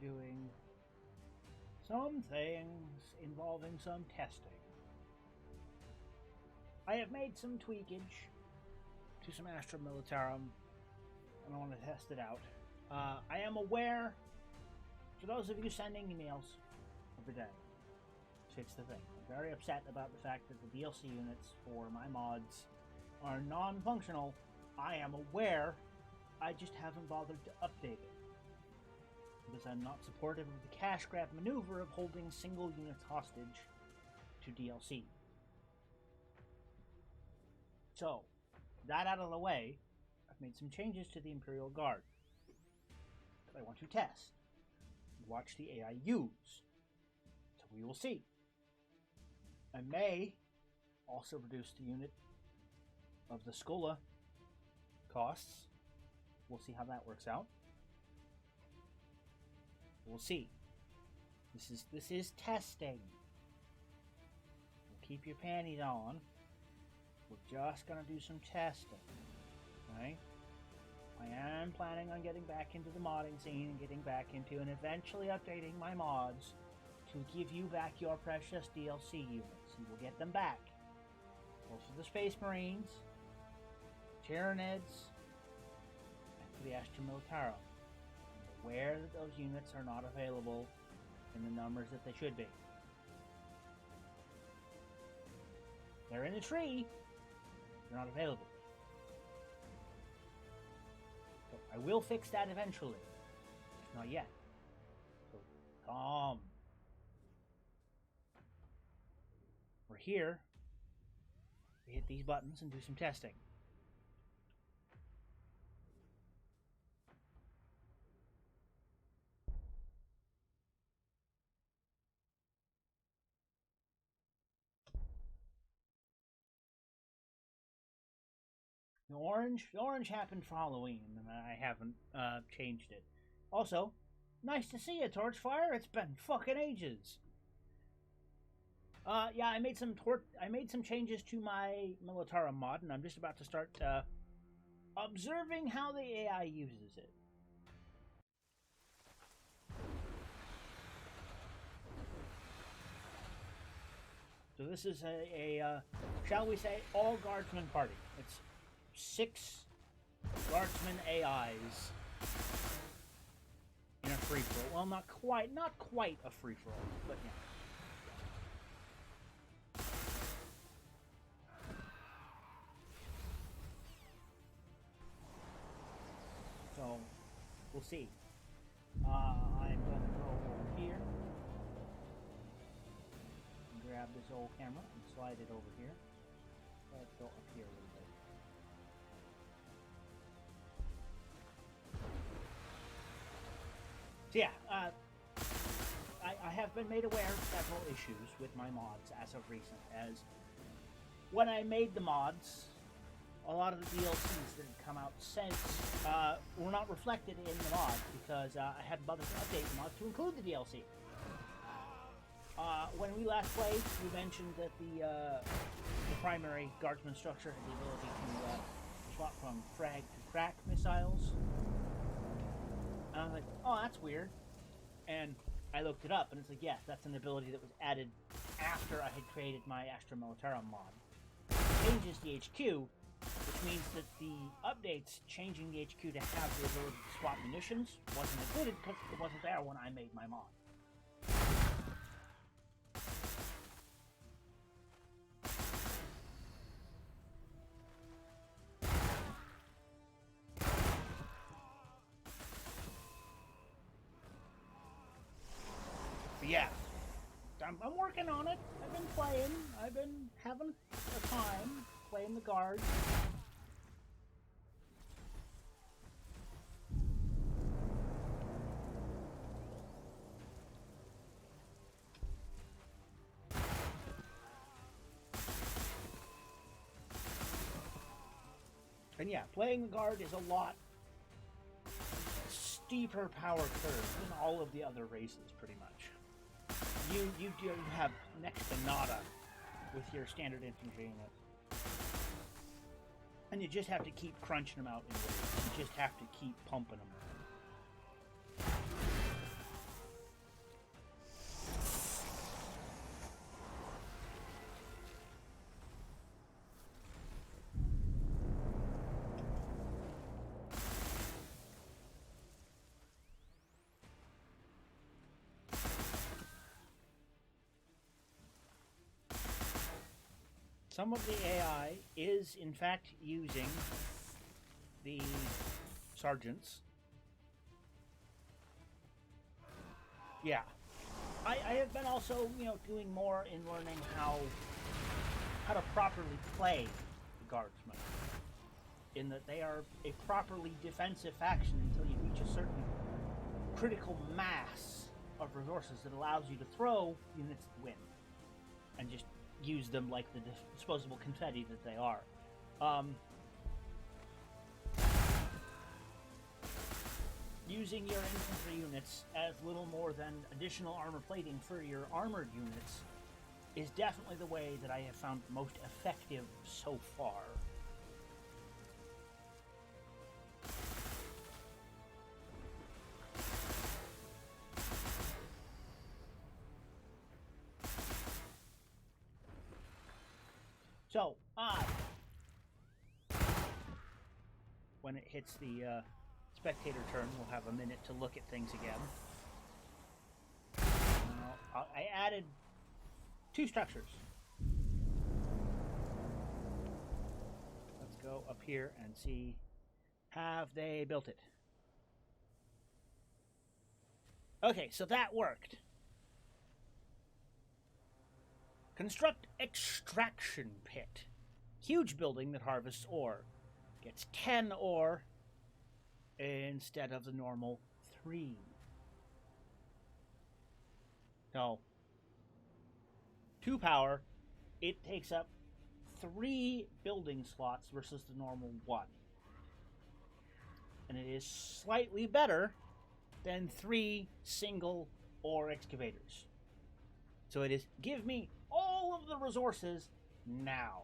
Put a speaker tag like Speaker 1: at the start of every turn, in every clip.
Speaker 1: doing some things involving some testing. I have made some tweakage to some Astra Militarum, and I want to test it out. I am aware, for those of you sending emails every day, it's the thing. I'm very upset about the fact that the DLC units for my mods are non-functional. I am aware, I just haven't bothered to update it. Because I'm not supportive of the cash grab maneuver of holding single units hostage to DLC. So, that out of the way, I've made some changes to the Imperial Guard that I want to test. Watch the AI use. So we will see. I may also reduce the unit of the Skola costs. We'll see how that works out. We'll see. This is testing. We'll keep your panties on. We're just gonna do some testing. Right? I am planning on getting back into the modding scene and getting back into and eventually updating my mods to give you back your precious DLC units. You will get them back. Both for the Space Marines, Tyranids, and for the Astra Militarum. I'm aware that those units are not available in the numbers that they should be. They're in the tree. They're not available. So I will fix that eventually. Just not yet. So calm. We're here. We hit these buttons and do some testing. The orange happened for Halloween, and I haven't changed it. Also, nice to see you, Torchfire. It's been fucking ages. Yeah, I made some changes to my Militarum mod, and I'm just about to start observing how the AI uses it. So this is a shall we say, all guardsman party. It's 6 guardsman AIs in a free-for-all. Well, not quite a free-for-all, but yeah. So, we'll see. I'm going to go over here and grab this old camera and slide it over here. Let's go up here a little bit. So yeah, I have been made aware of several issues with my mods as of recent, as when I made the mods, a lot of the DLCs that had come out since were not reflected in the mod because I hadn't bothered to update the mods to include the DLC. When we last played, we mentioned that the primary guardsman structure had the ability to swap from frag to crack missiles. And I was like, oh, that's weird. And I looked it up, and it's like, yes, that's an ability that was added after I had created my Astra Militarum mod. It changes the HQ, which means that the updates changing the HQ to have the ability to swap munitions wasn't included because it wasn't there when I made my mod. Yeah, I'm working on it. I've been playing. I've been having a time playing the guard. And yeah, playing the guard is a lot steeper power curve than all of the other races, pretty much. You have next to nada with your standard infantry unit. And you just have to keep crunching them out in waves. You just have to keep pumping them. Some of the AI is, in fact, using the sergeants. Yeah. I have been also, doing more in learning how to properly play the guardsmen. In that they are a properly defensive faction until you reach a certain critical mass of resources that allows you to throw units that win. And just use them like the disposable confetti that they are. Using your infantry units as little more than additional armor plating for your armored units is definitely the way that I have found most effective so far. So, when it hits the spectator turn, we'll have a minute to look at things again. I added 2 structures. Let's go up here and see, have they built it? Okay, so that worked. Construct extraction pit. Huge building that harvests ore. Gets 10 ore instead of the normal 3. So, 2 power. It takes up 3 building slots versus the normal 1. And it is slightly better than 3 single ore excavators. So it is, give me all of the resources now.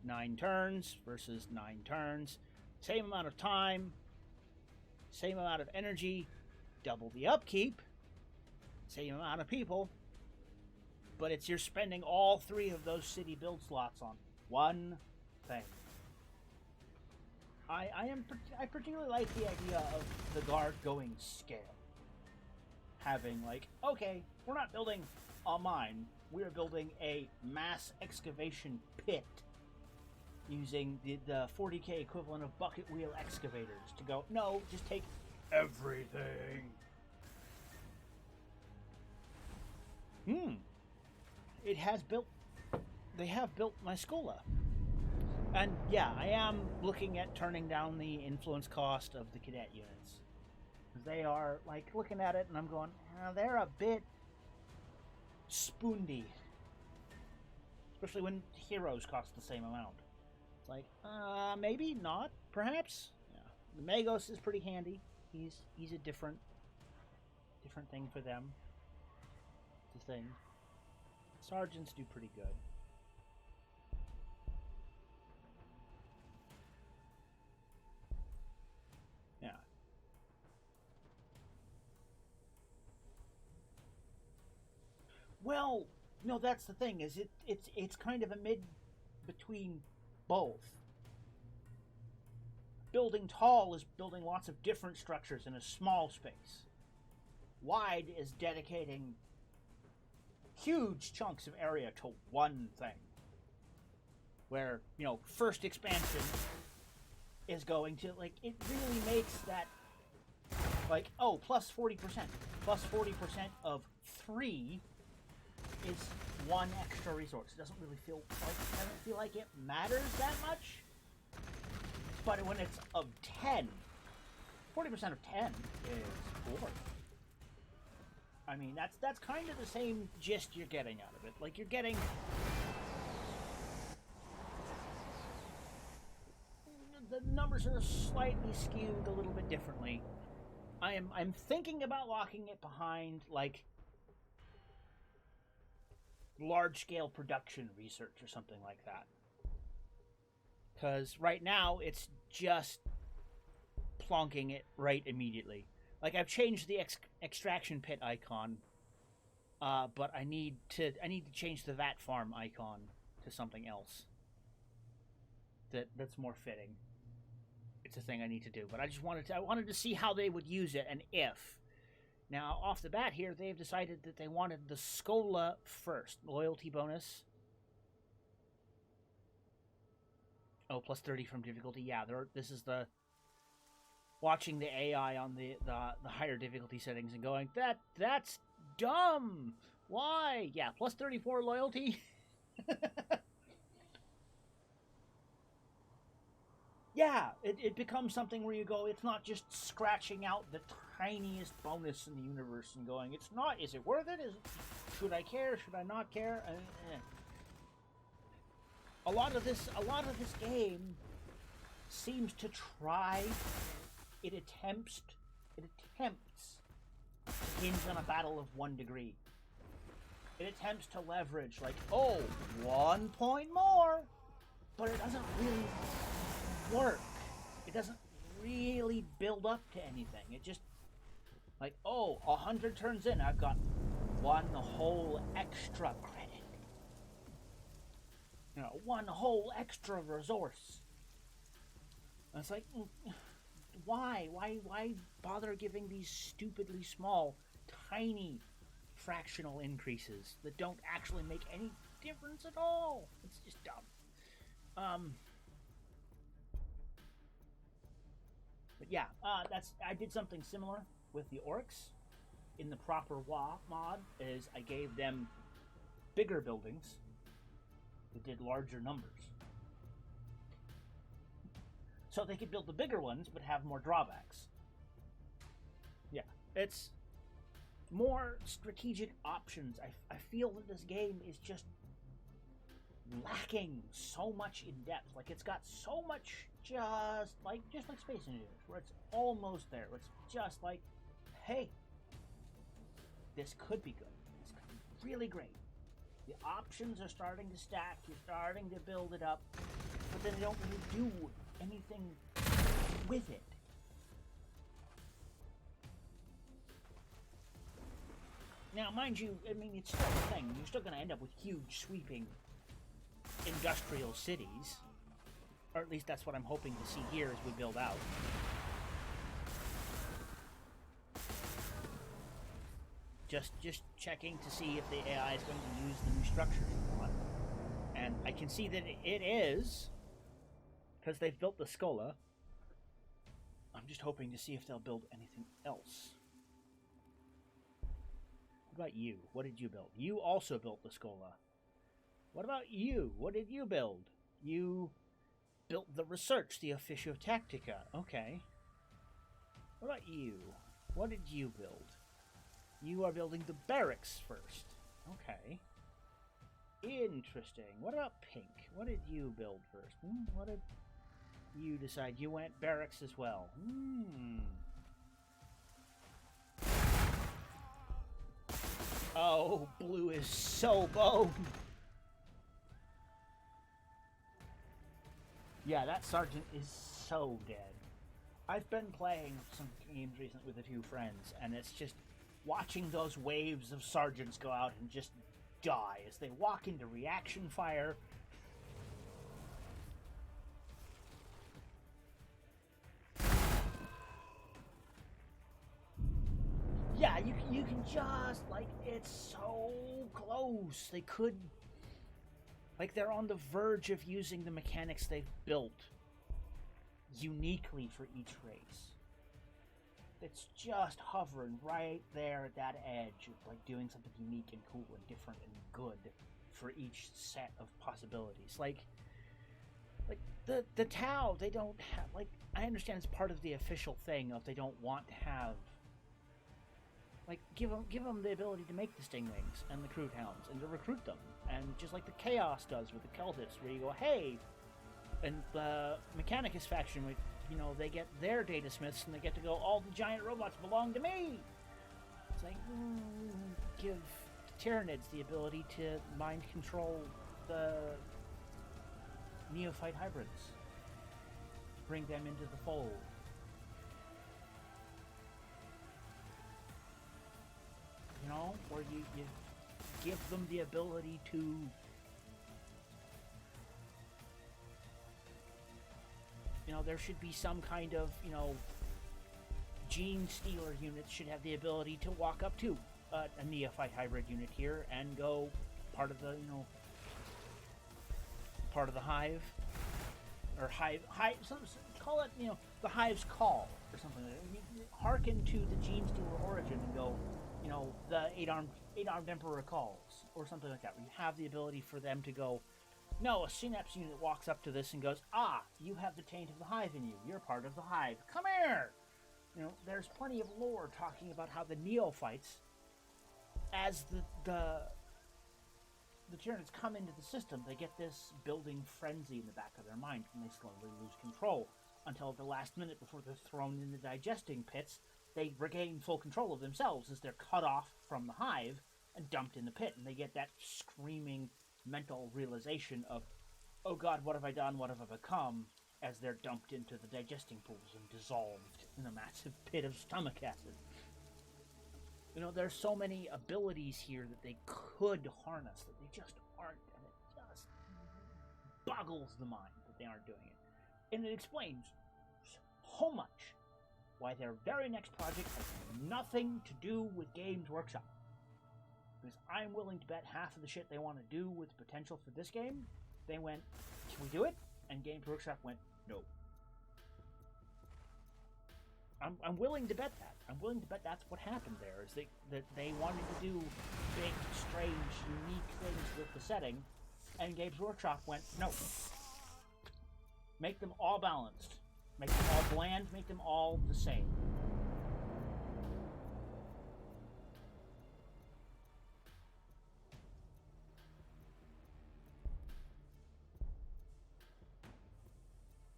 Speaker 1: 9 turns versus 9 turns. Same amount of time. Same amount of energy. Double the upkeep. Same amount of people. But you're spending all 3 of those city build slots on one thing. I particularly like the idea of the guard going scale. Having okay, we're not building a mine, we're building a mass excavation pit using the 40k equivalent of bucket wheel excavators to go, no, just take everything. They have built my Skola. And yeah, I am looking at turning down the influence cost of the cadet units. They are, looking at it and I'm going, they're a bit spoondy. Especially when heroes cost the same amount. It's maybe not, perhaps. Yeah. The Magos is pretty handy. He's a different thing for them. It's a thing. Sergeants do pretty good. Yeah. Well, no, that's the thing. Is it's kind of a mid between both. Building tall is building lots of different structures in a small space. Wide is dedicating huge chunks of area to one thing. Where, first expansion is going to, it really makes that, plus 40%. Plus 40% of 3 is 1 extra resource. It doesn't feel like it matters that much. But when it's of 10, 40% of 10 is 4. I mean, that's kind of the same gist you're getting out of it. You're getting the numbers are slightly skewed a little bit differently. I'm thinking about locking it behind large-scale production research or something like that. Because right now it's just plonking it right immediately. I've changed the extraction pit icon, but I need to change the vat farm icon to something else that's more fitting. It's a thing I need to do, but I wanted to see how they would use it and if Now, off the bat here, they've decided that they wanted the Scola first. Loyalty bonus. Oh, plus 30 from difficulty. Yeah, this is the... Watching the AI on the higher difficulty settings and going, that's dumb! Why? Yeah, plus 34 loyalty. Yeah, it becomes something where you go, it's not just scratching out the tiniest bonus in the universe and going, it's not, is it worth it? Should I care? Should I not care? A lot of this game seems to try, it attempts to hinge on a battle of 1 degree. It attempts to leverage, like, oh, 1 point more, but it doesn't really work. It doesn't really build up to anything. It just, like, oh, 100 turns in, I've got 1 whole extra credit. 1 whole extra resource. And it's like, why bother giving these stupidly small, tiny fractional increases that don't actually make any difference at all? It's just dumb. But yeah, I did something similar with the orcs in the proper mod. Is I gave them bigger buildings that did larger numbers, so they could build the bigger ones but have more drawbacks. Yeah, it's more strategic options. I feel that this game is just lacking so much in depth. Like, it's got so much just like Space Invaders, where it's almost there. It's just like, hey, this could be good. This could be really great. The options are starting to stack. You're starting to build it up, but then they don't really do anything with it. Now, mind you, I mean, it's still a thing. You're still going to end up with huge, sweeping industrial cities. Or at least that's what I'm hoping to see here as we build out. Just checking to see if the AI is going to use the new structures or not. And I can see that it is, because they've built the Scola. I'm just hoping to see if they'll build anything else. What about you? What did you build? You also built the Scola. What about you? What did you build? You built the research, the Officio Tactica. Okay. What about you? What did you build? You are building the barracks first. Okay. Interesting. What about Pink? What did you build first? What did you decide? You went barracks as well. Oh, Blue is so boned. Yeah, that sergeant is so dead. I've been playing some games recently with a few friends, and it's just watching those waves of sergeants go out and just die as they walk into reaction fire. Yeah, you can just, like, it's so close. They could, like, they're on the verge of using the mechanics they've built uniquely for each race. It's just hovering right there at that edge of, like, doing something unique and cool and different and good for each set of possibilities. Like the Tau, they don't have, like, I understand it's part of the official thing of they don't want to have, like, give them the ability to make the Stingwings and the Crew Hounds and to recruit them, and just like the Chaos does with the Cultists, where you go, hey, and the Mechanicus faction, you know, they get their data smiths and they get to go, all the giant robots belong to me. It's like, give Tyranids the ability to mind control the neophyte hybrids, bring them into the fold. You know, or you give them the ability to, you know, there should be some kind of, you know, Gene Stealer units should have the ability to walk up to a neophyte hybrid unit here and go part of the, part of the hive, or hive, call it, the hive's call or something like that. You hearken to the Gene Stealer origin and go, the eight-armed Emperor calls or something like that. Where you have the ability for them to go, no, a Synapse unit walks up to this and goes, you have the taint of the hive in you. You're part of the hive. Come here! There's plenty of lore talking about how the neophytes, as the Tyranids come into the system, they get this building frenzy in the back of their mind, and they slowly lose control until at the last minute before they're thrown in the digesting pits, they regain full control of themselves as they're cut off from the hive and dumped in the pit, and they get that screaming mental realization of, oh god, what have I done, what have I become, as they're dumped into the digesting pools and dissolved in a massive pit of stomach acid. There's so many abilities here that they could harness that they just aren't, and it just boggles the mind that they aren't doing it. And it explains so much why their very next project has nothing to do with Games Workshop. Because I'm willing to bet half of the shit they want to do with the potential for this game, they went, can we do it? And Games Workshop went, no. I'm willing to bet that. I'm willing to bet that's what happened there, is that they wanted to do big, strange, unique things with the setting, and Games Workshop went, no. Make them all balanced. Make them all bland, make them all the same.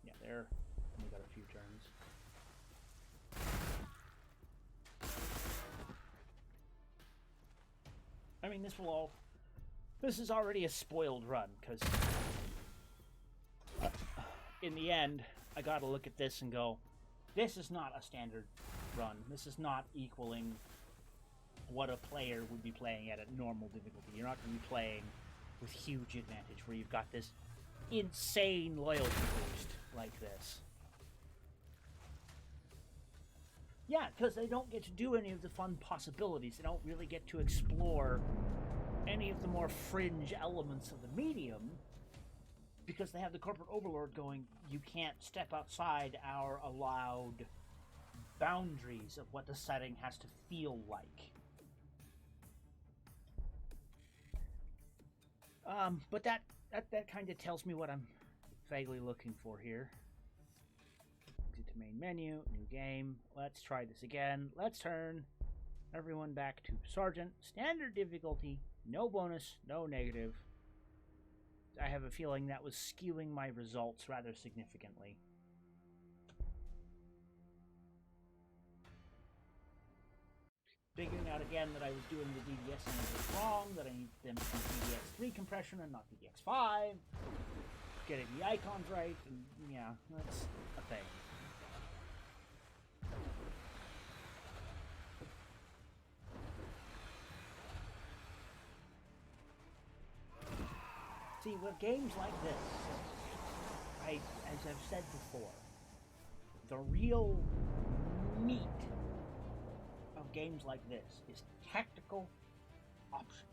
Speaker 1: Yeah, there. We got a few turns. I mean, this is already a spoiled run, because in the end, I gotta look at this and go, this is not a standard run. This is not equaling what a player would be playing at a normal difficulty. You're not going to be playing with huge advantage where you've got this insane loyalty boost like this. Yeah, because they don't get to do any of the fun possibilities. They don't really get to explore any of the more fringe elements of the medium, because they have the corporate overlord going, you can't step outside our allowed boundaries of what the setting has to feel like. But that kind of tells me what I'm vaguely looking for here. Exit to main menu, new game. Let's try this again. Let's turn everyone back to Sergeant. Standard difficulty, no bonus, no negative. I have a feeling that was skewing my results rather significantly. Figuring out again that I was doing the DDS and it was wrong, that I need them to do DDX3 compression and not DDX5. Getting the icons right, and yeah, that's a thing. See, with games like this, as I've said before, the real meat of games like this is tactical options.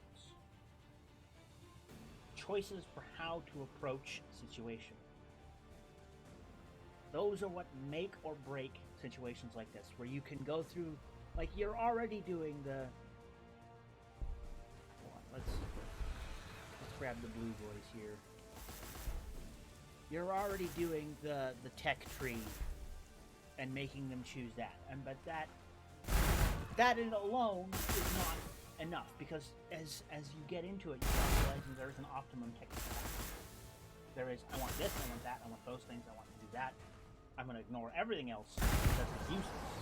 Speaker 1: Choices for how to approach a situation. Those are what make or break situations like this, where you can go through, like you're already doing the... Hold on, let's grab the blue boys here. You're already doing the tech tree and making them choose that, but that in alone is not enough, because as you get into it, you start realizing there is an optimum technique. There is, I want this, I want that, I want those things, I want to do that. I'm going to ignore everything else because it's useless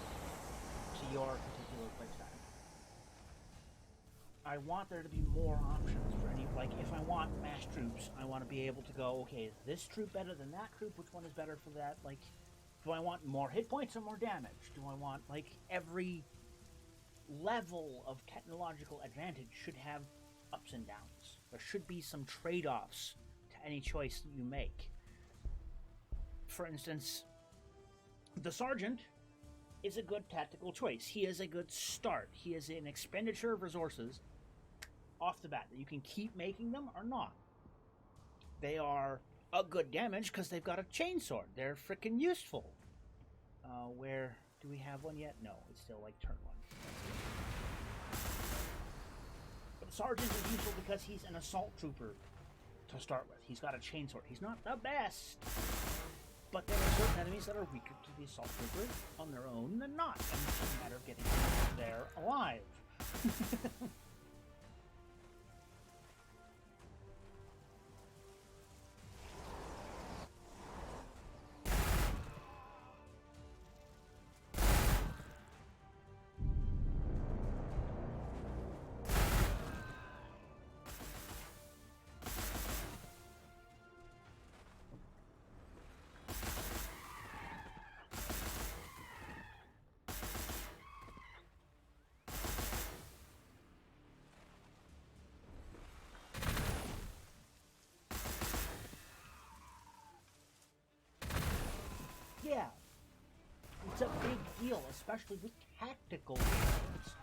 Speaker 1: to your particular playstyle. I want there to be more options for any, like, if I want mass troops, I want to be able to go, okay, is this troop better than that troop? Which one is better for that? Like, do I want more hit points or more damage? Do I want, like, every level of technological advantage should have ups and downs. There should be some trade-offs to any choice that you make. For instance, the Sergeant is a good tactical choice. He is a good start. He is an expenditure of resources off the bat that you can keep making them or not. They are a good damage because they've got a chainsword. They're freaking useful. Where do we have one yet? No, it's still like turn 1. But the sergeant is useful because he's an assault trooper to start with. He's got a chainsword. He's not the best, but there are certain enemies that are weaker to the assault trooper on their own than not, and it's just a matter of getting them there alive. Yeah, it's a big deal, especially with tactical games,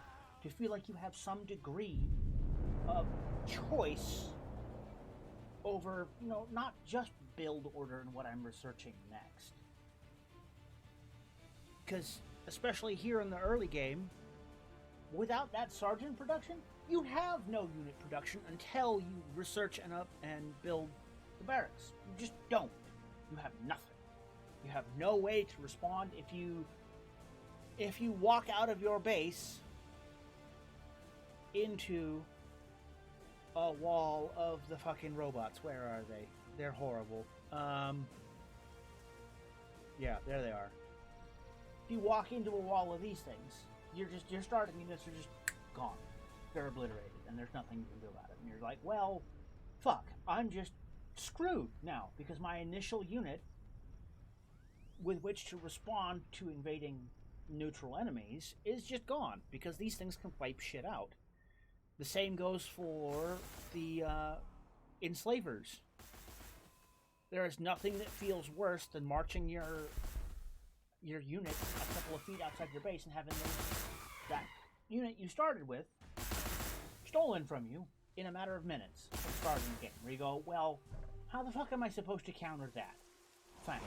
Speaker 1: to feel like you have some degree of choice over, not just build order and what I'm researching next. Because, especially here in the early game, without that sergeant production, you have no unit production until you research and build the barracks. You just don't. You have nothing. You have no way to respond if you walk out of your base into a wall of the fucking robots. Where are they? They're horrible. Yeah, there they are. If you walk into a wall of these things, your starting units are just gone. They're obliterated, and there's nothing you can do about it. And you're like, well, fuck, I'm just screwed now because my initial unit with which to respond to invading neutral enemies is just gone because these things can wipe shit out. The same goes for the enslavers. There is nothing that feels worse than marching your unit a couple of feet outside your base and having that unit you started with stolen from you in a matter of minutes from starting the game. Where you go, well, how the fuck am I supposed to counter that? Thanks.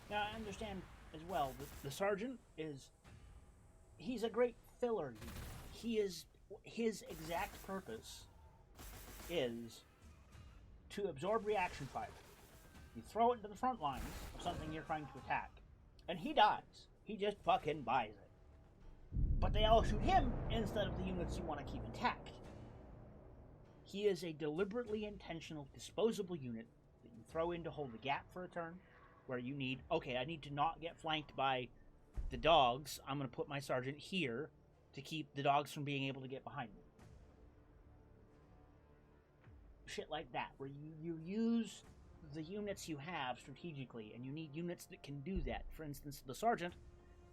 Speaker 1: Now, I understand as well that the sergeant he's a great filler unit. His exact purpose is to absorb reaction fire. You throw it into the front lines of something you're trying to attack, and he dies. He just fucking buys it. But they all shoot him instead of the units you want to keep intact. He is a deliberately intentional disposable unit that you throw in to hold the gap for a turn, where you need, okay, I need to not get flanked by the dogs. I'm going to put my sergeant here to keep the dogs from being able to get behind me. Shit like that, where you use the units you have strategically, and you need units that can do that. For instance, the sergeant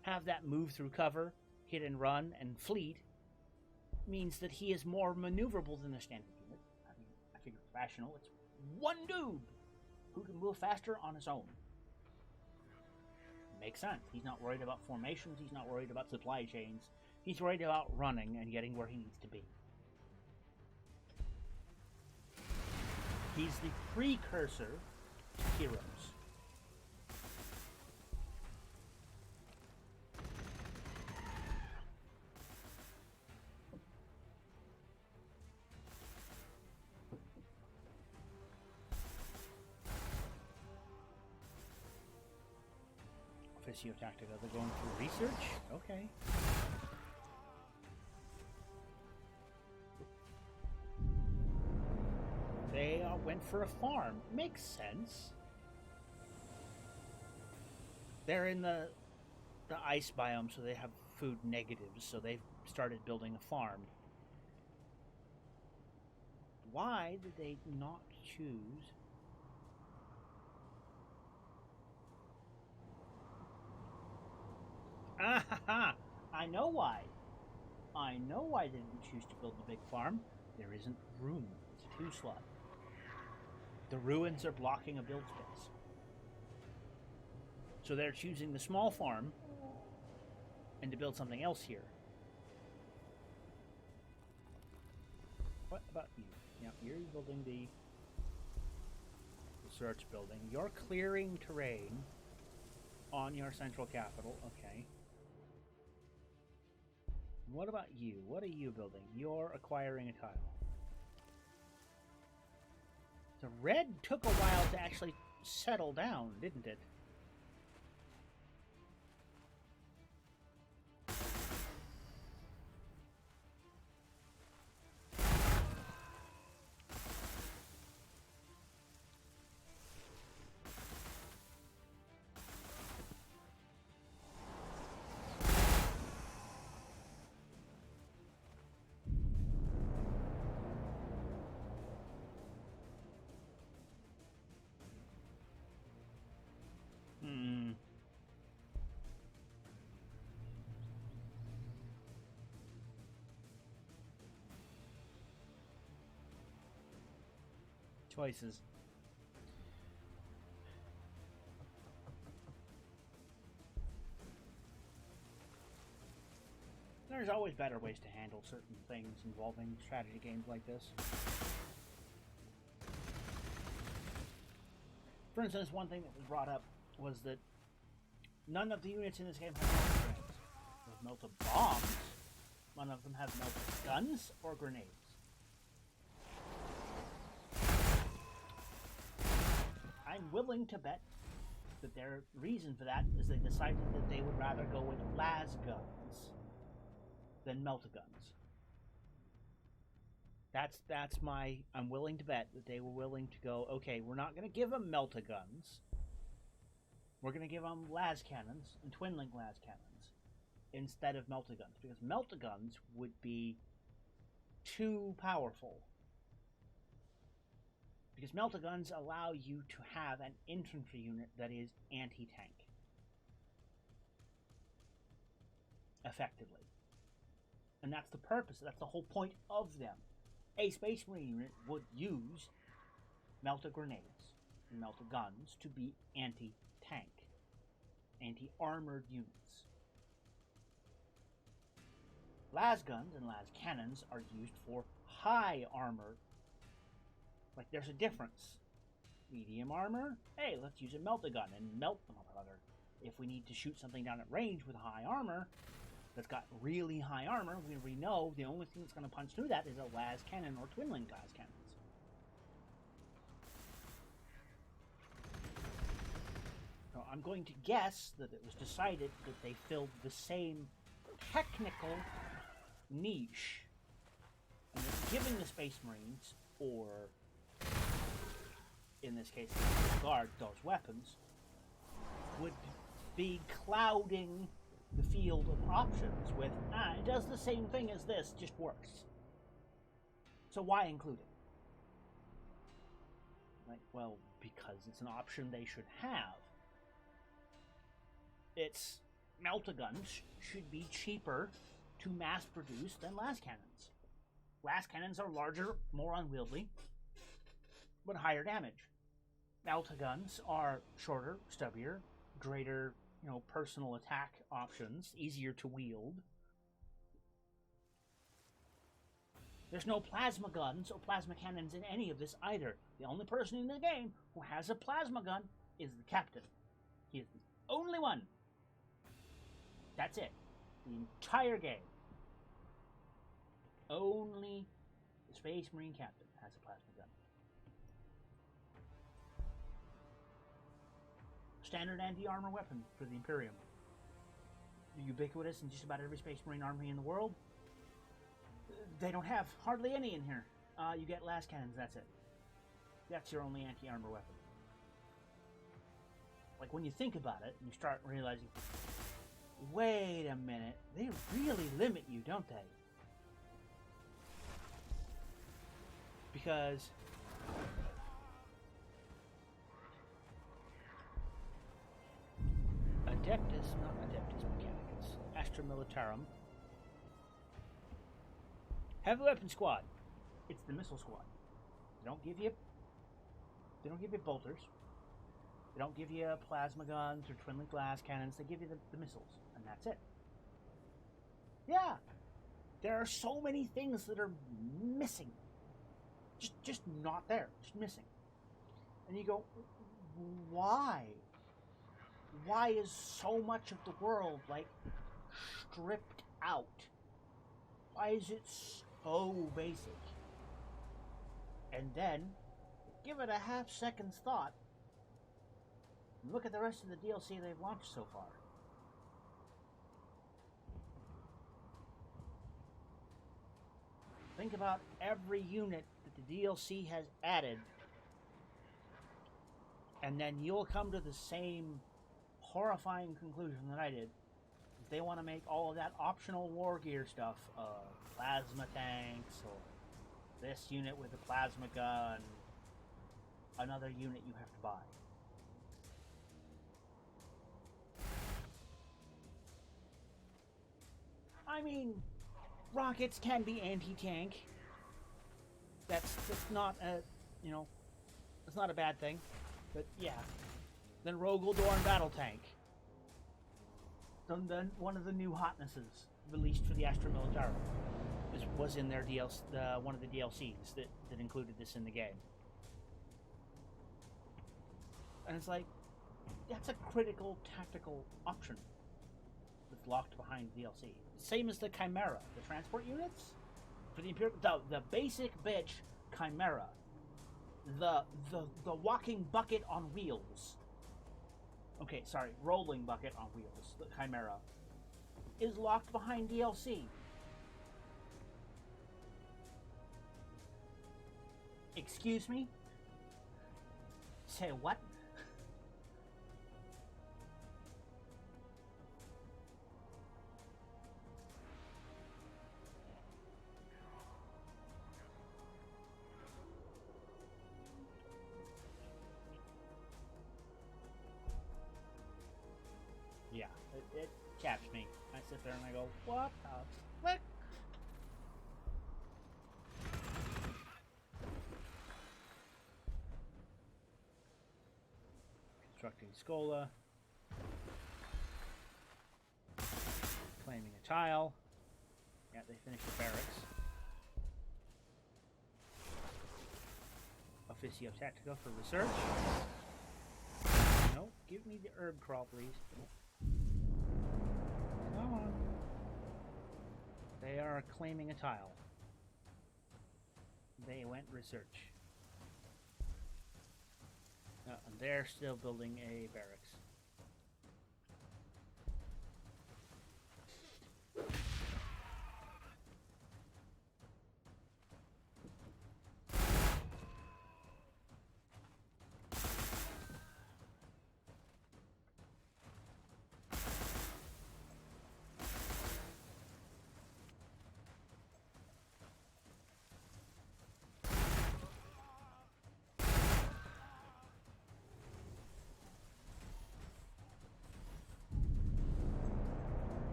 Speaker 1: have that move through cover, hit and run, and fleet, means that he is more maneuverable than a standard unit. I mean, I figure rational, it's one dude who can move faster on his own. Makes sense. He's not worried about formations, he's not worried about supply chains, he's worried about running and getting where he needs to be. He's the precursor to heroes. Physiotactica, they're going through research? Okay. They went for a farm. Makes sense. They're in the ice biome, so they have food negatives, so they've started building a farm. Why did they not choose? Ah ha ha! I know why. I know why they didn't choose to build the big farm. There isn't room. It's a 2-slot. The ruins are blocking a build space. So they're choosing the small farm and to build something else here. What about you? Yeah, you're building the research building. You're clearing terrain on your central capital. Okay. What about you? What are you building? You're acquiring a tile. The red took a while to actually settle down, didn't it? Choices. There's always better ways to handle certain things involving strategy games like this. For instance, one thing that was brought up was that none of the units in this game have melted grenades. They have melted bombs. None of them have melted guns or grenades. I'm willing to bet that their reason for that is they decided that they would rather go with las guns than melta-guns. That's my... I'm willing to bet that they were willing to go, okay, we're not going to give them melta-guns. We're going to give them las cannons and twin-link las cannons instead of melta-guns, because melta-guns would be too powerful. Because melta-guns allow you to have an infantry unit that is anti-tank. Effectively. And that's the purpose, that's the whole point of them. A Space Marine unit would use melta-grenades and melta-guns to be anti-tank. Anti-armored units. Las guns and las cannons are used for high armor. Like, there's a difference. Medium armor? Hey, let's use a melta-gun and melt the motherfucker. If we need to shoot something down at range with high armor, that's got really high armor, we know the only thing that's going to punch through that is a las cannon or twin-link las cannons. So I'm going to guess that it was decided that they filled the same technical niche. And that giving the Space Marines, or in this case the Guard, those weapons, would be clouding the field of options with, it does the same thing as this, just worse. So why include it? Like, well, because it's an option they should have. Its melta-guns should be cheaper to mass produce than las cannons. Las cannons are larger, more unwieldy, but higher damage. Melta-guns are shorter, stubbier, greater, personal attack options, easier to wield. There's no plasma guns or plasma cannons in any of this either. The only person in the game who has a plasma gun is the captain. He is the only one. That's it. The entire game. Only the Space Marine captain has a plasma gun. Standard anti-armor weapon for the Imperium. Ubiquitous in just about every Space Marine army in the world. They don't have hardly any in here. You get las cannons, that's it. That's your only anti-armor weapon. Like, when you think about it, and you start realizing, wait a minute, they really limit you, don't they? Because not Adeptus Mechanicus, Astra Militarum, Heavy Weapon Squad. It's the missile squad. They don't give you bolters. They don't give you plasma guns or twin-link glass cannons. They give you the missiles, and that's it. Yeah, there are so many things that are missing. Just not there. Just missing. And you go, why? Why is so much of the world, like, stripped out? Why is it so basic? And then, give it a half-second's thought. Look at the rest of the DLC they've launched so far. Think about every unit that the DLC has added, and then you'll come to the same horrifying conclusion that I did. If they want to make all of that optional war gear stuff, plasma tanks, or this unit with a plasma gun, another unit you have to buy. I mean, rockets can be anti-tank. That's not a, it's not a bad thing. But yeah. Then Rogel Dorn Battle Tank. Then one of the new hotnesses released for the Astra Militarum was in their DLC, one of the DLCs that included this in the game. And it's like, that's a critical tactical option that's locked behind DLC. Same as the Chimera, the transport units for the Imperial, the basic bitch Chimera, the walking bucket on wheels. Okay, sorry, rolling bucket on wheels, the Chimera, is locked behind DLC. Excuse me? Say what? Yeah, it caps me. I sit there and I go, what the flick? Constructing Scola. Claiming a tile. Yeah, they finished the barracks. Officio Tactica for research. No, give me the herb crawl, please. Come on. They are claiming a tile. They went research. And they're still building a barracks.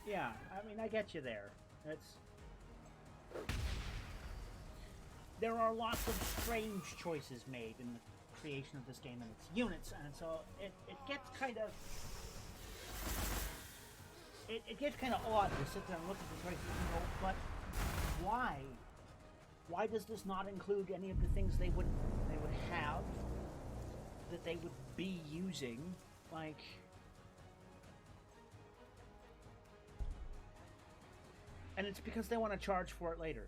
Speaker 1: Yeah, I mean, I get you there. There are lots of strange choices made in the creation of this game and its units, and so it gets kind of... It gets kind of odd to sit there and look at the choices and go, but why? Why does this not include any of the things they would have, that they would be using, like... And it's because they want to charge for it later.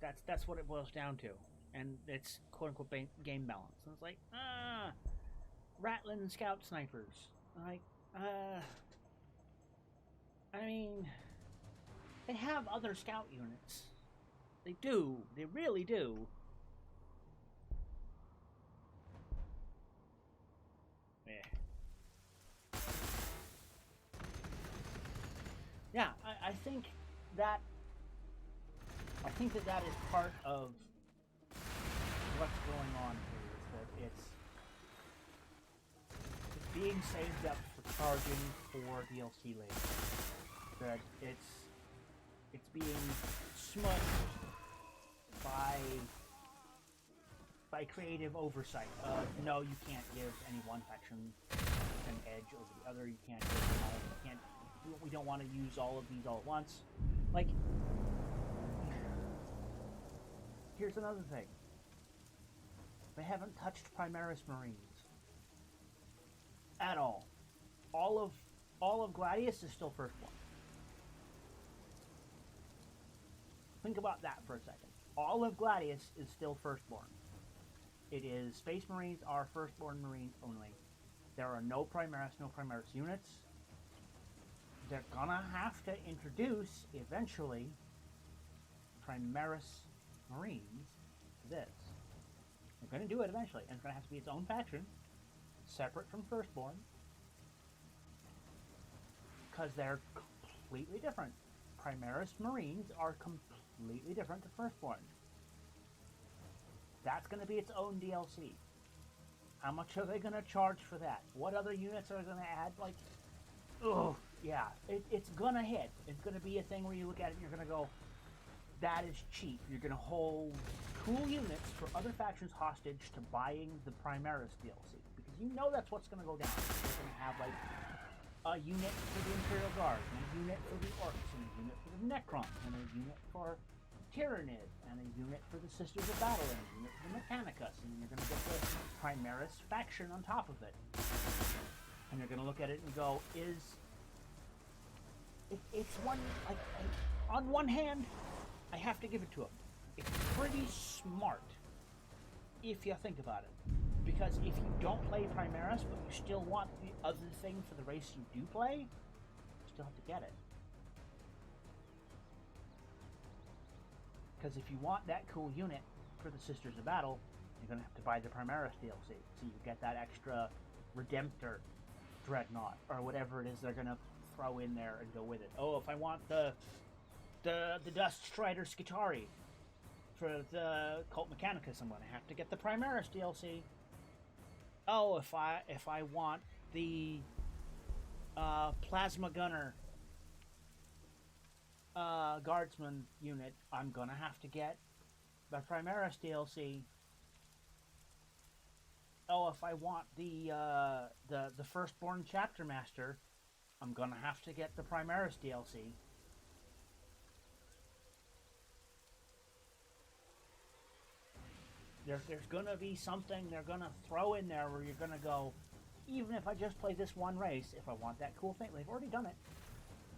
Speaker 1: That's what it boils down to. And it's quote-unquote game balance. And it's like, Rattling Scout Snipers. Like, I mean, they have other scout units. They do. They really do. Yeah, I think that that is part of what's going on here. Is that it's being saved up for charging for DLC later. That it's being smudged by creative oversight. No, you can't give any one faction an edge over the other. You can't give them all. You can't. We don't want to use all of these all at once. Like, here's another thing. They haven't touched Primaris Marines at all. All of Gladius is still Firstborn. Think about that for a second. All of Gladius is still Firstborn. It is Space Marines are Firstborn Marines only. There are no Primaris units. They're gonna have to introduce, eventually, Primaris Marines to this. They're gonna do it eventually, and it's gonna have to be its own faction, separate from Firstborn, because they're completely different. Primaris Marines are completely different to Firstborn. That's going to be its own DLC. How much are they going to charge for that? What other units are they going to add? Like, oh, yeah, it's going to hit. It's going to be a thing where you look at it and you're going to go, that is cheap. You're going to hold cool units for other factions hostage to buying the Primaris DLC. Because you know that's what's going to go down. You're going to have, like, a unit for the Imperial Guard, and a unit for the Orcs, and a unit for the Necrons, and a unit for Tyrannid, and a unit for the Sisters of Battle, and a unit for the Mechanicus, and you're going to get the Primaris faction on top of it. And you're going to look at it and go, it's one, like, on one hand, I have to give it to them. It's pretty smart, if you think about it. Because if you don't play Primaris, but you still want the other thing for the race you do play, you still have to get it. Because if you want that cool unit for the Sisters of Battle, you're going to have to buy the Primaris DLC. So you get that extra Redemptor Dreadnought, or whatever it is they're going to throw in there and go with it. Oh, if I want the Dust Strider Skitari for the Cult Mechanicus, I'm going to have to get the Primaris DLC. Oh, if I want the Plasma Gunner Guardsman unit, I'm gonna have to get the Primaris DLC. Oh, if I want the Firstborn Chapter Master, I'm gonna have to get the Primaris DLC. There's gonna be something they're gonna throw in there where you're gonna go, even if I just play this one race, if I want that cool thing, they've already done it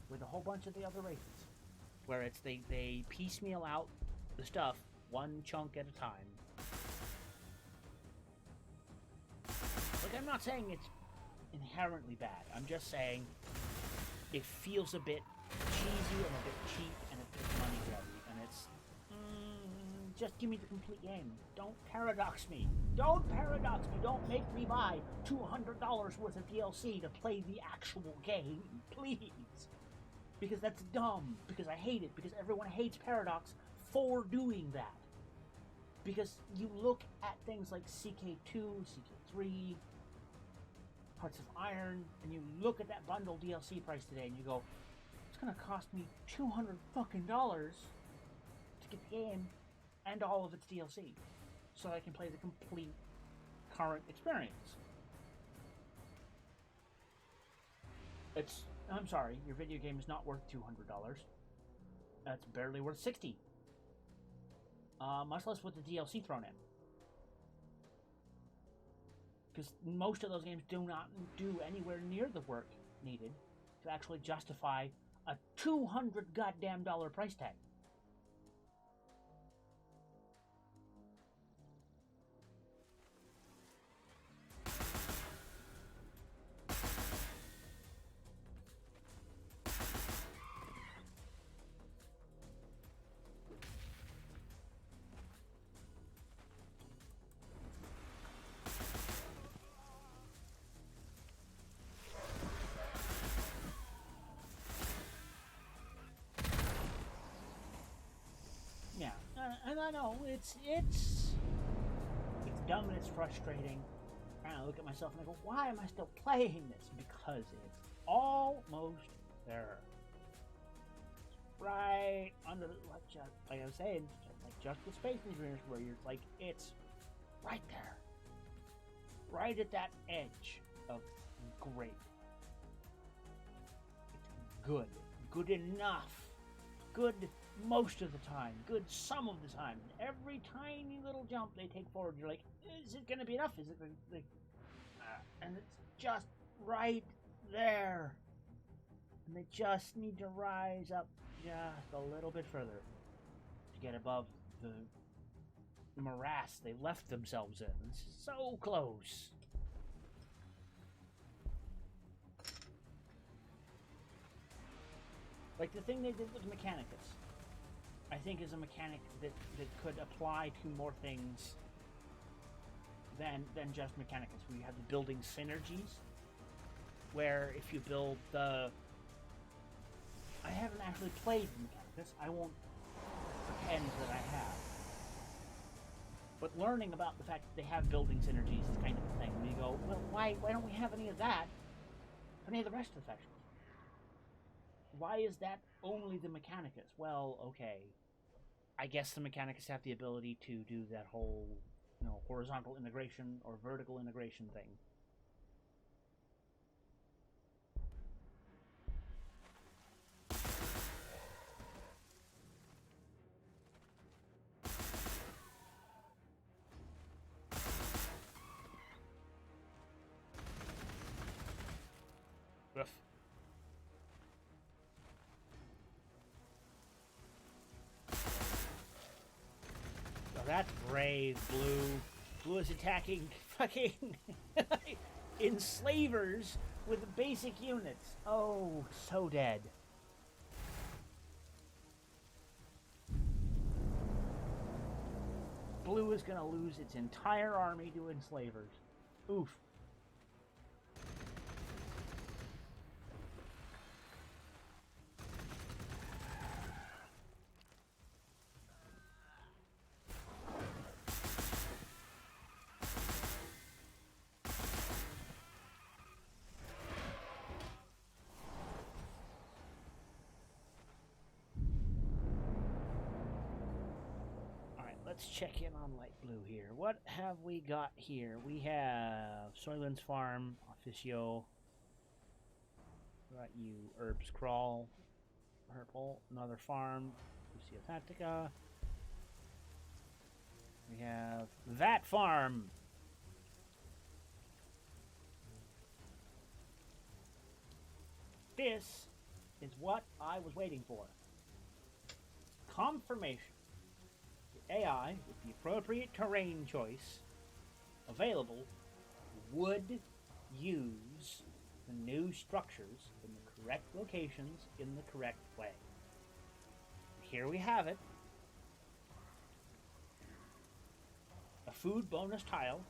Speaker 1: with a whole bunch of the other races, where it's they piecemeal out the stuff one chunk at a time. Like, I'm not saying it's inherently bad. I'm just saying it feels a bit cheesy and a bit cheap and a bit money grubby, and it's just give me the complete game. Don't paradox me. Don't paradox me. Don't make me buy $200 worth of DLC to play the actual game, please. Because that's dumb. Because I hate it. Because everyone hates Paradox for doing that. Because you look at things like CK2, CK3, Hearts of Iron, and you look at that bundle DLC price today, and you go, it's gonna cost me $200 fucking dollars to get the game and all of its DLC, so I can play the complete current experience. I'm sorry, your video game is not worth $200. That's barely worth $60. Much less with the DLC thrown in. Because most of those games do not do anywhere near the work needed to actually justify a $200 goddamn dollar price tag. no. It's dumb and it's frustrating. I look at myself and I go, why am I still playing this? Because it's almost there. Right under, like I was saying, just the Space Invaders, where you're like, it's right there. Right at that edge of great. It's good. Good enough. Good most of the time. Good some of the time. And every tiny little jump they take forward, you're like, is it going to be enough? Is it like, and it's just right there. And they just need to rise up just a little bit further to get above the morass they left themselves in. It's so close. Like the thing they did with Mechanicus, I think is a mechanic that could apply to more things than just Mechanicus. Where you have the building synergies, where if you build the... I haven't actually played Mechanicus. I won't pretend that I have. But learning about the fact that they have building synergies is kind of a thing. And you go, well, why don't we have any of that for any of the rest of the factions? Why is that only the Mechanicus? Well, okay. I guess the Mechanicus have the ability to do that whole, horizontal integration or vertical integration thing. Oof. That's brave, Blue. Blue is attacking fucking enslavers with basic units. Oh, so dead. Blue is gonna lose its entire army to enslavers. Oof. Let's check in on light blue here. What have we got here? We have Soylent's Farm, Officio. We got you, Herbs Crawl, Purple, another farm, Lucia Tactica. We have that farm. This is what I was waiting for. Confirmation. AI, with the appropriate terrain choice available, would use the new structures in the correct locations in the correct way. Here we have it. A food bonus tile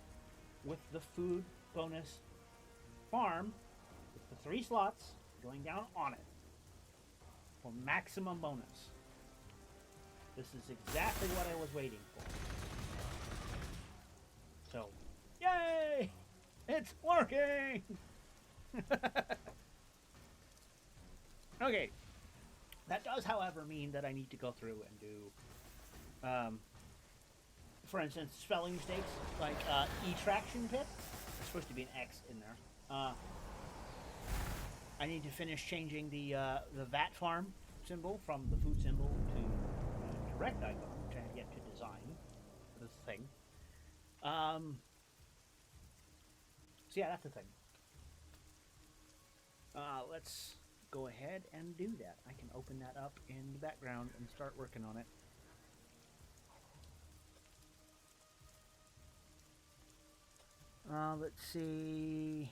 Speaker 1: with the food bonus farm with the 3 slots going down on it for maximum bonus. This is exactly what I was waiting for. So, yay! It's working! Okay. That does, however, mean that I need to go through and do, for instance, spelling mistakes, like E-traction pit. There's supposed to be an X in there. I need to finish changing the VAT farm symbol from the food symbol to direct icon, which I have yet to design for this thing. So yeah, that's the thing. Let's go ahead and do that. I can open that up in the background and start working on it. Let's see.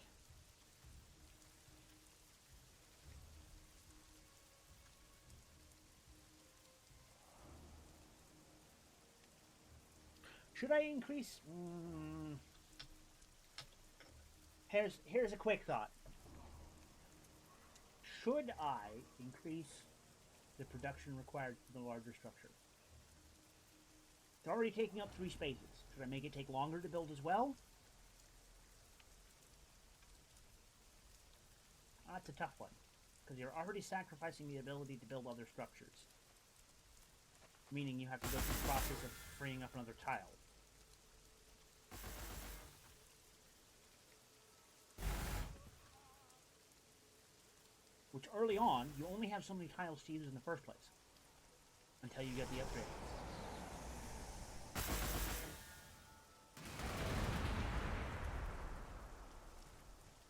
Speaker 1: Should I increase? Here's a quick thought. Should I increase the production required for the larger structure? It's already taking up 3 spaces. Should I make it take longer to build as well? That's a tough one, because you're already sacrificing the ability to build other structures. Meaning you have to go through the process of freeing up another tile. Which early on, you only have so many tiles to use in the first place. Until you get the upgrade.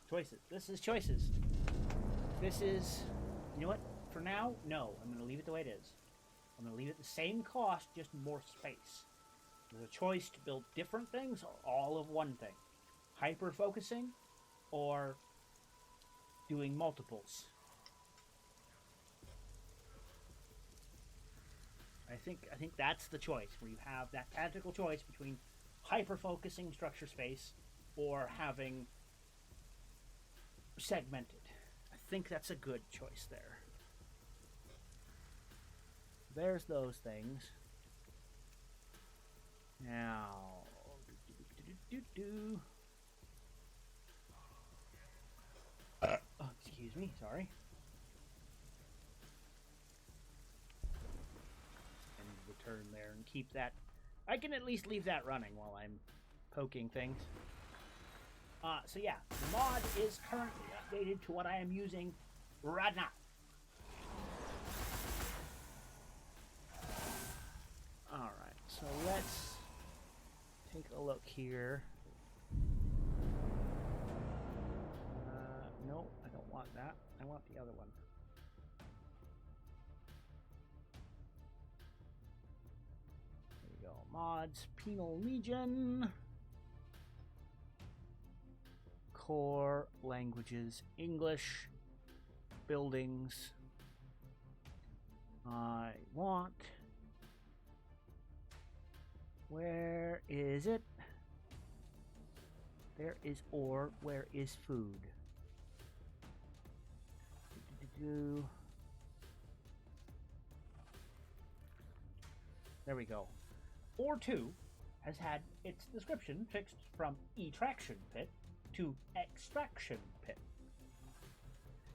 Speaker 1: Choices. This is choices. This is... You know what? For now, no. I'm going to leave it the way it is. I'm going to leave it the same cost, just more space. There's a choice to build different things or all of one thing. Hyper-focusing or doing multiples. I think that's the choice, where you have that tactical choice between hyper-focusing structure space or having segmented. I think that's a good choice there. There's those things. Now, oh, excuse me, sorry. And return there and keep that. I can at least leave that running while I'm poking things. So yeah, the mod is currently updated to what I am using right now. Alright, so let's take a look here. No, I don't want that. I want the other one. There we go. Mods, Penal Legion. Core, languages, English, buildings. I want... Where is it? There is ore. Where is food? There we go. Ore 2 has had its description fixed from Etraction Pit to Extraction Pit.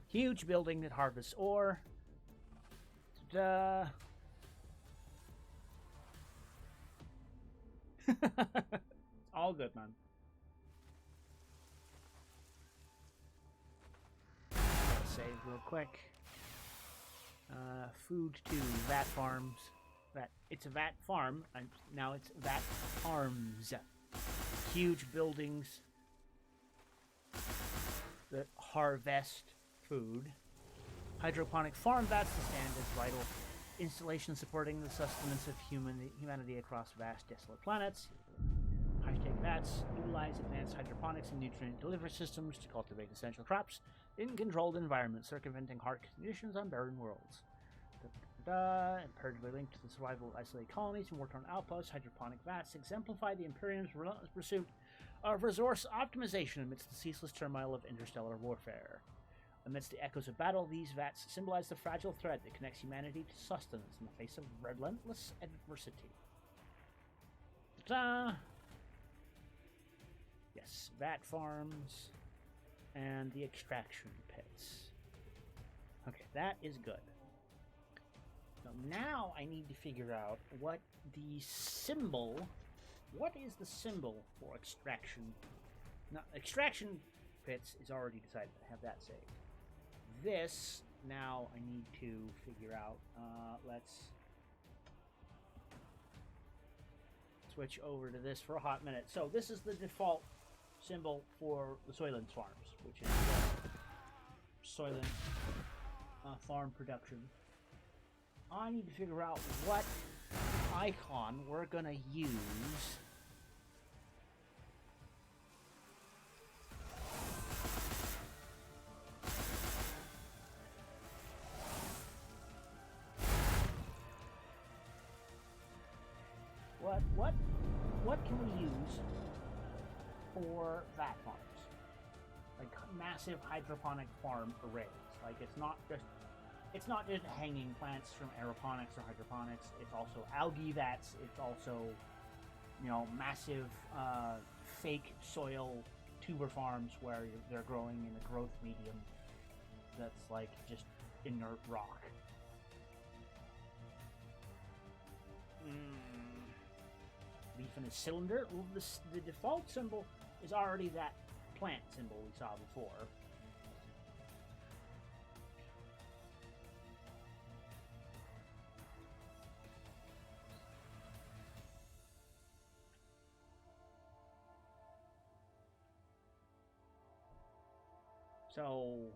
Speaker 1: Huge building that harvests ore. It's all good, man. Save real quick. Food to vat farms. It's a vat farm, and now it's vat farms. Huge buildings that harvest food. Hydroponic farm vats to stand as vital installations supporting the sustenance of humanity across vast, desolate planets. High-tech vats utilize advanced hydroponics and nutrient delivery systems to cultivate essential crops in controlled environments, circumventing hard conditions on barren worlds. Imperatively linked to the survival of isolated colonies and war-torn outposts, hydroponic vats exemplify the Imperium's relentless pursuit of resource optimization amidst the ceaseless turmoil of interstellar warfare. Amidst the echoes of battle, these vats symbolize the fragile thread that connects humanity to sustenance in the face of relentless adversity. Ta-da! Yes, vat farms and the extraction pits. Okay, that is good. So now I need to figure out what the symbol... What is the symbol for extraction? Now, extraction pits is already decided. I have that saved. This, now I need to figure out. Let's switch over to this for a hot minute. So this is the default symbol for the Soylent farms, which is Soylent farm production. I need to figure out what icon we're gonna use what can we use for vat farms? Like massive hydroponic farm arrays. Like it's not just it's not just hanging plants from aeroponics or hydroponics. It's also algae vats. It's also, massive fake soil tuber farms where they're growing in a growth medium that's like just inert rock. Leaf in a cylinder. Well, the default symbol is already that plant symbol we saw before. So,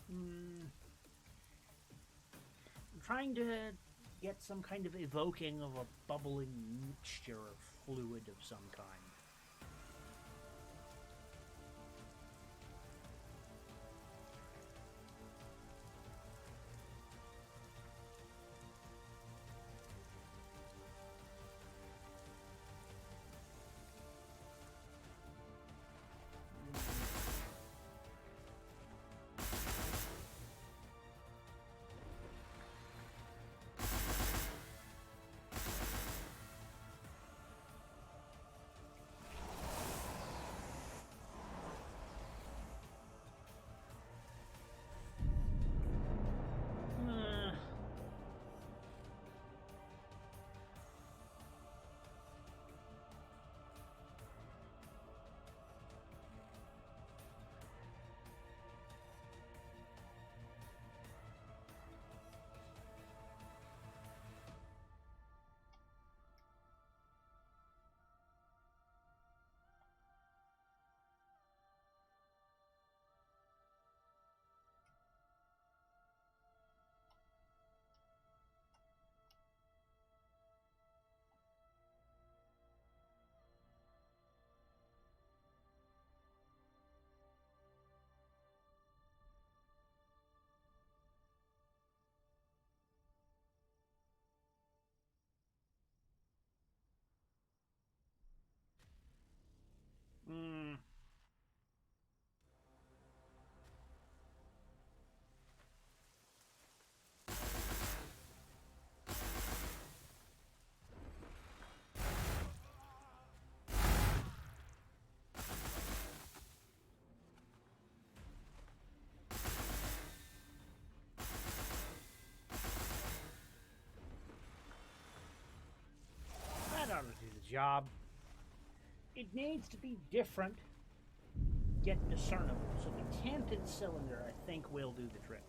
Speaker 1: I'm trying to get some kind of evoking of a bubbling mixture of fluid of some kind. the job. It needs to be different, yet discernible. So the canted cylinder, I think, will do the trick.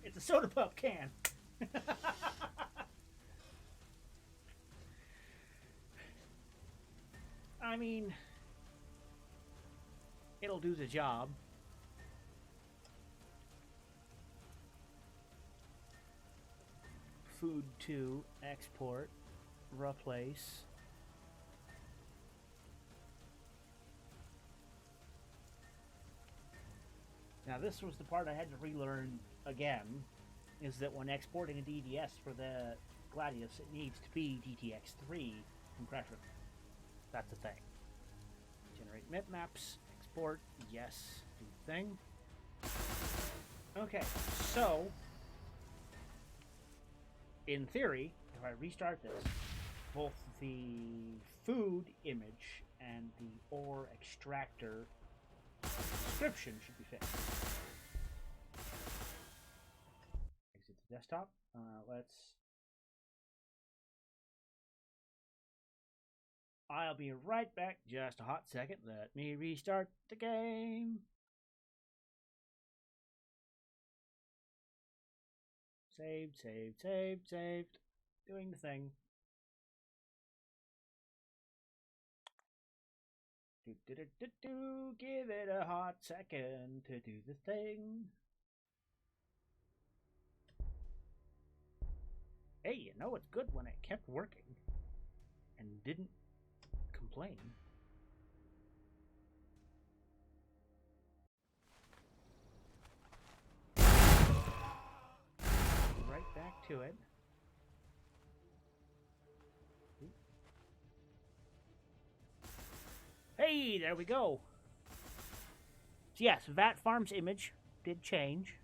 Speaker 1: It's a soda pop can. I mean, it'll do the job. Food to export, replace. Now this was the part I had to relearn again, is that when exporting a DDS for the Gladius, it needs to be DTX3 compression. That's the thing. Generate bitmaps, export, yes, do the thing. Okay, so in theory, if I restart this, both the food image and the ore extractor description should be fixed. Exit the desktop. I'll be right back. Just a hot second. Let me restart the game. Saved. Doing the thing. Give it a hot second to do the thing. Hey, you know it's good when it kept working and didn't complain. Right back to it. Hey, there we go. So yes, Vat Farm's image did change.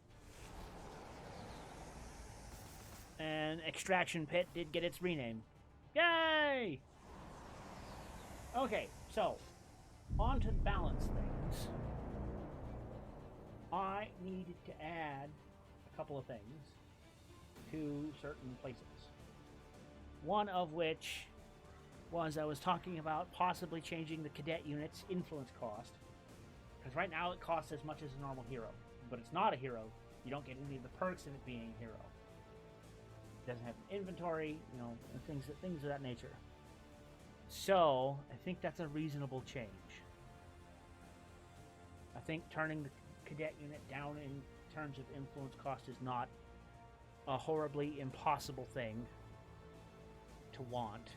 Speaker 1: And Extraction Pit did get its rename. Yay! Okay, so on to balance things. I needed to add a couple of things to certain places. One of which was I was talking about possibly changing the cadet unit's influence cost. Because right now it costs as much as a normal hero. But it's not a hero. You don't get any of the perks of it being a hero. It doesn't have an inventory, you know, and things of that nature. So, I think that's a reasonable change. I think turning the cadet unit down in terms of influence cost is not a horribly impossible thing to want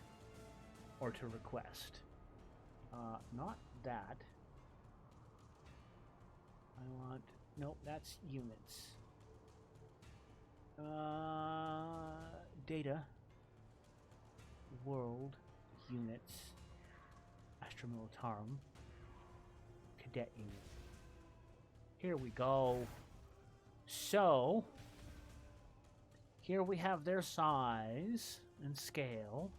Speaker 1: or to request. Not that. I want... Nope, that's units. Data. World. Units. Astra Militarum. Cadet unit. Here we go. So, here we have their size and scale.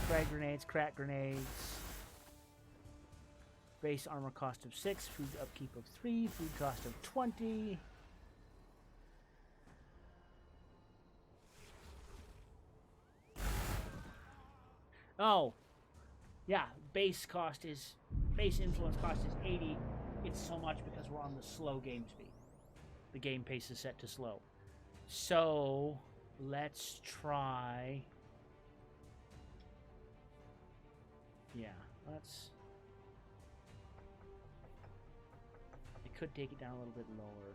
Speaker 1: Frag grenades, crack grenades. Base armor cost of 6, food upkeep of 3, food cost of 20. Oh, yeah, base influence cost is 80. It's so much because we're on the slow game speed. The game pace is set to slow. So, let's try... Yeah, let's... I could take it down a little bit lower.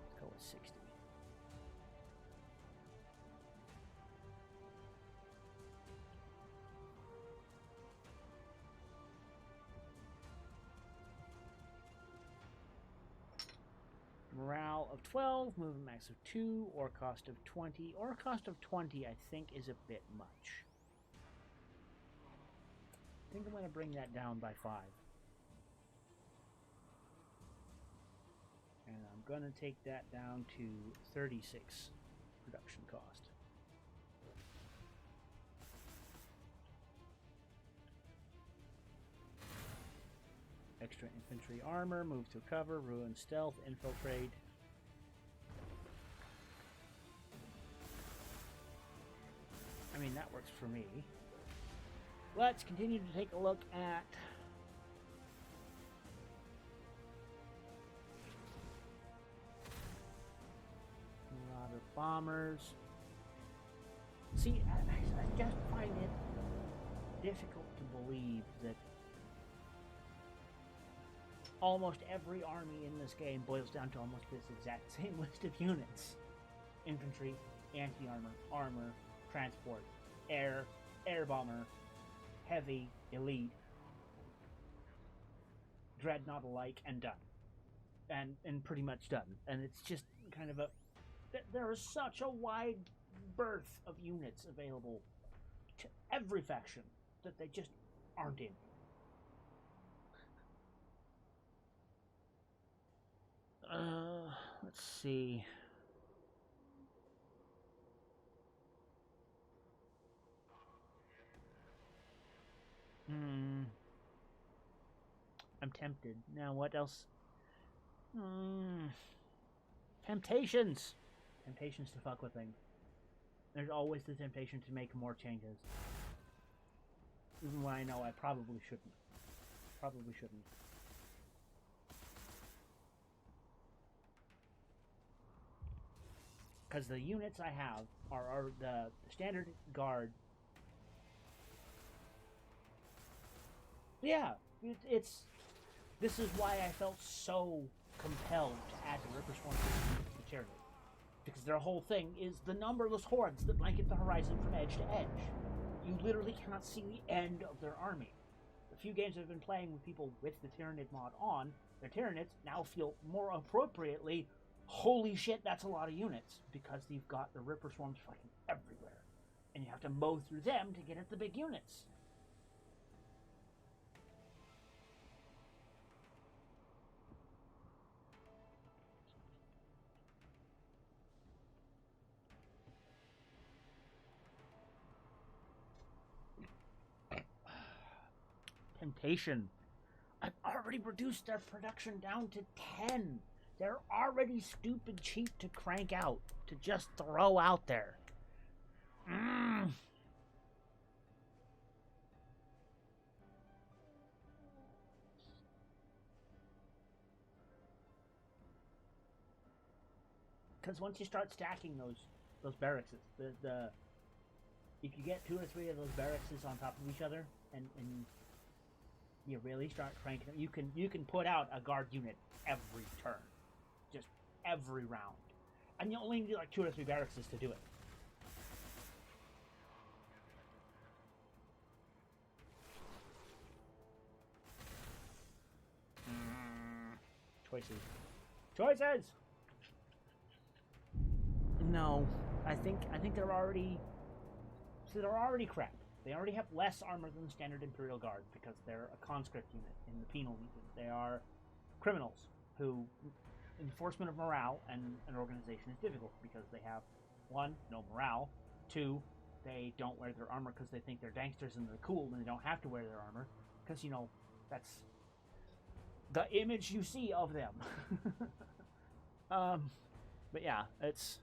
Speaker 1: Let's go with 60. Morale of 12, movement max of 2, or cost of 20. Or cost of 20, I think, is a bit much. I think I'm going to bring that down by 5. And I'm gonna take that down to 36 production cost. Extra infantry armor, move to cover, ruin stealth, infiltrate. I mean, that works for me. Let's continue to take a look at Marauder bombers. See, I just find it difficult to believe that almost every army in this game boils down to almost this exact same list of units. Infantry, anti-armor, armor, transport, air bomber, heavy, elite, dreadnought alike, and done. And pretty much done. And it's just kind of a... There is such a wide berth of units available to every faction that they just aren't in. Let's see. I'm tempted. Now, what else? Temptations! Temptations to fuck with things. There's always the temptation to make more changes. Even when I know I probably shouldn't. Probably shouldn't. Because the units I have are the standard guard. Yeah, it's... This is why I felt so compelled to add the Ripper Swarm to the Tyranid. Because their whole thing is the numberless hordes that blanket the horizon from edge to edge. You literally cannot see the end of their army. The few games I've been playing with people with the Tyranid mod on, their Tyranids now feel more appropriately, holy shit, that's a lot of units. Because you've got the Ripper Swarms fucking everywhere. And you have to mow through them to get at the big units. Temptation. I've already reduced their production down to 10. They're already stupid cheap to crank out, to just throw out there. Because once you start stacking those barracks, if you get 2 or 3 of those barracks on top of each other, and you really start cranking them, you can put out a guard unit every turn, just every round, and you only need like 2 or 3 barracks to do it. Choices. No, I think they're already crap. They already have less armor than the standard Imperial Guard because they're a conscript unit in the penal legion. They are criminals who enforcement of morale and an organization is difficult because they have 1, no morale, 2, they don't wear their armor because they think they're gangsters and they're cool and they don't have to wear their armor because, you know, that's the image you see of them. But yeah, it's...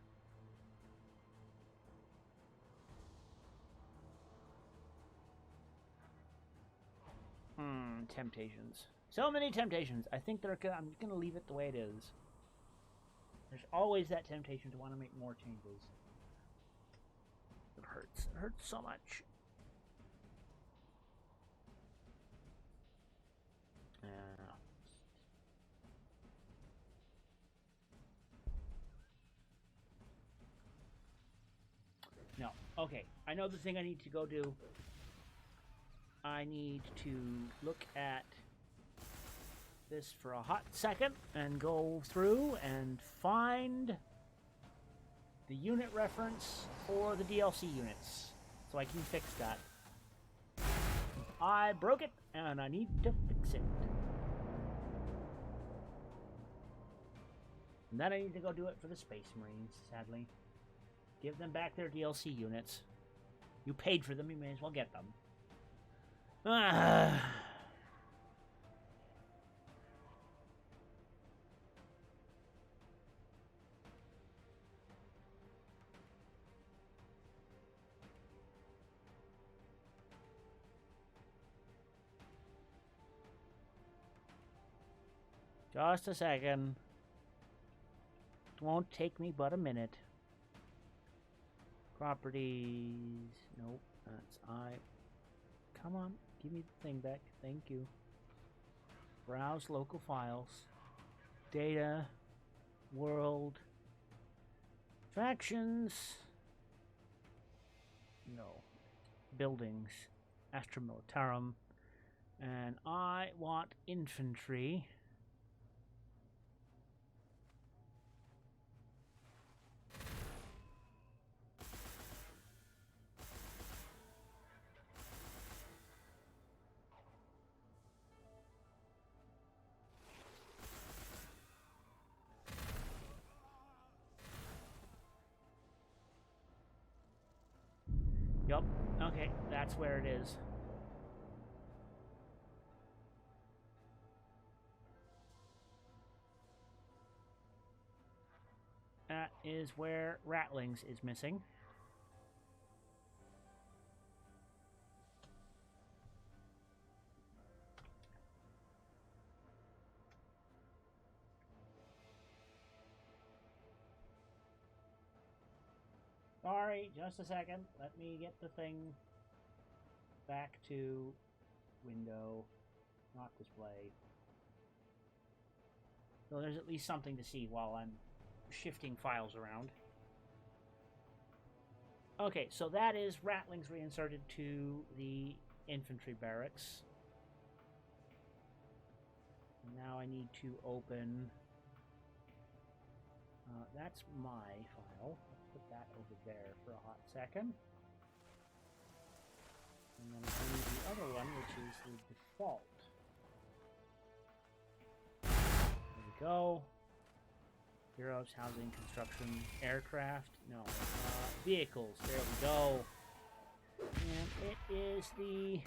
Speaker 1: Temptations. So many temptations. I think I'm just going to leave it the way it is. There's always that temptation to want to make more changes. It hurts. It hurts so much. No. Okay. I know the thing I need to go do. I need to look at this for a hot second and go through and find the unit reference for the DLC units so I can fix that. I broke it and I need to fix it. And then I need to go do it for the Space Marines, sadly. Give them back their DLC units. You paid for them, you may as well get them. Just a second. It won't take me but a minute. Properties. Nope, that's I. Come on, give me the thing back. Thank you. Browse local files. Data. World. Factions. No. Buildings. Astra Militarum. And I want infantry. Yup. Okay, that's where it is. That is where Rattlings is missing. Sorry, just a second. Let me get the thing back to window, not display. So there's at least something to see while I'm shifting files around. Okay, so that is Rattlings reinserted to the infantry barracks. Now I need to open... that's my file. Let's put that over there for a hot second. And then I need the other one, which is the default. There we go. Heroes, housing, construction, aircraft. No. Vehicles. There we go. And it is the...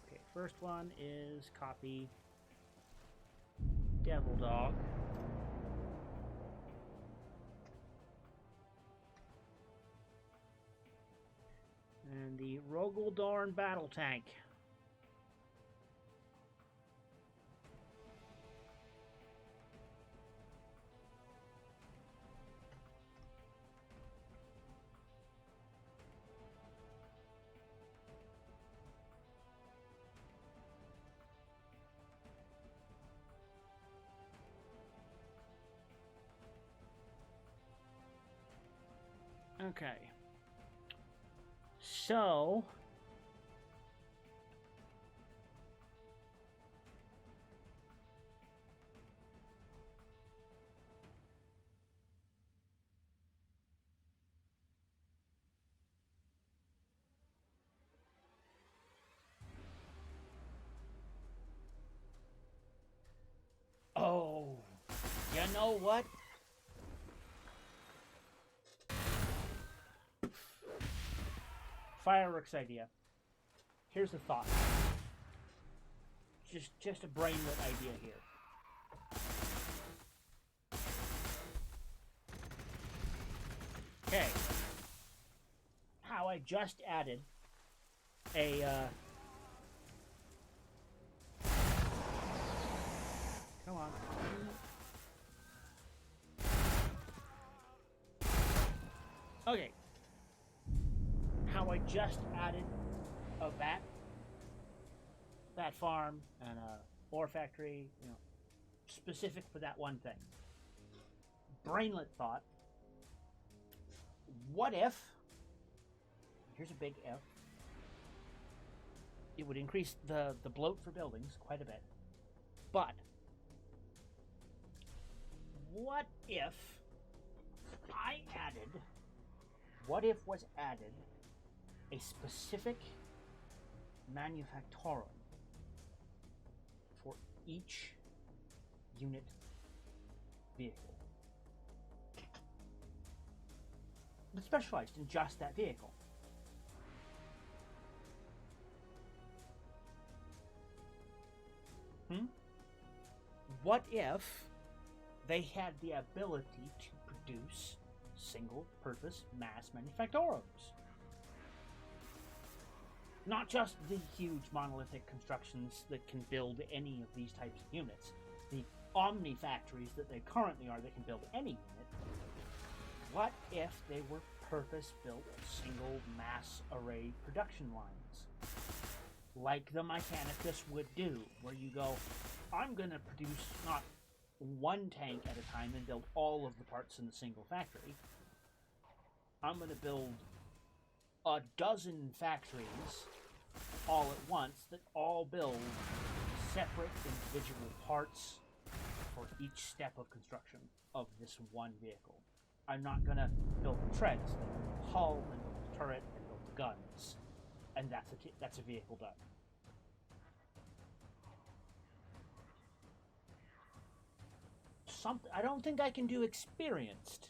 Speaker 1: Okay, first one is copy Devil Dog. And the Rogaldorn Battle Tank. Okay. So... Oh, you know what? Fireworks idea. Here's a thought. Just a brainlet idea here. Okay. How I just added a come on. Okay. How I just added a vat farm and a ore factory, you know, specific for that one thing. Brainlet thought, what if, here's a big if, it would increase the bloat for buildings quite a bit, but what if I added What if was added a specific manufactorum for each unit vehicle? But specialized in just that vehicle. What if they had the ability to produce single-purpose mass manufactorums? Not just the huge monolithic constructions that can build any of these types of units. The Omni factories that they currently are that can build any unit. What if they were purpose-built single mass array production lines? Like the Mechanicus would do, where you go, I'm going to produce not one tank at a time and build all of the parts in the single factory. I'm going to build a dozen factories all at once that all build separate individual parts for each step of construction of this one vehicle. I'm not going to build the treads, but build the hull, and build the turret, and build the guns. And that's a vehicle done. I don't think I can do experienced,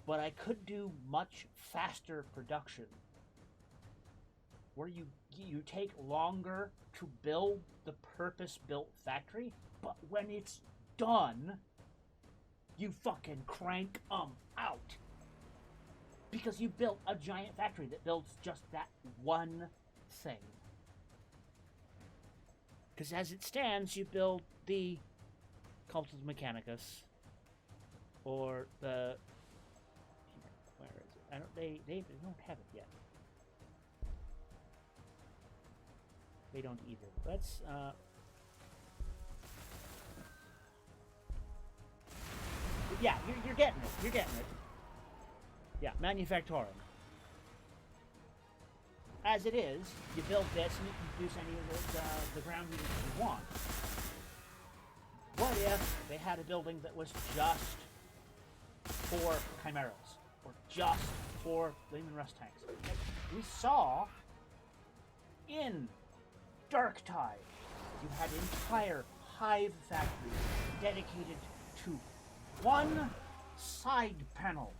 Speaker 1: but I could do much faster production, where you take longer to build the purpose-built factory, but when it's done, you fucking crank 'em out. Because you built a giant factory that builds just that one thing. Because as it stands, you build the Cult of the Mechanicus, or the... Where is it? I don't. They don't have it yet. They don't either. Let's yeah, you're getting it. You're getting it. Yeah, Manufactorum. As it is, you build this and you can produce any of the ground units you want. What if they had a building that was just for Chimeras, or just for Leman Rust tanks? Like we saw in Dark Tide, you had entire hive factories dedicated to one side panel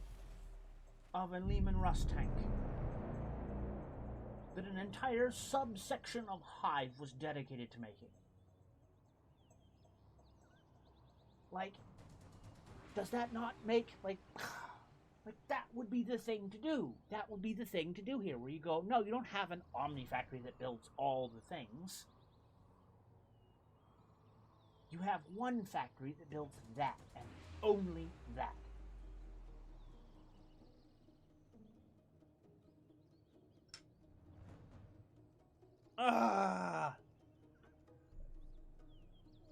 Speaker 1: of a Leman Rust tank. That an entire subsection of hive was dedicated to making. Like, does that not make, like that would be the thing to do. That would be the thing to do here, where you go, no, you don't have an Omni factory that builds all the things. You have one factory that builds that, and only that.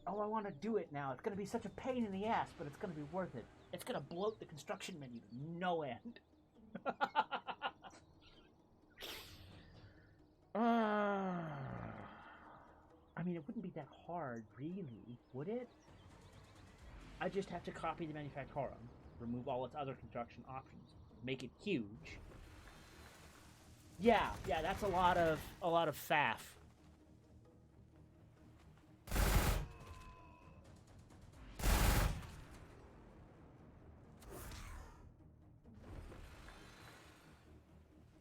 Speaker 1: Oh, I want to do it now. It's going to be such a pain in the ass, but it's going to be worth it. It's going to bloat the construction menu to no end. I mean, it wouldn't be that hard, really, would it? I just have to copy the Manufactorum, remove all its other construction options, make it huge. Yeah, that's a lot of faff.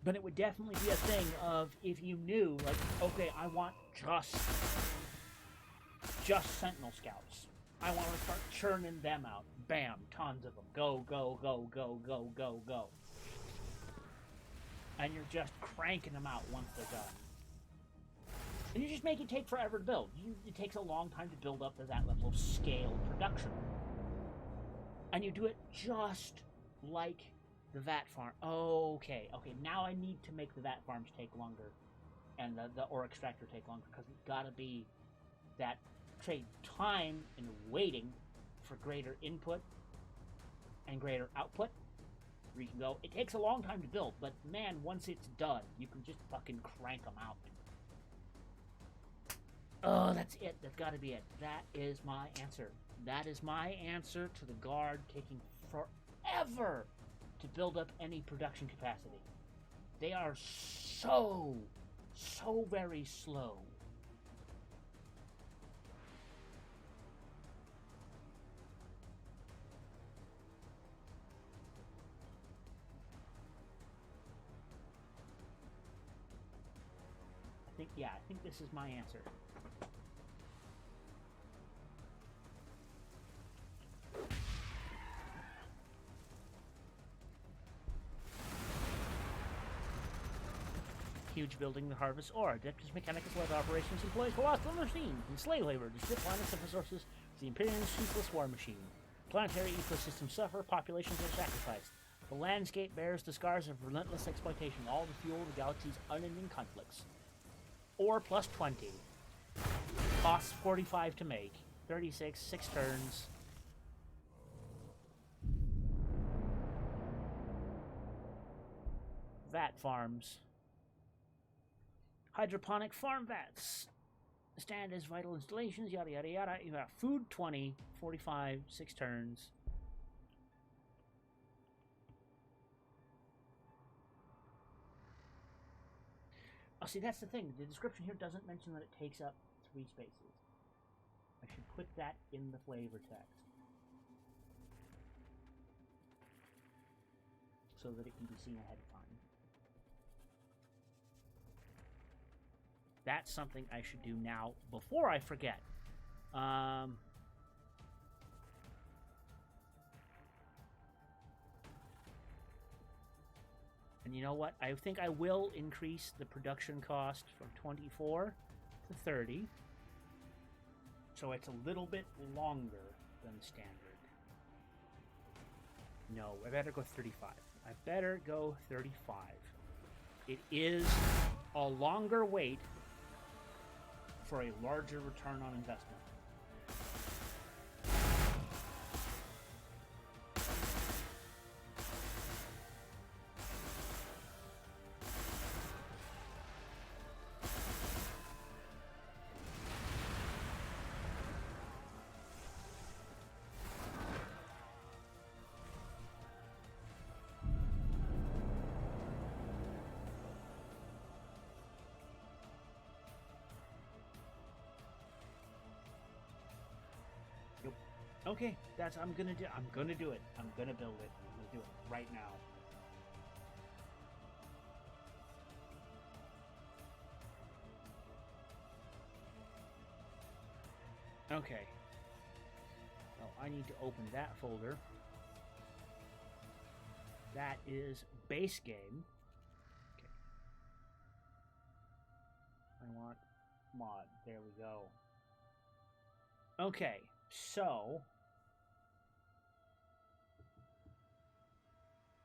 Speaker 1: But it would definitely be a thing of, if you knew, like, okay, I want just Sentinel Scouts. I want to start churning them out. Bam, tons of them. Go, go, go, go, go, go, go. And you're just cranking them out once they're done. And you just make it take forever to build. It takes a long time to build up to that level of scale production. And you do it just like the vat farm. Okay, now I need to make the vat farms take longer and the ore extractor take longer, because it's got to be that trade time and waiting for greater input and greater output, where you can go, it takes a long time to build, but man, once it's done, you can just fucking crank them out. Oh, that's it. That's got to be it. That is my answer. That is my answer to the guard taking forever to build up any production capacity. They are so very slow. I think this is my answer. Huge building to harvest ore. Adeptus Mechanicus led operations employs colossal machines and slave labor to strip planets of resources to the Imperium's ceaseless war machine. Planetary ecosystems suffer, populations are sacrificed. The landscape bears the scars of relentless exploitation, all to fuel the galaxy's unending conflicts. Ore plus 20. Costs 45 to make. 36, 6 turns. Vat farms. Hydroponic farm vats. Stand as vital installations, yada yada yada. You have food 20, 45, 6 turns. Oh, see, that's the thing. The description here doesn't mention that it takes up 3 spaces. I should put that in the flavor text, so that it can be seen ahead of time. That's something I should do now before I forget. And you know what? I think I will increase the production cost from 24 to 30. So it's a little bit longer than standard. No, I better go 35. I better go 35. It is a longer wait for a larger return on investment. Okay, I'm gonna do it. I'm gonna build it. I'm gonna do it right now. Okay. Oh, I need to open that folder. That is base game. Okay. I want mod. There we go. Okay, so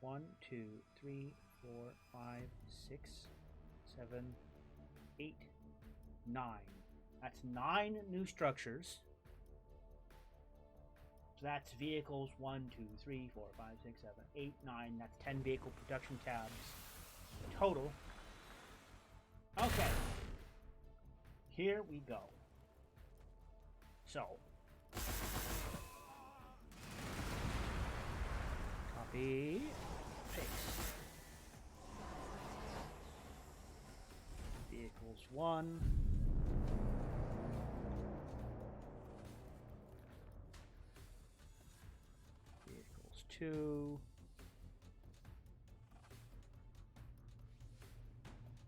Speaker 1: 1, 2, 3, 4, 5, 6, 7, 8, 9. That's 9 new structures. So that's vehicles 1, 2, 3, 4, 5, 6, 7, 8, 9. That's 10 vehicle production tabs total. Okay. Here we go. So, copy, paste. Vehicles 1. Vehicles 2.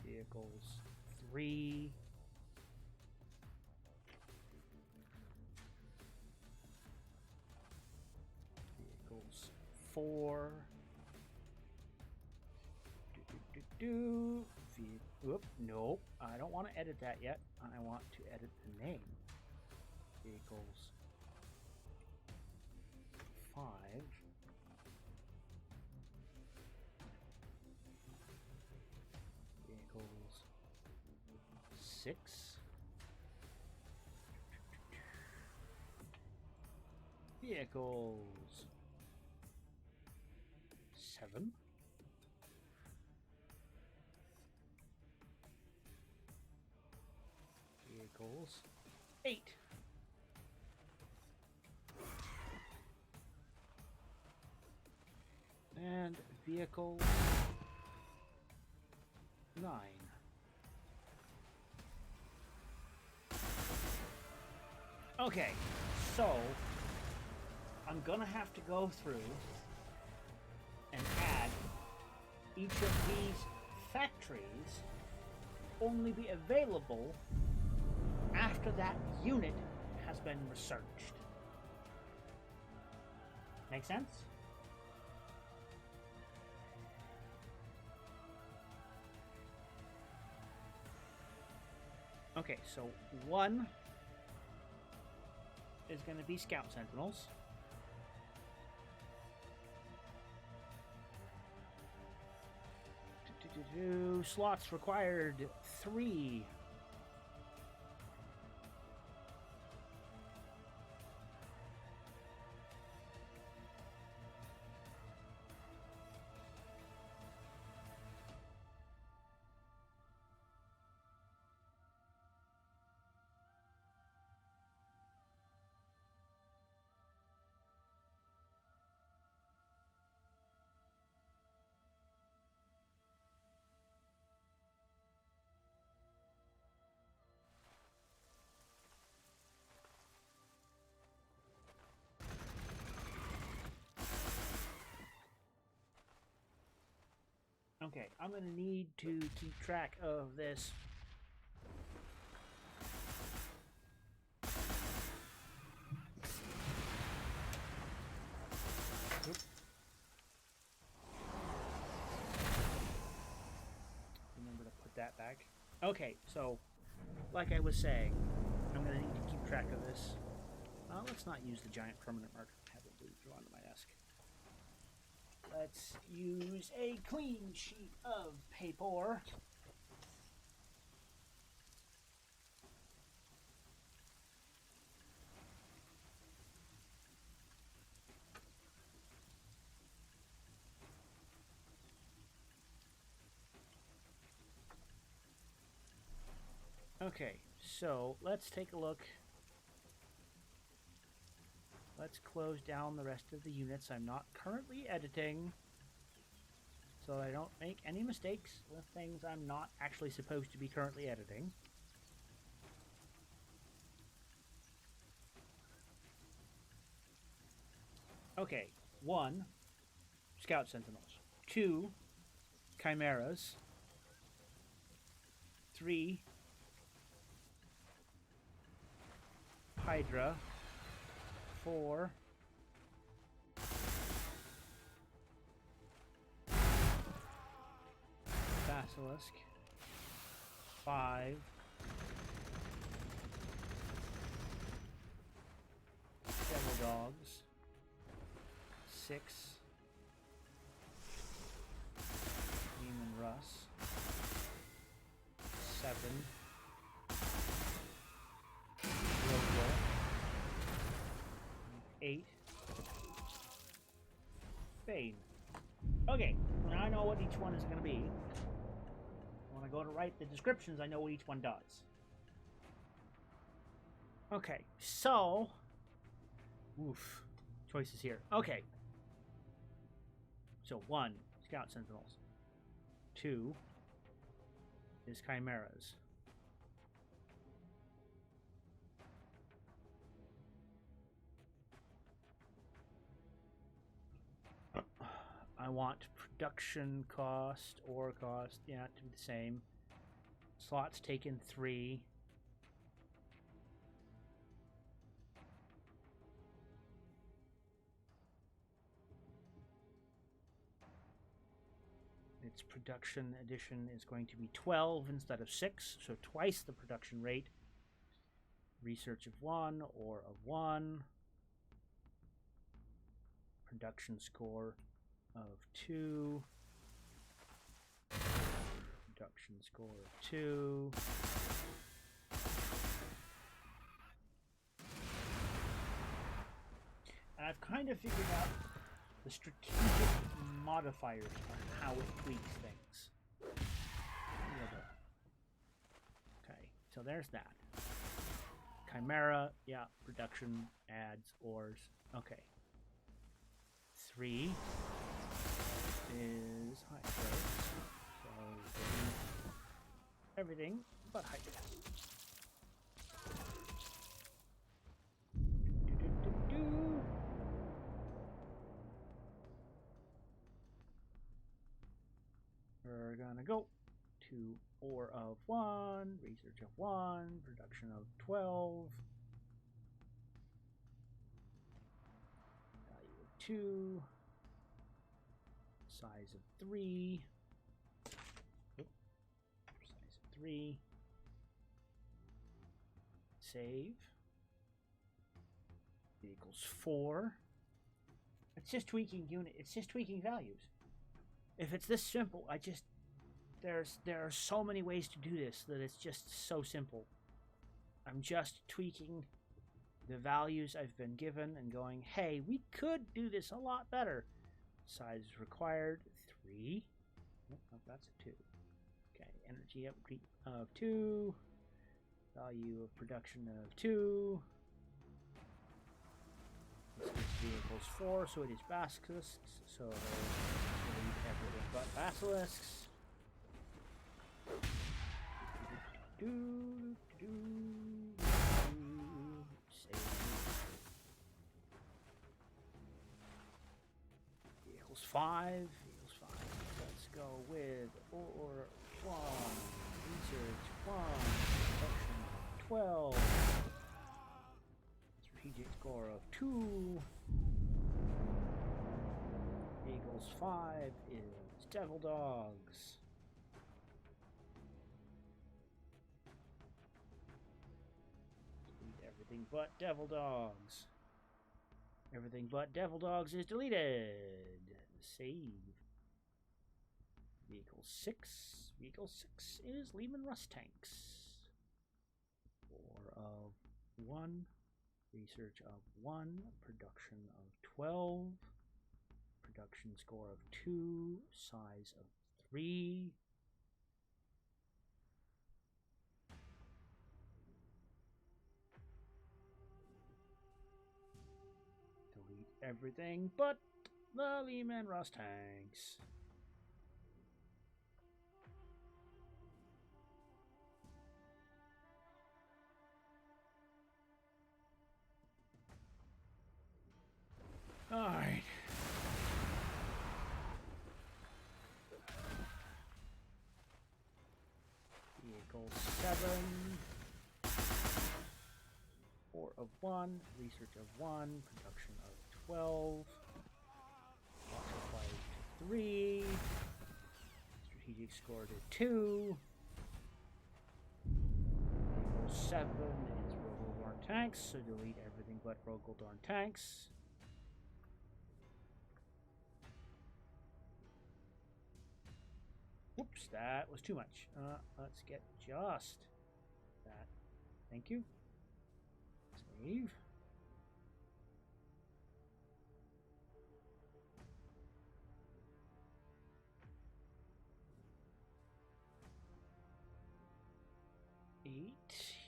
Speaker 1: Vehicles 3. Vehicles 4. Whoop, nope. I don't want to edit that yet. I want to edit the name. Vehicles 5. Vehicles 6. Vehicles 7. Vehicles 8. And vehicles. 9. Okay, so I'm gonna have to go through and add each of these factories only be available after that unit has been researched. Make sense? Okay, so 1 is going to be Scout Sentinels. Slots required 3. Okay, I'm going to need to keep track of this. Oop. Remember to put that back. Okay, so, like I was saying, I'm going to need to keep track of this. Let's not use the giant permanent marker. Have it drawn to my desk. Let's use a clean sheet of paper. Okay, so let's take a look. Let's close down the rest of the units I'm not currently editing, so I don't make any mistakes with things I'm not actually supposed to be currently editing. Okay, 1, Scout Sentinels. 2, Chimeras. 3, Hydra. 4, Basilisk. 5, Devil Dogs. 6, Demon Russ. 7, Robo. 8, Bane. Okay, now I know what each one is going to be. When I go to write the descriptions, I know what each one does. Okay, so... Oof. Choices here. Okay. So 1, Scout Sentinels. 2 is Chimeras. I want production cost, ore cost, yeah, to be the same. Slots taken 3. Its production addition is going to be 12 instead of 6, so twice the production rate. Research of 1, ore of 1. Production score of 2. Production score of 2. And I've kind of figured out the strategic modifiers on how it tweaks things. Okay, so there's that. Chimera, yeah, production, adds, ores. Okay. 3. is hydros. So delete everything but hydros. We're gonna go to 4 of 1, research of 1, production of 12, value of 2, size of 3, size of 3, save, equals 4. It's just tweaking unit. It's just tweaking values. If it's this simple, there are so many ways to do this that it's just so simple. I'm just tweaking the values I've been given and going, hey, we could do this a lot better. Size required 3. Nope, that's a 2. Okay, energy upkeep of 2. Value of production of 2. This vehicles 4, so it is basilisks. So delete everything but basilisks. Save. Vehicles 5. Vehicles 5. Let's go with or 1. Research 1. Production 12. Strategic score of 2. Eagles 5 is Devil Dogs. Delete everything but Devil Dogs. Everything but Devil Dogs is deleted. Save. Vehicle 6. Vehicle 6 is Lehman Rust Tanks. 4 of 1. Research of 1. Production of 12. Production score of 2. Size of 3. Delete everything but the Lehman Rust Tanks. Alright. Vehicle 7. 4 of 1. Research of 1. Production of 12. Multiplied to 3. Strategic score to 2. Vehicle 7 is Rogaldorn Tanks, so delete everything but Rogaldorn Tanks. Whoops, that was too much. Let's get just that. Thank you. Save.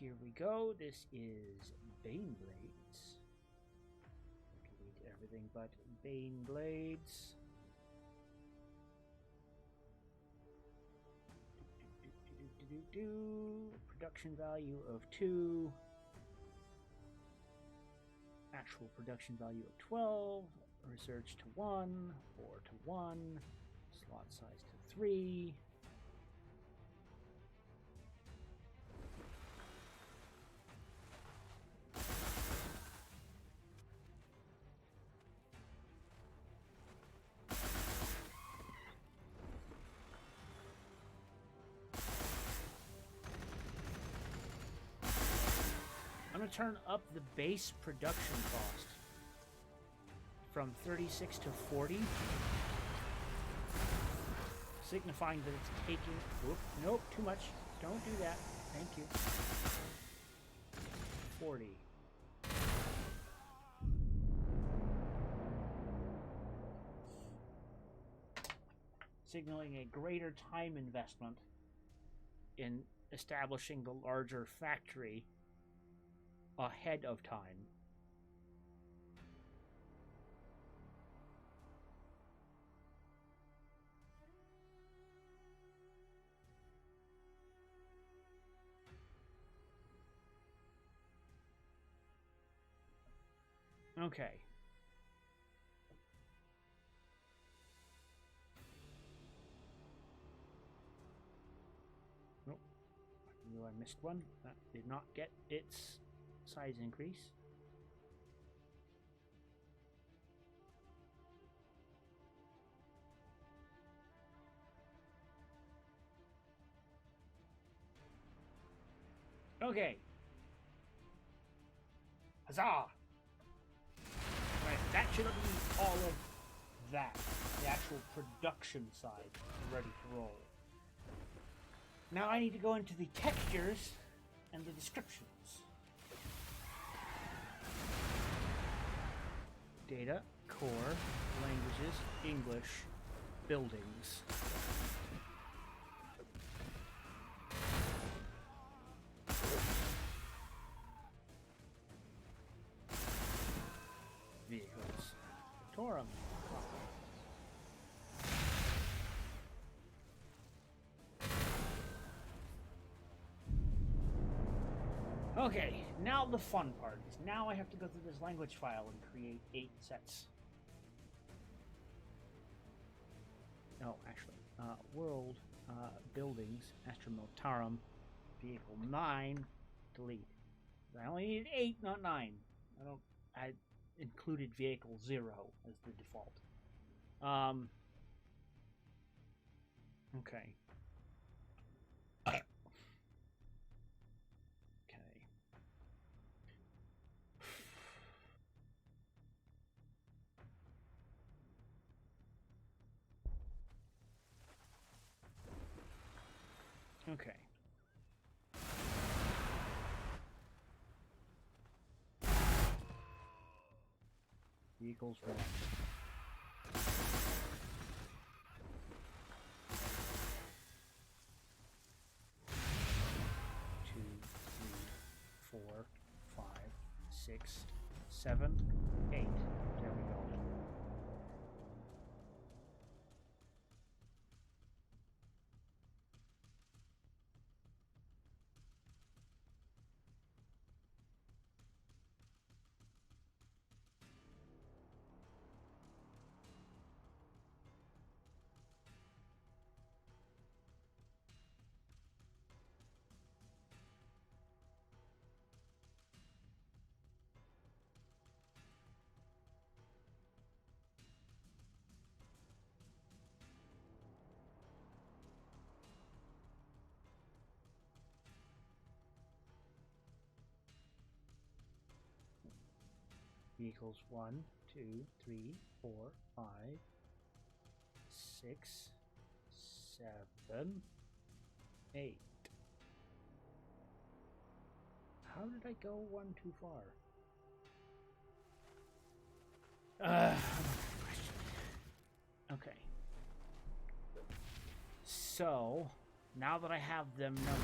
Speaker 1: Here we go. This is Bane Blades. Delete everything but Bane Blades. Production value of 2. Actual production value of 12. Research to 1. 4 to 1. Slot size to 3. I'm going to turn up the base production cost from 36 to 40, signifying that it's taking... Whoop, nope, too much. Don't do that. Thank you. 40. Signaling a greater time investment in establishing the larger factory ahead of time. Okay. Nope. I knew I missed one. That did not get its size increase. Okay. Huzzah! Right, that should be all of that. The actual production side ready to roll. Now I need to go into the textures and the descriptions. Data, core, languages, English, buildings. Vehicles. Torum. Okay, now the fun part is now I have to go through this language file and create 8 sets. No, actually, world, buildings, Astra Militarum, vehicle 9, delete. I only needed 8, not 9. I included vehicle 0 as the default. Okay. Okay. Vehicles 1. 2, 3, 4, 5, 6, 7, 8. There we go. Vehicles 1, 2, 3, 4, 5, 6, 7, 8. How did I go one too far? Okay. So, now that I have them numbered,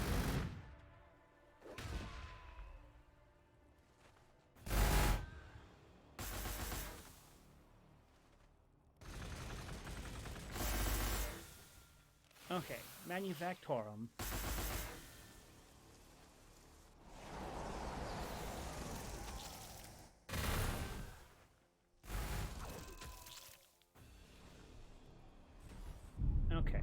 Speaker 1: okay, Manufactorum. Okay.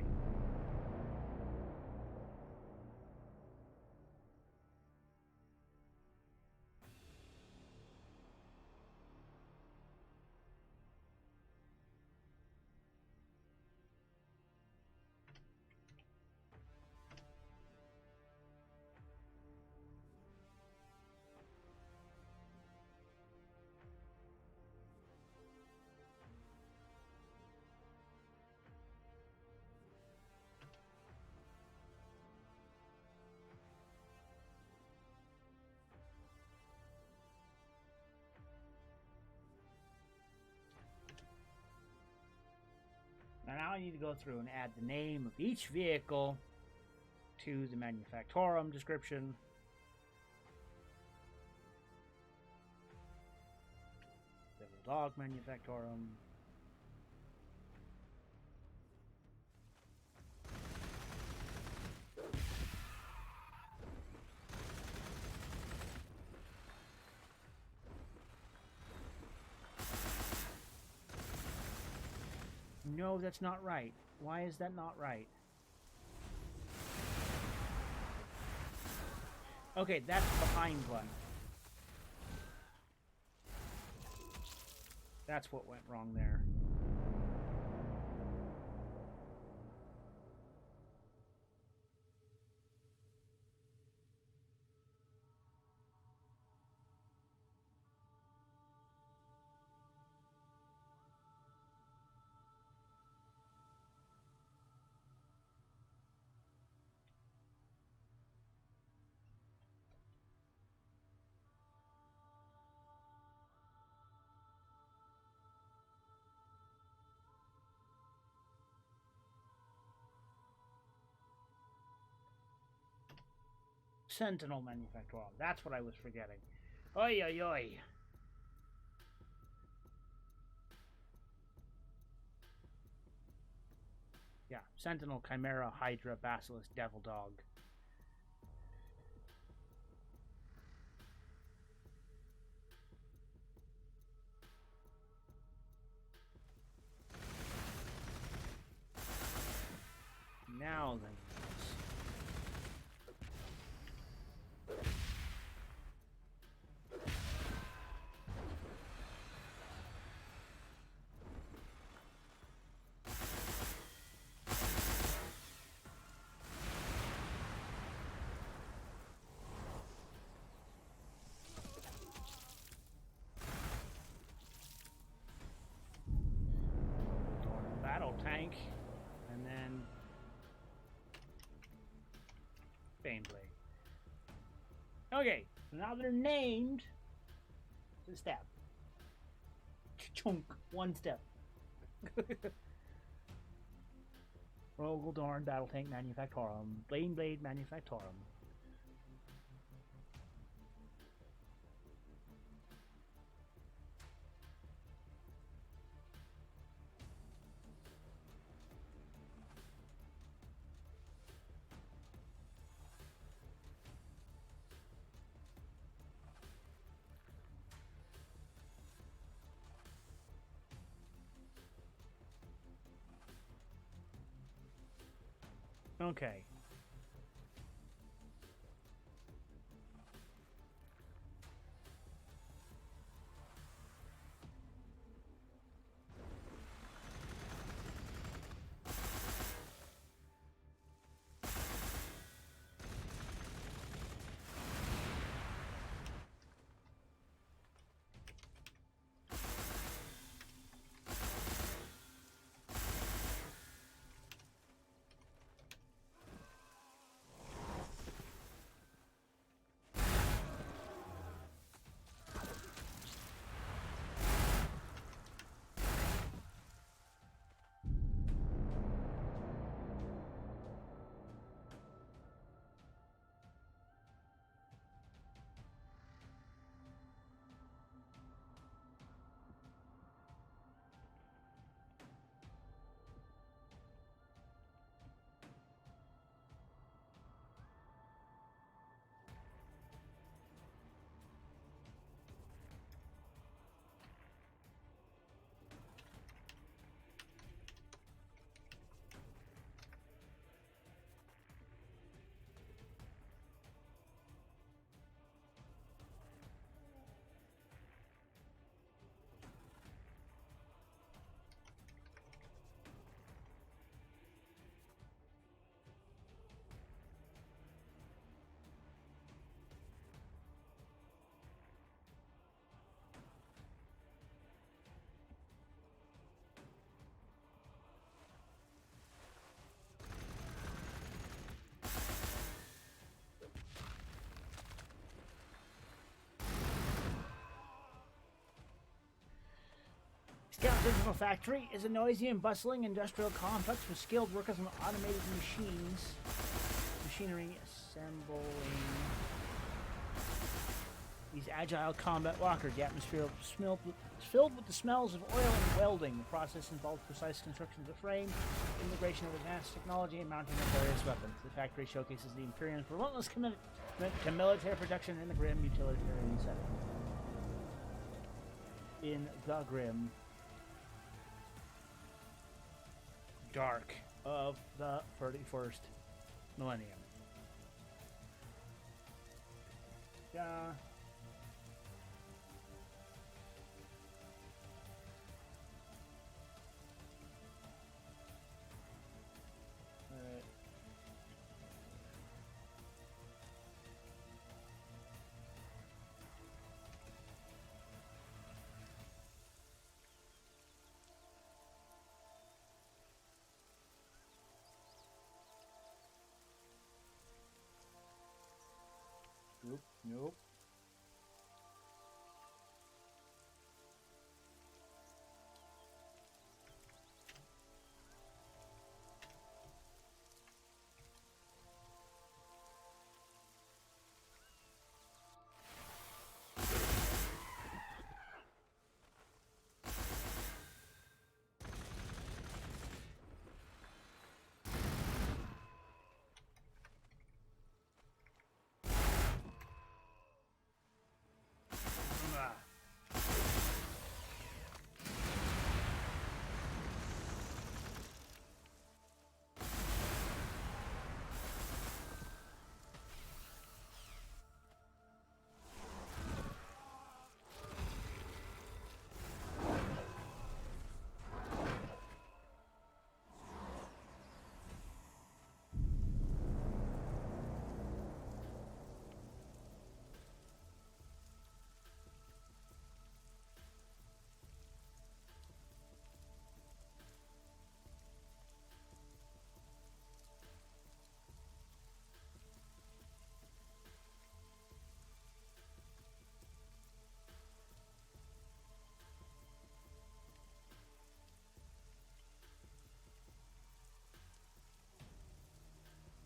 Speaker 1: Now I need to go through and add the name of each vehicle to the Manufactorum description. Devil Dog Manufactorum. No, that's not right. Why is that not right? Okay, that's behind one. That's what went wrong there. Sentinel Manufacturer. That's what I was forgetting. Oi, oi, oi. Yeah, Sentinel, Chimera, Hydra, Basilisk, Devil Dog. Now then. Battle tank, and then Baneblade. Okay, so now they're named. It's a step. Chunk, one step. Rogaldorn Battle Tank Manufactorum, Baneblade Manufactorum. Okay. Scout Digital Factory is a noisy and bustling industrial complex with skilled workers and automated machinery assembling these agile combat walkers. The atmosphere is filled with the smells of oil and welding. The process involves precise construction of the frame, integration of advanced technology, and mounting of various weapons. The factory showcases the Imperium's relentless commitment to military production in the grim utilitarian setting. In the grim. dark of the 31st millennium. Yeah. Nope, nope. Ah.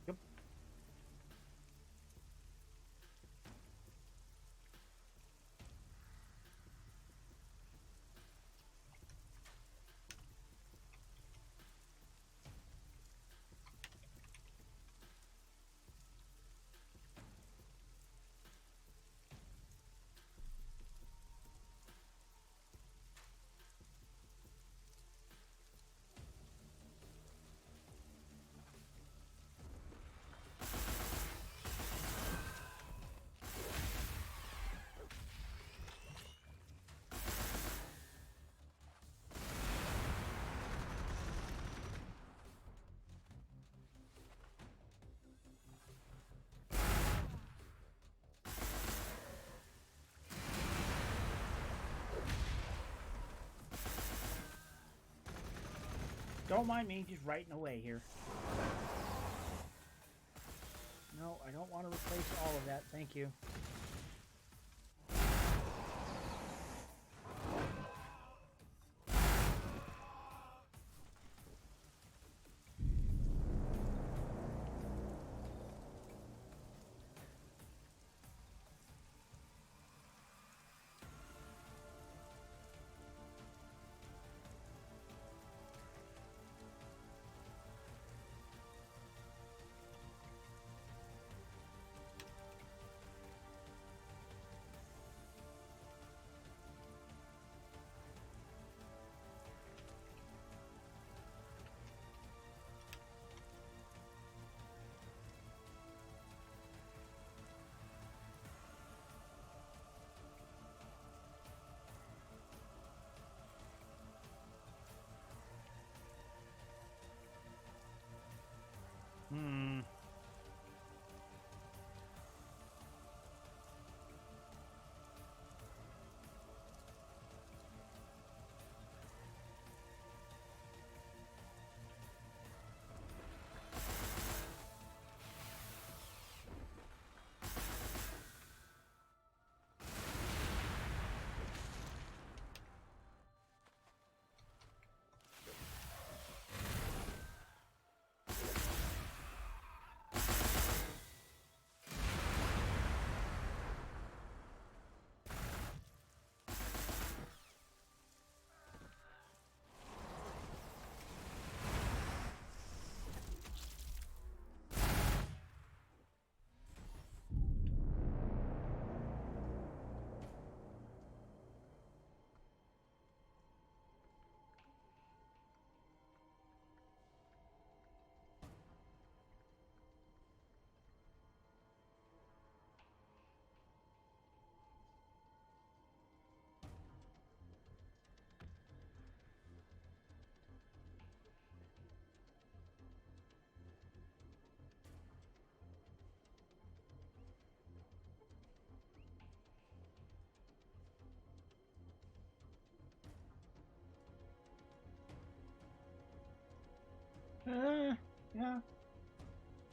Speaker 1: Yep. Don't mind me, just writing away here. No, I don't want to replace all of that. Thank you. Yeah,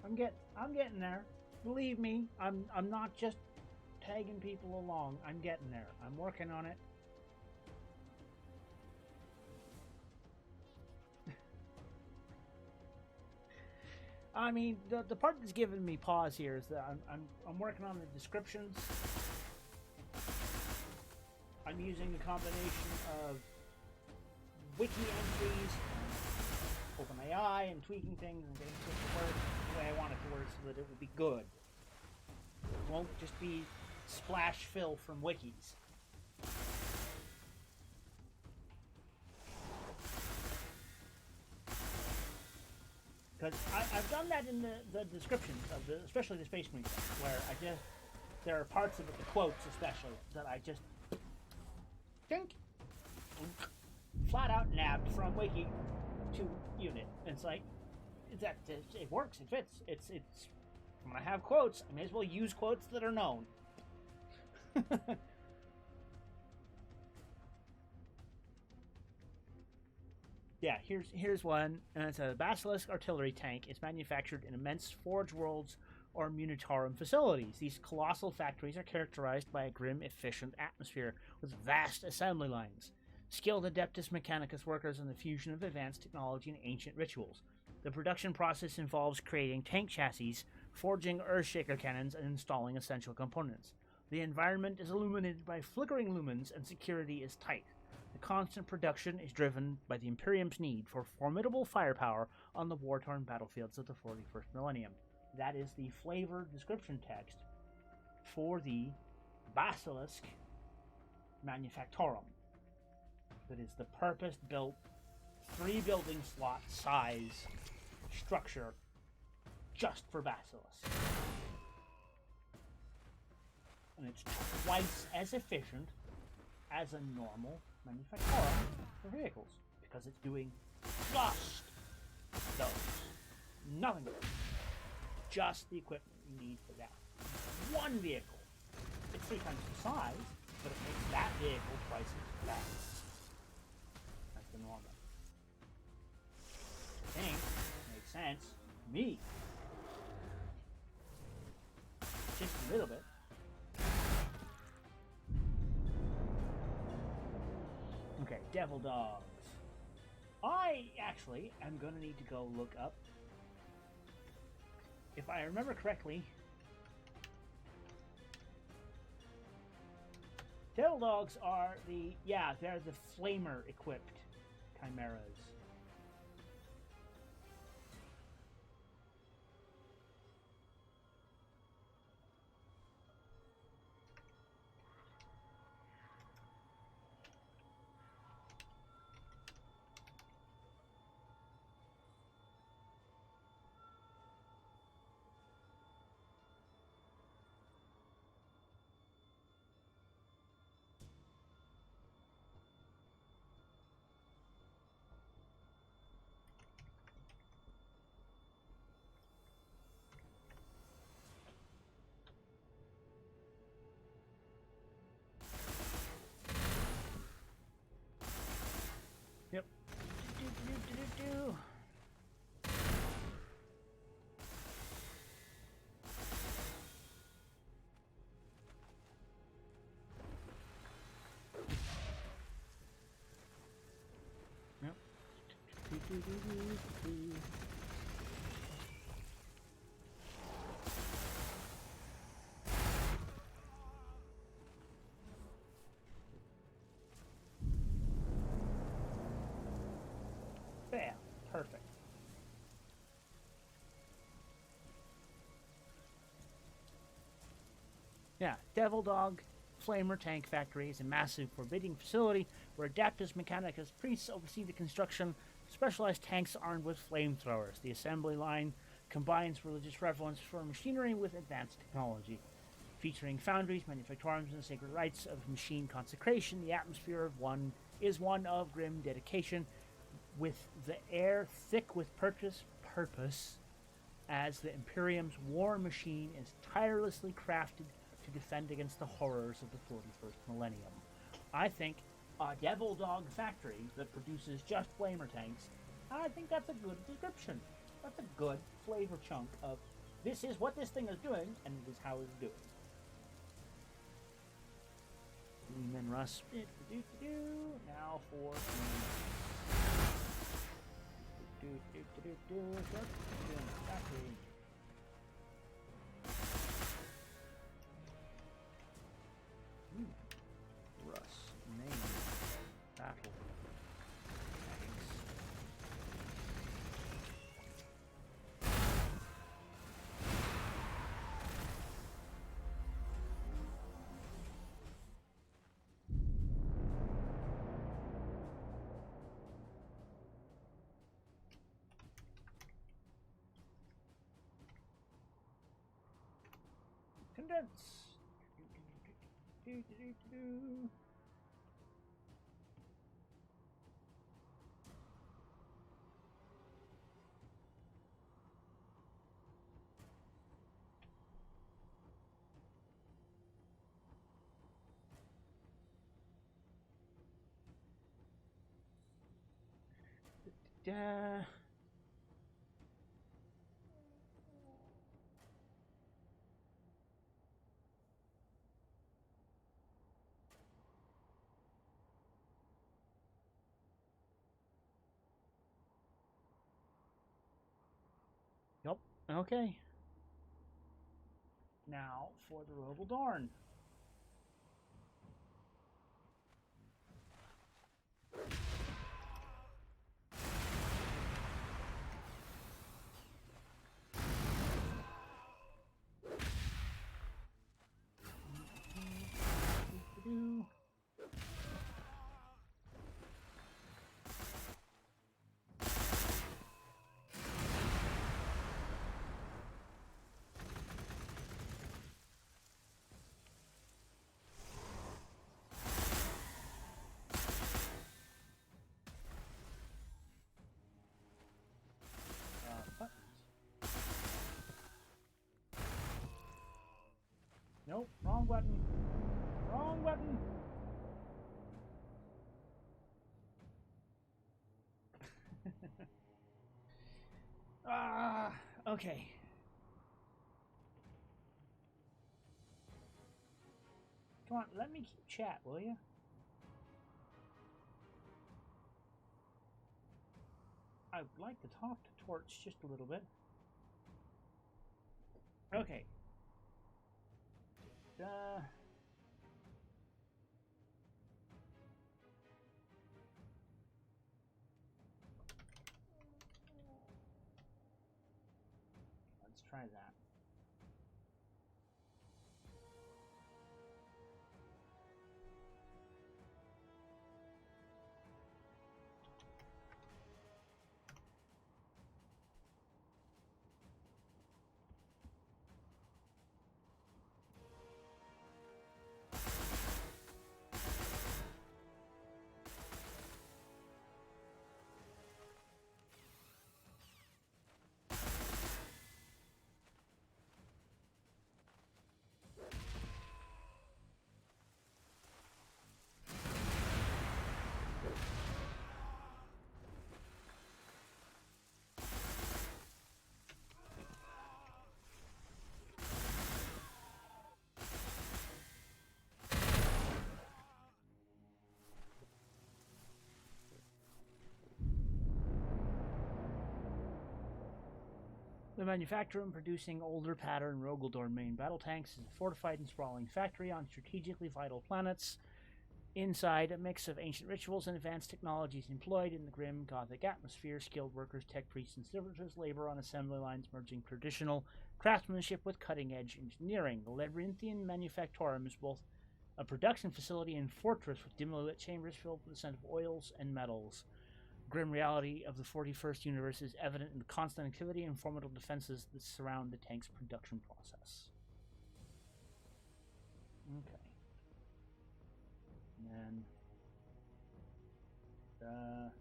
Speaker 1: I'm getting there. Believe me, I'm not just tagging people along. I'm getting there. I'm working on it. I mean, the part that's giving me pause here is that I'm working on the descriptions. I'm using a combination of wiki entries, OpenAI, and tweaking things and getting it to work the way I want it to work so that it will be good. It won't just be splash fill from wikis. Because I've done that in the descriptions of especially the Space Marine stuff, where there are parts of it, the quotes especially, that I just think flat out nabbed from wiki to unit. And it's like that it works, it fits. It's when I have quotes, I may as well use quotes that are known. Yeah, here's one, and it's a Basilisk artillery tank. It's manufactured in immense Forge Worlds or Munitorum facilities. These colossal factories are characterized by a grim, efficient atmosphere with vast assembly lines. Skilled Adeptus Mechanicus workers in the fusion of advanced technology and ancient rituals. The production process involves creating tank chassis, forging Earthshaker cannons, and installing essential components. The environment is illuminated by flickering lumens, and security is tight. The constant production is driven by the Imperium's need for formidable firepower on the war-torn battlefields of the 41st millennium. That is the flavor description text for the Basilisk Manufactorum. That is the purpose-built, 3 building slot size structure just for Basilisk. And it's twice as efficient as a normal Manufactorum for vehicles, because it's doing just those. Nothing else. Just the equipment you need for that one vehicle. It's 3 times the size, but it makes that vehicle twice as fast as the normal. I think it makes sense to me. Just a little bit. Okay, Devil Dogs. I actually am going to need to go look up. If I remember correctly, Devil Dogs are they're the flamer equipped chimeras. Yep. Bam. Perfect. Yeah, Devil Dog Flamer Tank Factory is a massive, forbidding facility where Adeptus Mechanicus priests oversee the construction of specialized tanks armed with flamethrowers. The assembly line combines religious reverence for machinery with advanced technology. Featuring foundries, manufactorums, and sacred rites of machine consecration, the atmosphere is one of grim dedication, with the air thick with purpose, as the Imperium's war machine is tirelessly crafted to defend against the horrors of the 41st millennium. I think a Devil Dog factory that produces just flamer tanks I think that's a good description. That's a good flavor chunk of this is what this thing is doing, and it is how it's doing. Demon Rust. Now for factory. Russ. Name. Battle. Condense. Yep. Okay. Now for the Roval Darn. Nope, wrong button. Wrong button. Okay. Come on, let me keep chat, will you? I'd like to talk to Torch just a little bit. Okay. Let's try that. The manufacturer and producing older pattern Rogaldorn main battle tanks is a fortified and sprawling factory on strategically vital planets. Inside, a mix of ancient rituals and advanced technologies employed in the grim Gothic atmosphere. Skilled workers, tech priests, and servitors labor on assembly lines, merging traditional craftsmanship with cutting-edge engineering. The Labyrinthian Manufactorum is both a production facility and fortress with dimly lit chambers filled with the scent of oils and metals. Grim reality of the 41st universe is evident in the constant activity and formidable defenses that surround the tank's production process. Okay. And then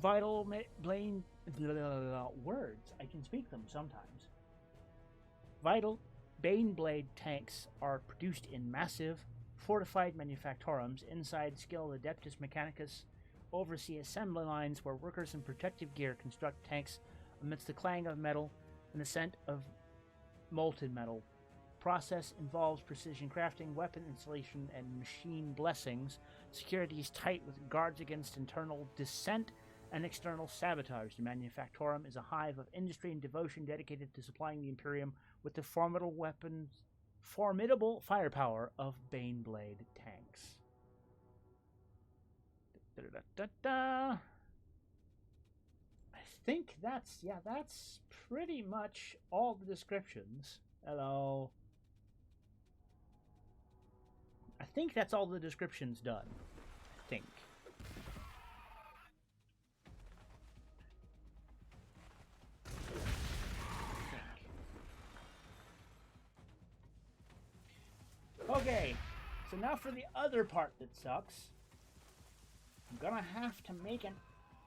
Speaker 1: Vital Blaine words. I can speak them sometimes. Vital Baneblade tanks are produced in massive, fortified manufactorums inside skilled Adeptus Mechanicus oversee assembly lines where workers in protective gear construct tanks amidst the clang of metal and the scent of molten metal. Process involves precision crafting, weapon installation, and machine blessings. Security is tight with guards against internal dissent and external sabotage. The Manufactorum is a hive of industry and devotion dedicated to supplying the Imperium with the formidable firepower of Baneblade tanks. I think that's pretty much all the descriptions. Hello. I think that's all the descriptions done. I think. Okay, so now for the other part that sucks. I'm gonna have to make an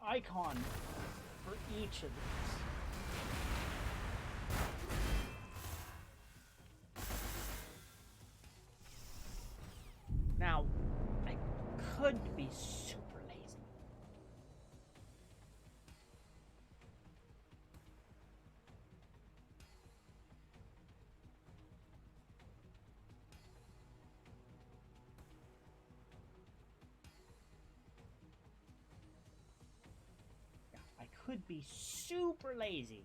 Speaker 1: icon for each of these. Now, I could be super lazy. Yeah, I could be super lazy.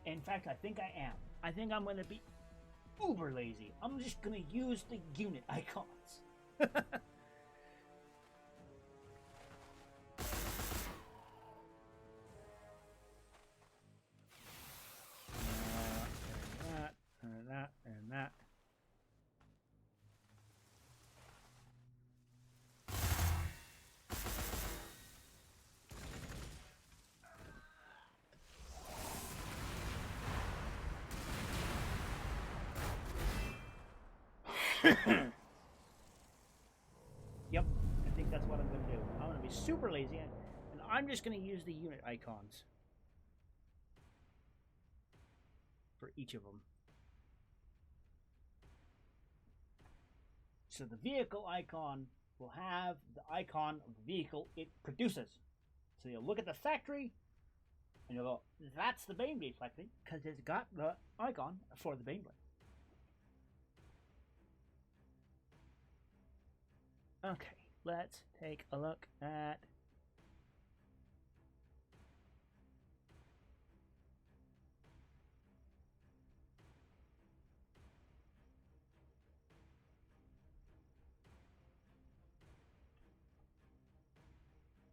Speaker 1: In fact, I think I am. I think I'm going to be uber lazy. I'm just going to use the unit icons. and that. Yep, I think that's what I'm going to do. I'm going to be super lazy, and I'm just going to use the unit icons for each of them. So the vehicle icon will have the icon of the vehicle it produces. So you'll look at the factory, and you'll go, that's the Baneblade factory, because it's got the icon for the Baneblade. Okay, let's take a look at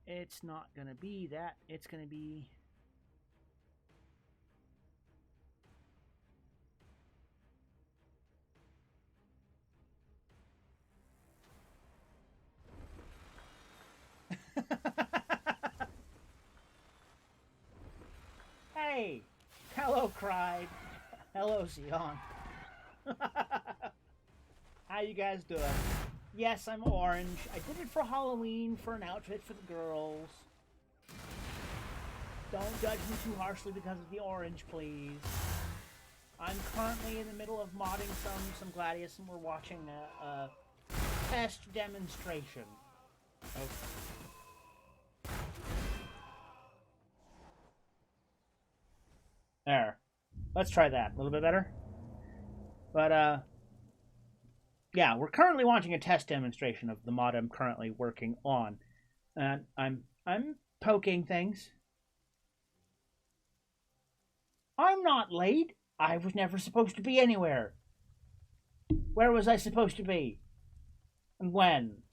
Speaker 1: it's not gonna be that, it's gonna be Hey! Hello, Cried. Hello, Sion. How you guys doing? Yes, I'm orange. I did it for Halloween for an outfit for the girls. Don't judge me too harshly because of the orange, please. I'm currently in the middle of modding some Gladius, and we're watching a test demonstration of... There. Let's try that. A little bit better? But, yeah, we're currently watching a test demonstration of the mod I'm currently working on. And I'm poking things. I'm not late. I was never supposed to be anywhere. Where was I supposed to be? And when?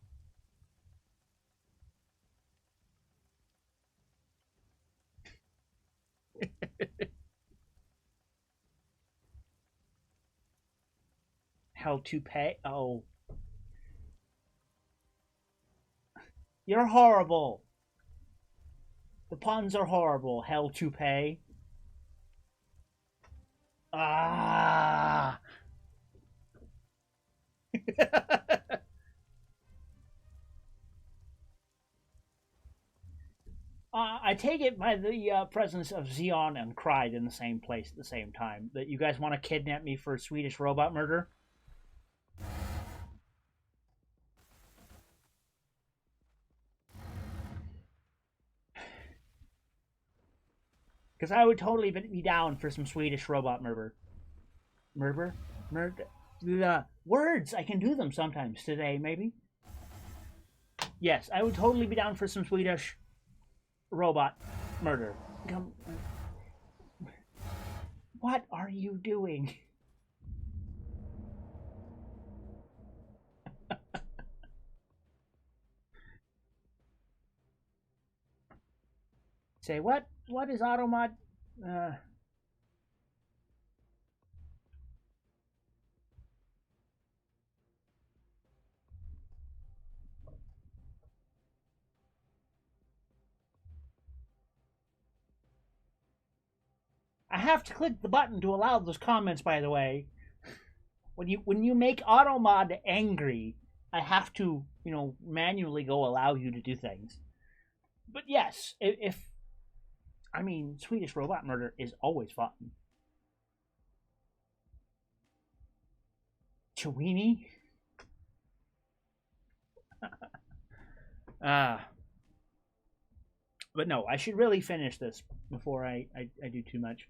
Speaker 1: Hell to pay. Oh. You're horrible. The puns are horrible. Hell to pay. Ah. I take it by the presence of Xeon and Cried in the same place at the same time that you guys want to kidnap me for Swedish robot murder? Because I would totally be down for some Swedish robot murder. Murder? Murder? Words! I can do them sometimes today, maybe. Yes, I would totally be down for some Swedish robot murder. Come. What are you doing? Say what? What is Automod? I have to click the button to allow those comments, by the way. When you make Automod angry, I have to, manually go allow you to do things. But yes, if I mean, Swedish robot murder is always fun. Chewini? But no, I should really finish this before I do too much.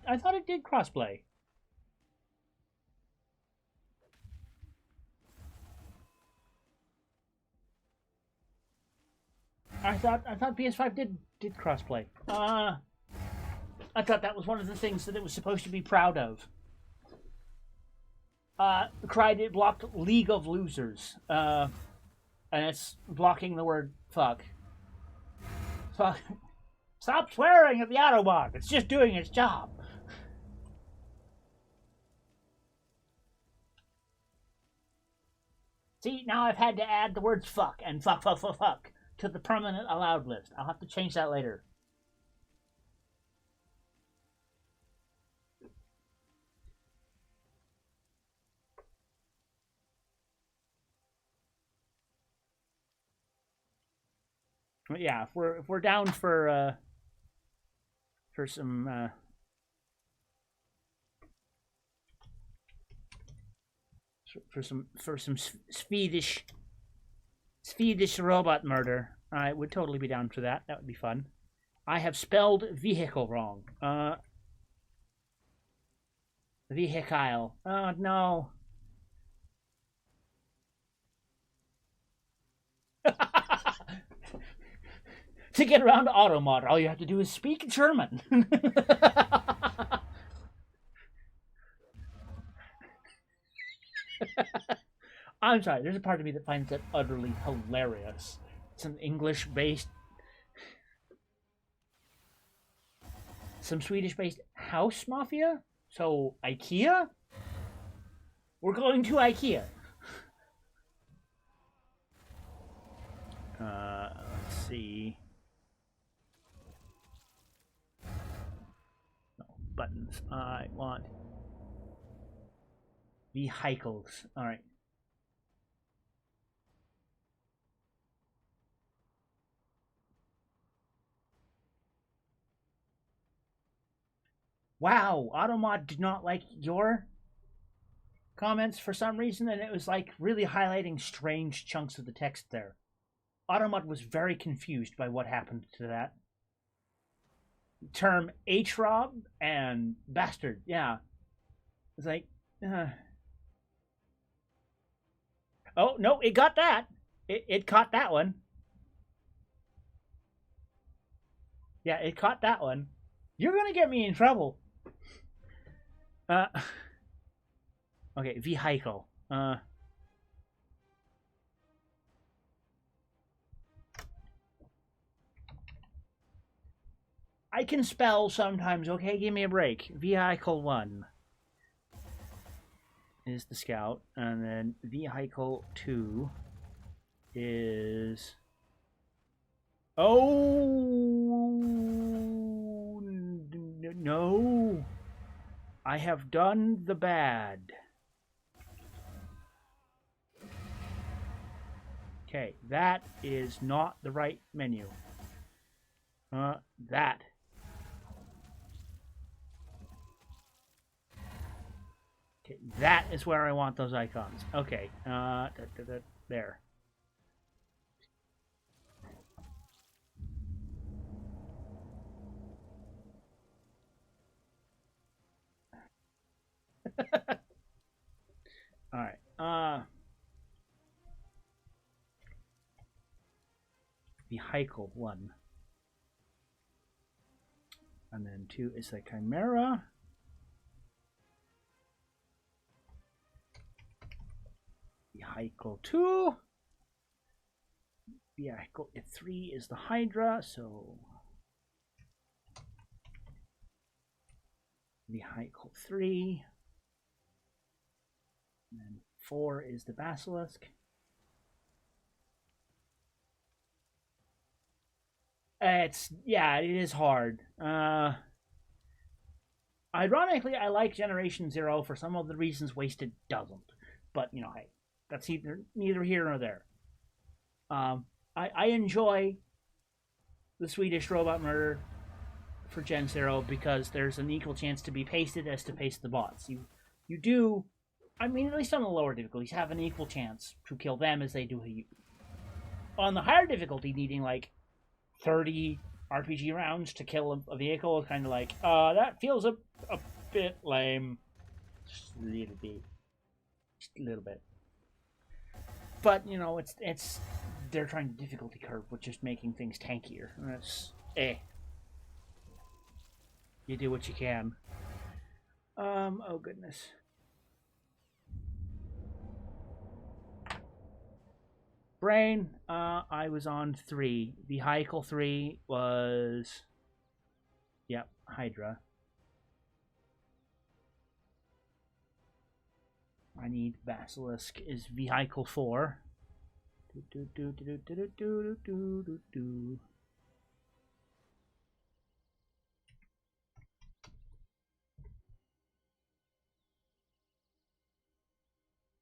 Speaker 1: I thought it did crossplay. I thought PS5 did crossplay. I thought that was one of the things that it was supposed to be proud of. Cried it blocked League of Losers. And it's blocking the word fuck. Fuck. Stop swearing at the Autobot. It's just doing its job. See, now I've had to add the words fuck and fuck to the permanent allowed list. I'll have to change that later. But yeah, if we're down for some for some Swedish robot murder, I would totally be down for that. That would be fun. I have spelled vehicle wrong. Vehicle. Oh no. To get around Automod, all you have to do is speak German. I'm sorry, there's a part of me that finds that utterly hilarious. It's an English-based... Some Swedish-based house mafia? So, IKEA? We're going to IKEA. Let's see... No, buttons. I want... Vehicles. Alright. Wow, Automod did not like your comments for some reason, and it was like really highlighting strange chunks of the text there. Automod was very confused by what happened to that. Term H-Rob and bastard, yeah. It's like, oh, no, it got that. It caught that one. Yeah, it caught that one. You're gonna get me in trouble. Okay, vehicle. I can spell sometimes, okay? Give me a break. Vehicle 1 is the scout, and then vehicle 2 is... Oh, no. I have done the bad. Okay, that is not the right menu. That. Okay, that is where I want those icons. Okay, there. All right. Vehicle 1. And then 2 is the Chimera. Vehicle 2. Vehicle 3 is the Hydra, so... Vehicle 3. And then 4 is the Basilisk. It is hard. Ironically, I like Generation Zero for some of the reasons Wasted doesn't. But, you know, hey, that's neither here nor there. I enjoy the Swedish robot murder for Gen Zero because there's an equal chance to be pasted as to paste the bots. You do, I mean, at least on the lower difficulties, have an equal chance to kill them as they do you. On the higher difficulty, needing like 30 RPG rounds to kill a vehicle is kind of like, that feels a bit lame. Just a little bit. Just a little bit. But, you know, it's they're trying to difficulty curve with just making things tankier. And that's, You do what you can. Oh goodness. Brain, I was on 3. Vehicle 3 was... Yep, Hydra. I need Basilisk is Vehicle 4.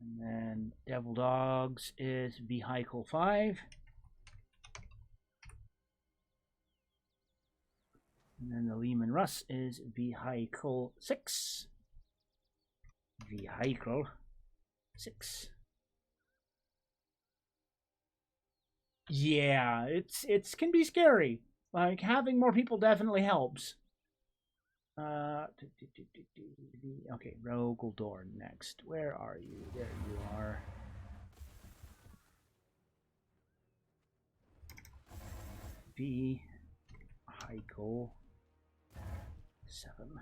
Speaker 1: And then Devil Dogs is Vehicle 5. And then the Lehman Russ is Vehicle 6. Vehicle 6. Yeah, it's can be scary. Like, having more people definitely helps. Okay, Rogaldor next. Where are you? There you are. Vehicle 7.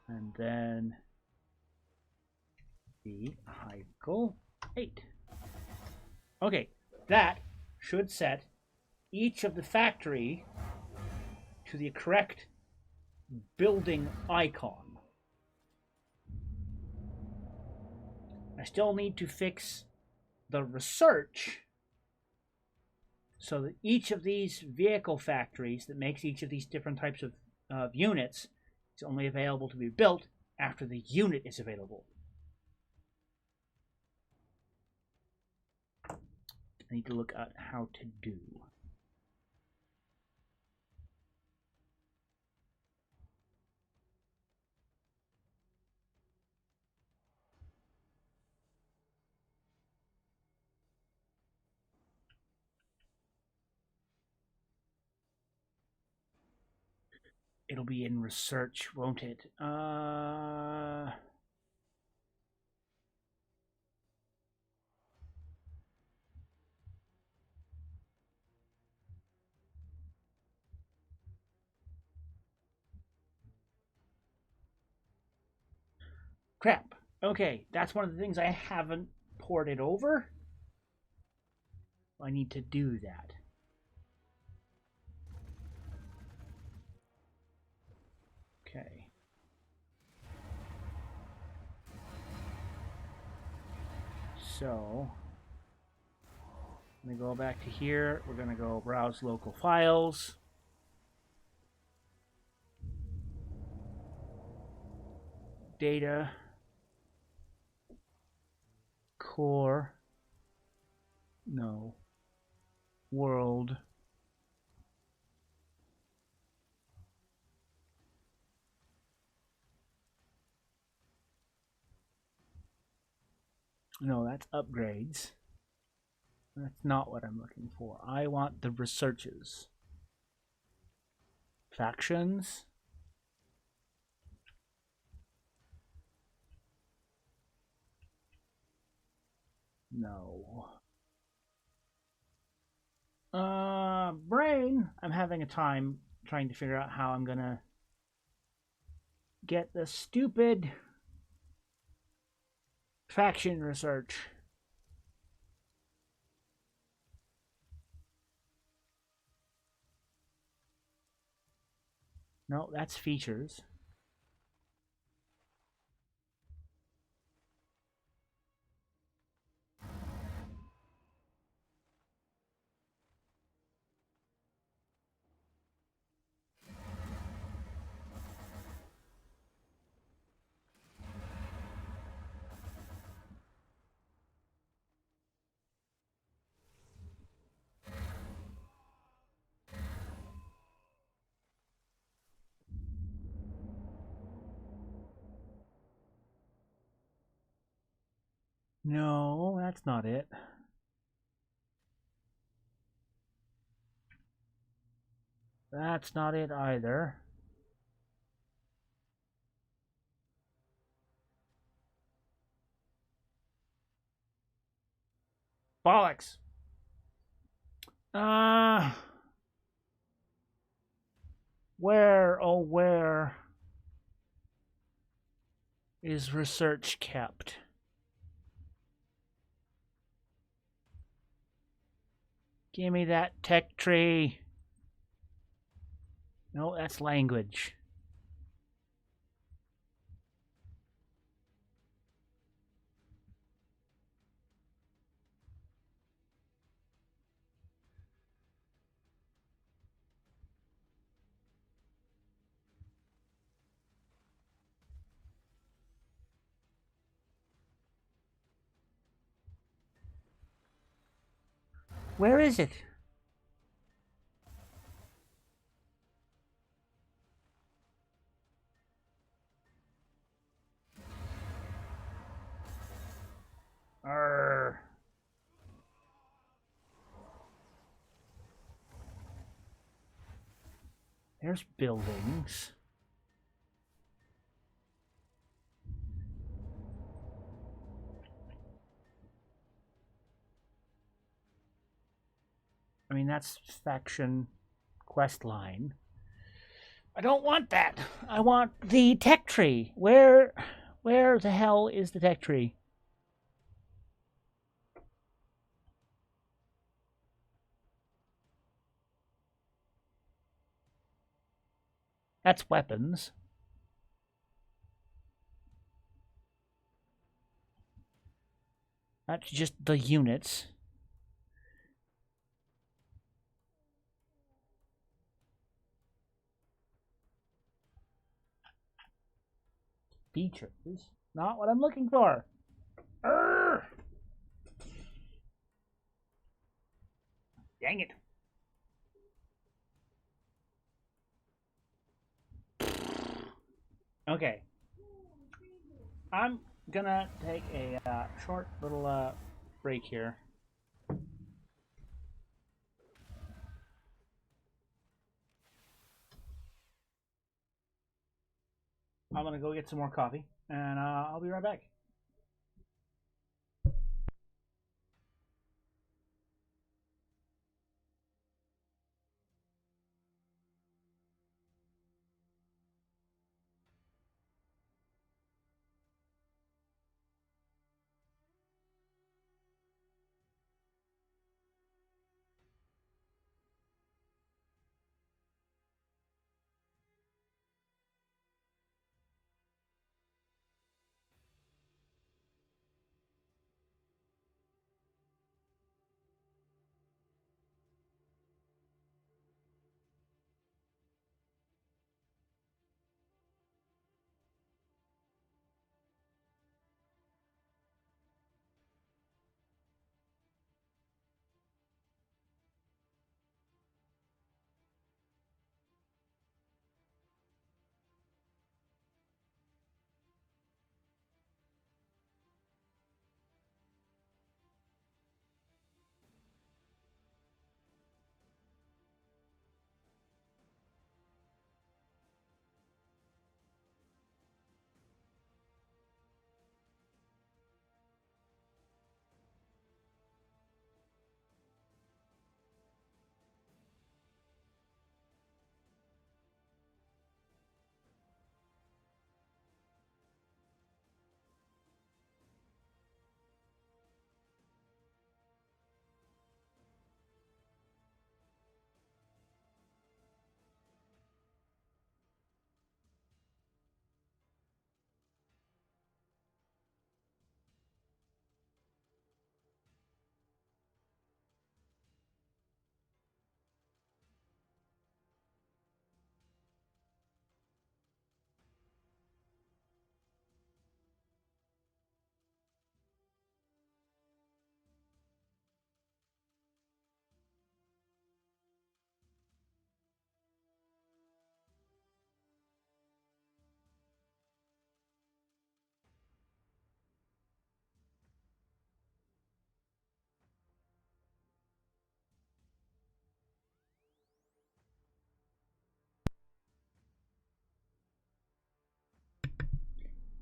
Speaker 1: And then Vehicle 8. Okay, that should set each of the factory to the correct building icon. I still need to fix the research so that each of these vehicle factories that makes each of these different types of units is only available to be built after the unit is available. I need to look at how to do. It'll be in research, won't it? Crap. Okay, that's one of the things I haven't ported over. I need to do that. So I'm going to go back to here. We're going to go browse local files. Data. Core. No. World. No, that's upgrades. That's not what I'm looking for. I want the researches. Factions. No. Brain. I'm having a time trying to figure out how I'm gonna get the stupid faction research. No, that's features. No, that's not it. That's not it either. Bollocks. Where, oh where is research kept? Give me that tech tree. No, that's language. Where is it? Arr. There's buildings. I mean, that's faction quest line. I don't want that. I want the tech tree. Where the hell is the tech tree? That's weapons. That's just the units. Features. Not what I'm looking for. Urgh! Dang it. Okay. I'm gonna take a short little break here. I'm gonna go get some more coffee, and I'll be right back.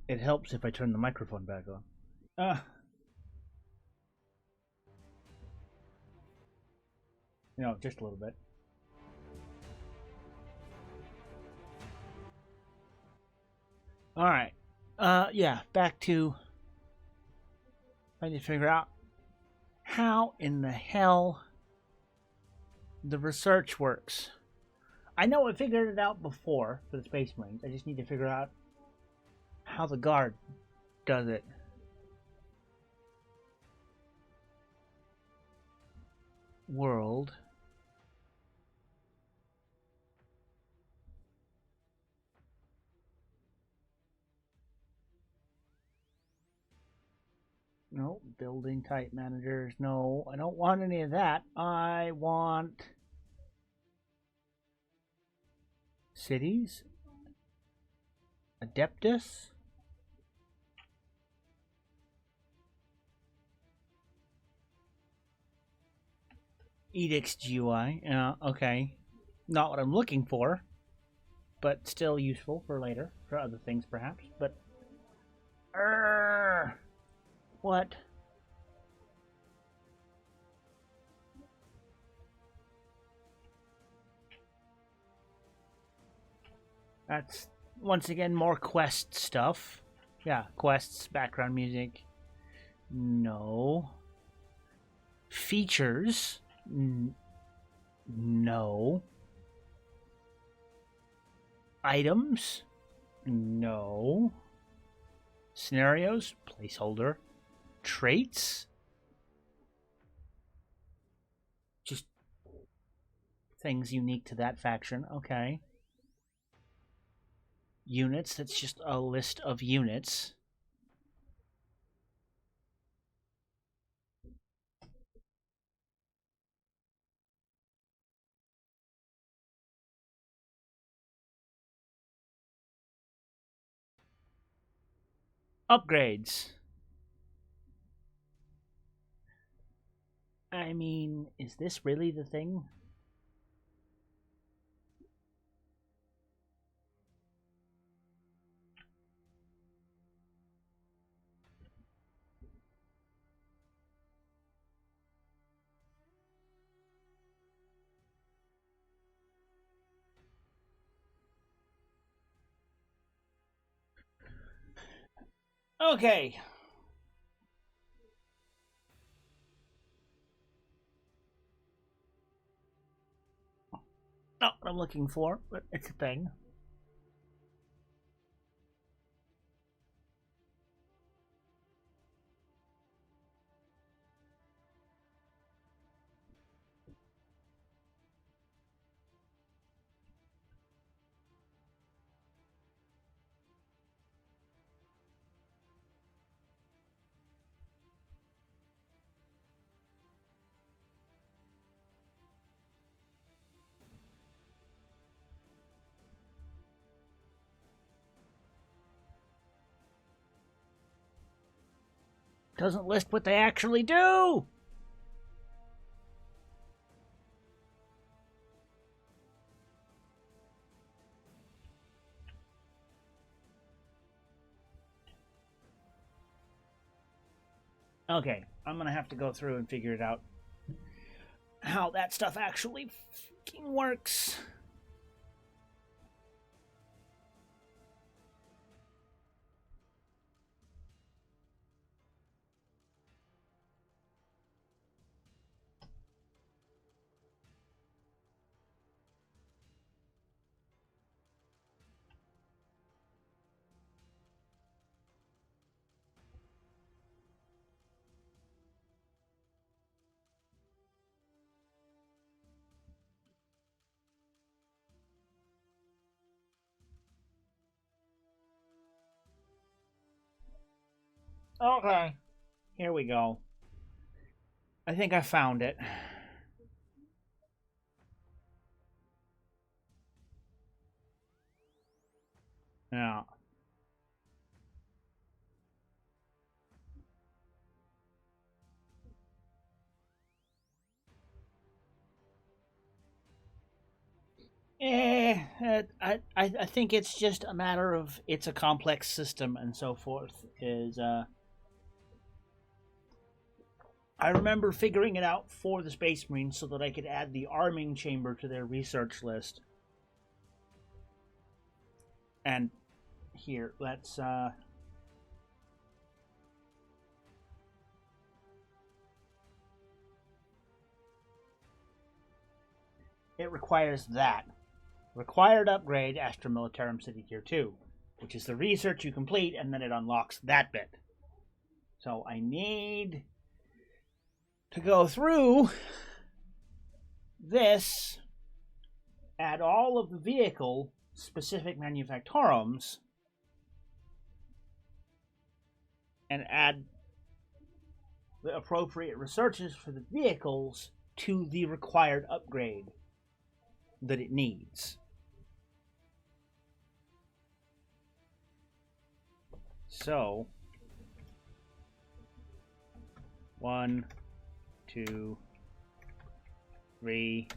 Speaker 1: It helps if I turn the microphone back on. Uh, just a little bit. All right. Yeah, back to I need to figure out how in the hell the research works. I know I figured it out before for the Space Marines. I just need to figure out how the Guard does it. World. No, building type managers. No, I don't want any of that. I want cities. Adeptus. Edicts GUI. Yeah, okay. Not what I'm looking for, but still useful for later, for other things perhaps. But what? That's once again more quest stuff. Yeah, quests, background music. No. Features. No. Items. No. Scenarios. Placeholder. Traits. Just things unique to that faction. Okay. Units. That's just a list of units. Upgrades. I mean, is this really the thing? Okay. Not what I'm looking for, but it's a thing. Doesn't list what they actually do. Okay, I'm gonna have to go through and figure it out. How that stuff actually fucking works. Okay, here we go. I think I found it. Yeah. I think it's just a matter of it's a complex system and so forth. I remember figuring it out for the Space Marines so that I could add the arming chamber to their research list. And here, let's it requires that. Required upgrade, Astra Militarum City Tier 2, which is the research you complete, and then it unlocks that bit. So I need to go through this, add all of the vehicle-specific manufactorums, and add the appropriate researches for the vehicles to the required upgrade that it needs. So, 1, 2, 3,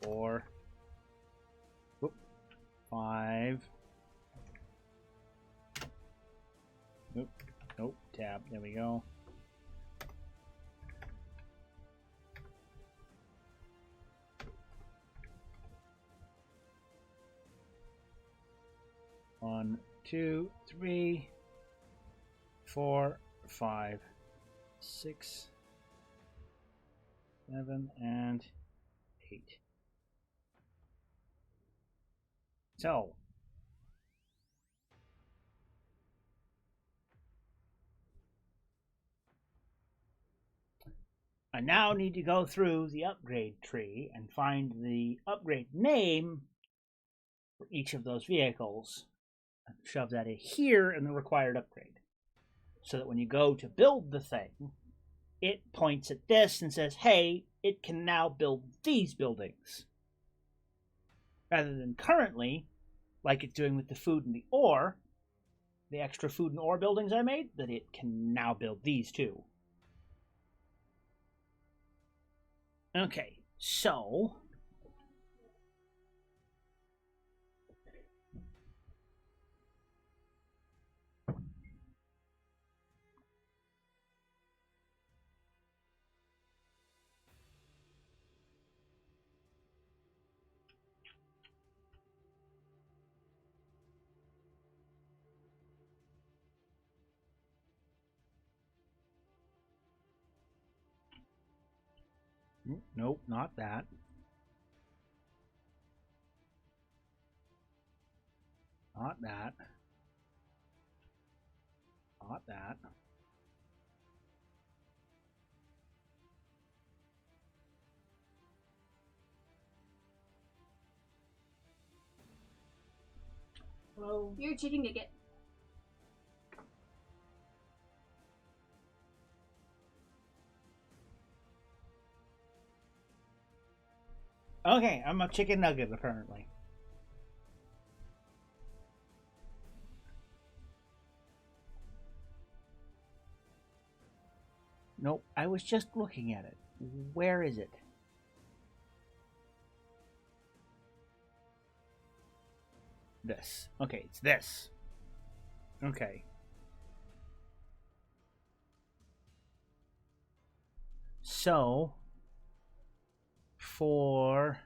Speaker 1: 4, 5. Nope, tab. There we go. One, 2, 3, 4, 5, 6, 7, and 8. So, I now need to go through the upgrade tree and find the upgrade name for each of those vehicles. And shove that in here in the required upgrade. So that when you go to build the thing, it points at this and says, hey, it can now build these buildings. Rather than currently, like it's doing with the food and the ore, the extra food and ore buildings I made, that it can now build these too. Okay, so nope, not that. Not that. Not that.
Speaker 2: Well, you're a chicken nugget.
Speaker 1: Okay, I'm a chicken nugget apparently. Nope, I was just looking at it. Where is it? This. Okay, it's this. Okay. So, for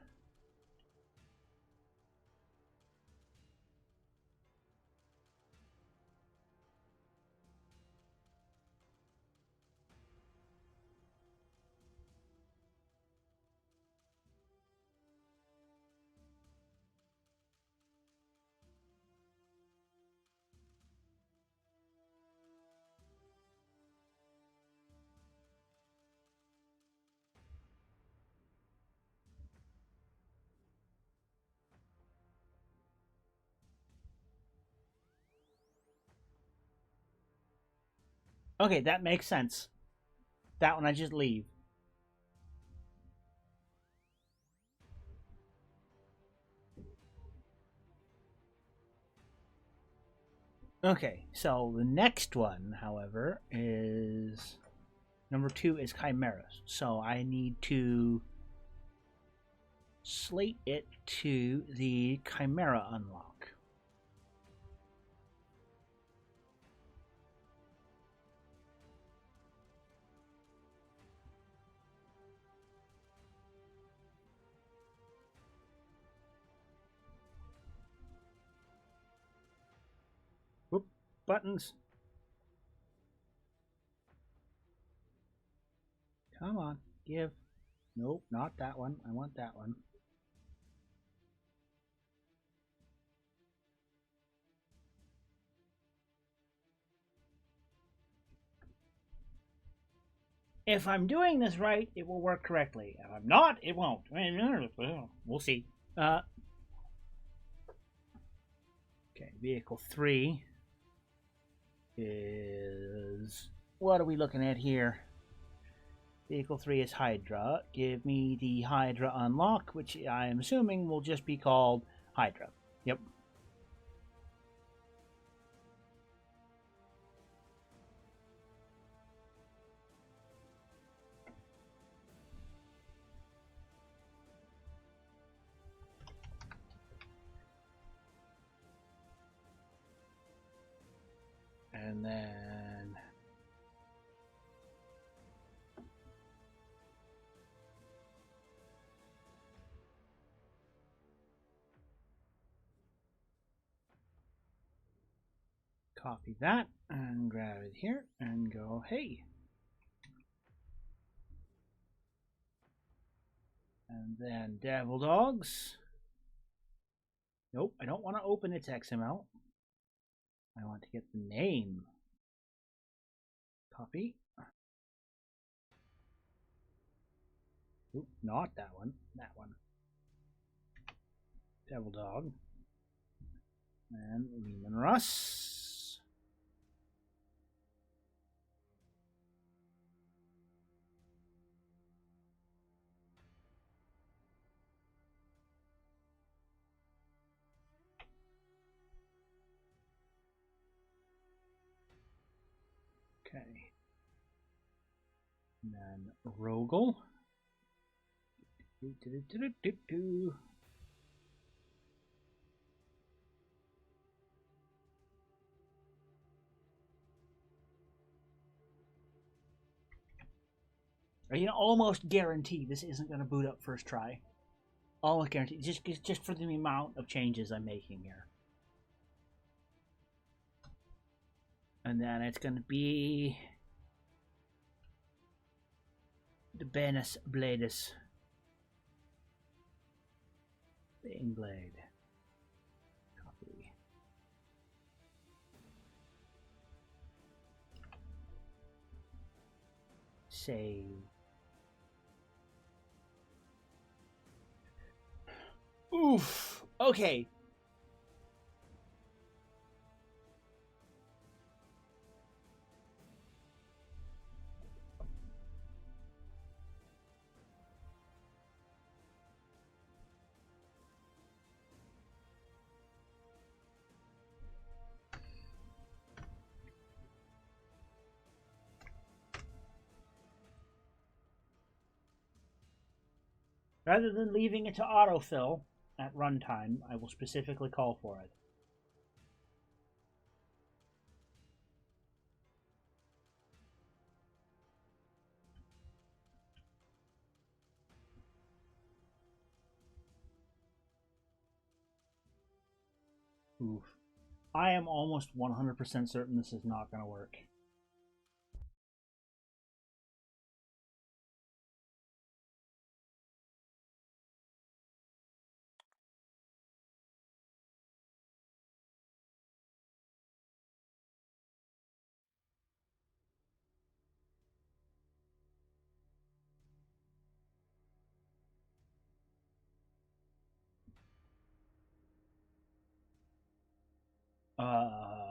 Speaker 1: okay, that makes sense. That one I just leave. Okay, so the next one, however, is number 2 is chimeras. So I need to slate it to the Chimera unlock. Whoop, buttons. Come on, give. Nope, not that one. I want that one. If I'm doing this right, it will work correctly. If I'm not, it won't. We'll see. Okay, vehicle 3 is... What are we looking at here? Vehicle 3 is Hydra. Give me the Hydra unlock, which I am assuming will just be called Hydra. Yep. And then... copy that and grab it here and go, hey. And then Devil Dogs. Nope, I don't want to open its XML. I want to get the name. Copy. Oop, not that one. That one. Devil Dog. And Lehman Russ. Okay. And then Rogel. I can almost guarantee this isn't going to boot up first try. Almost guarantee, just for the amount of changes I'm making here. And then it's going to be the Benus Bladus. Bane Blade. Copy. Save. Oof. Okay. Rather than leaving it to autofill at runtime, I will specifically call for it. Oof. I am almost 100% certain this is not going to work.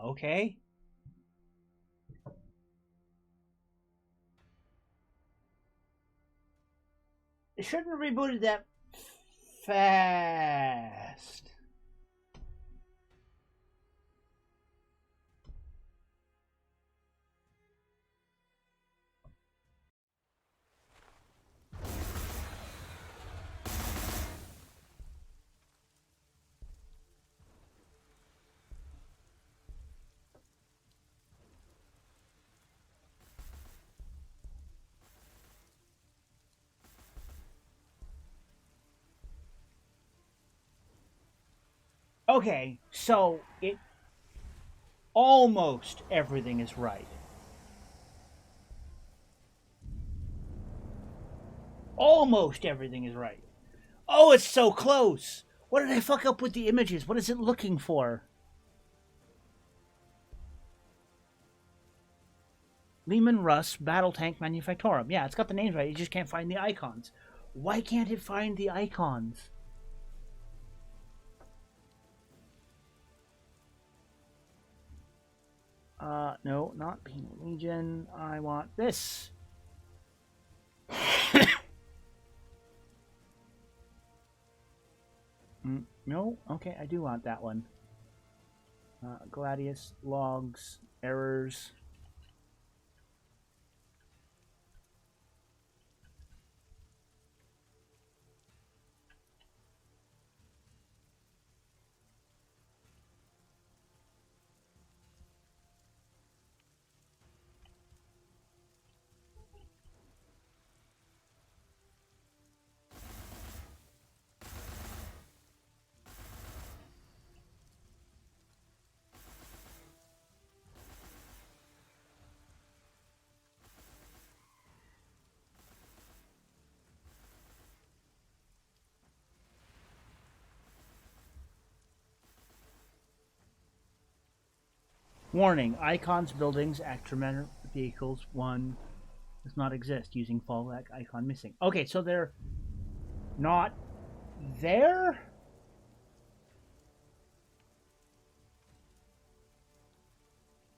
Speaker 1: Okay. It shouldn't have rebooted that fast. Okay, so it almost everything is right. Almost everything is right. Oh, it's so close. What did I fuck up with the images? What is it looking for? Lehman Russ Battle Tank Manufactorum. Yeah, it's got the names right. You just can't find the icons. Why can't it find the icons? No, not Penal Legion. I want this. No? Okay, I do want that one. Gladius, logs, errors. Warning, icons, buildings, actor vehicles, 1 does not exist using fallback icon missing. Okay, so they're not there?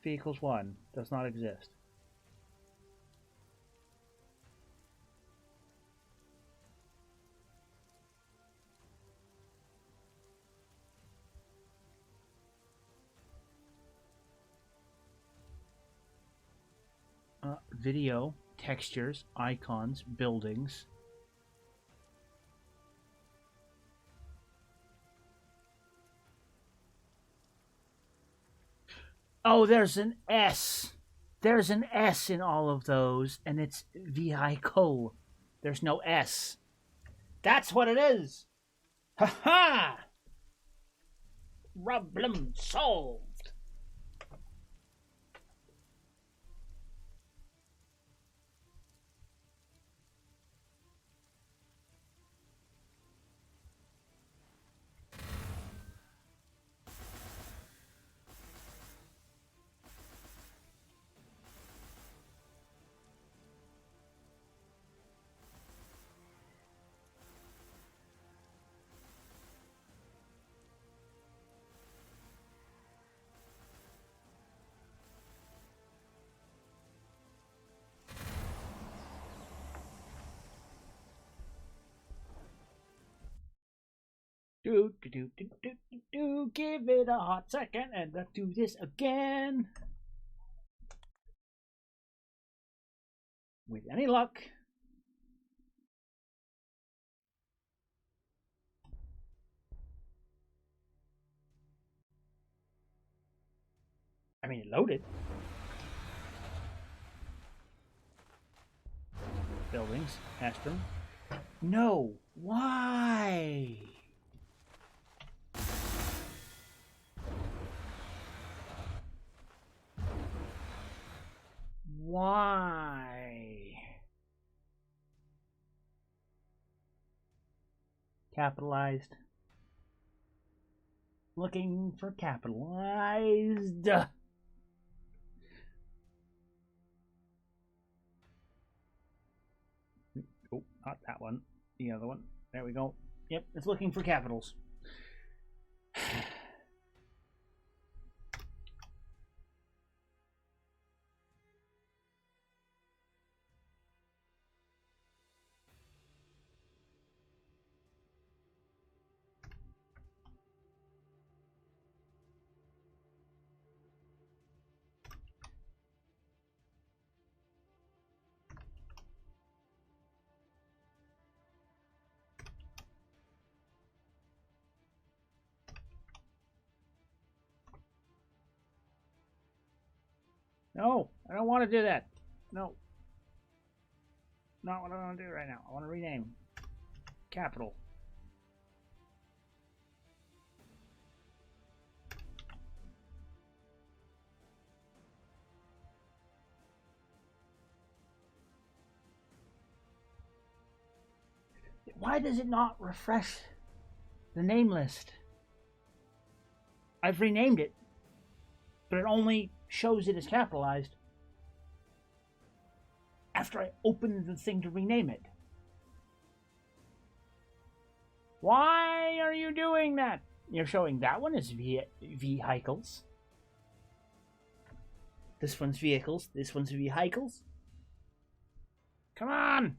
Speaker 1: Vehicles 1 does not exist. Video, textures, icons, buildings. Oh, there's an S. There's an S in all of those, and it's vehicle. There's no S. That's what it is. Ha ha! Problem solved. Give it a hot second and let's do this again. With any luck. I mean, it loaded. Buildings, Astrum. No, why? Why? Capitalized. Looking for capitalized. Oh, not that one. The other one. There we go. Yep, it's looking for capitals. No, I don't want to do that. No. Not what I want to do right now. I want to rename. Capital. Why does it not refresh the name list? I've renamed it, but it only shows it as capitalized after I open the thing to rename it. Why are you doing that? You're showing that one as vehicles. This one's vehicles. This one's vehicles. Come on!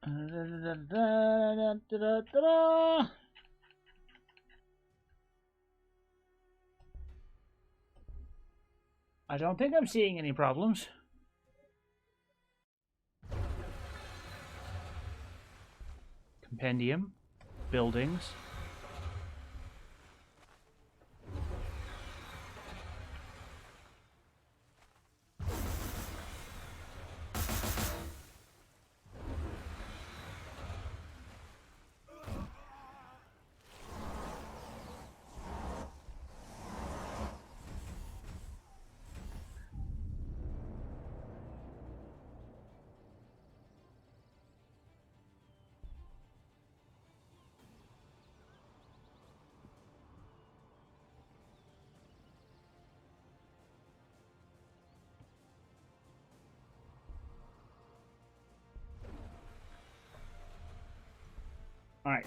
Speaker 1: I don't think I'm seeing any problems. Compendium, buildings. All right.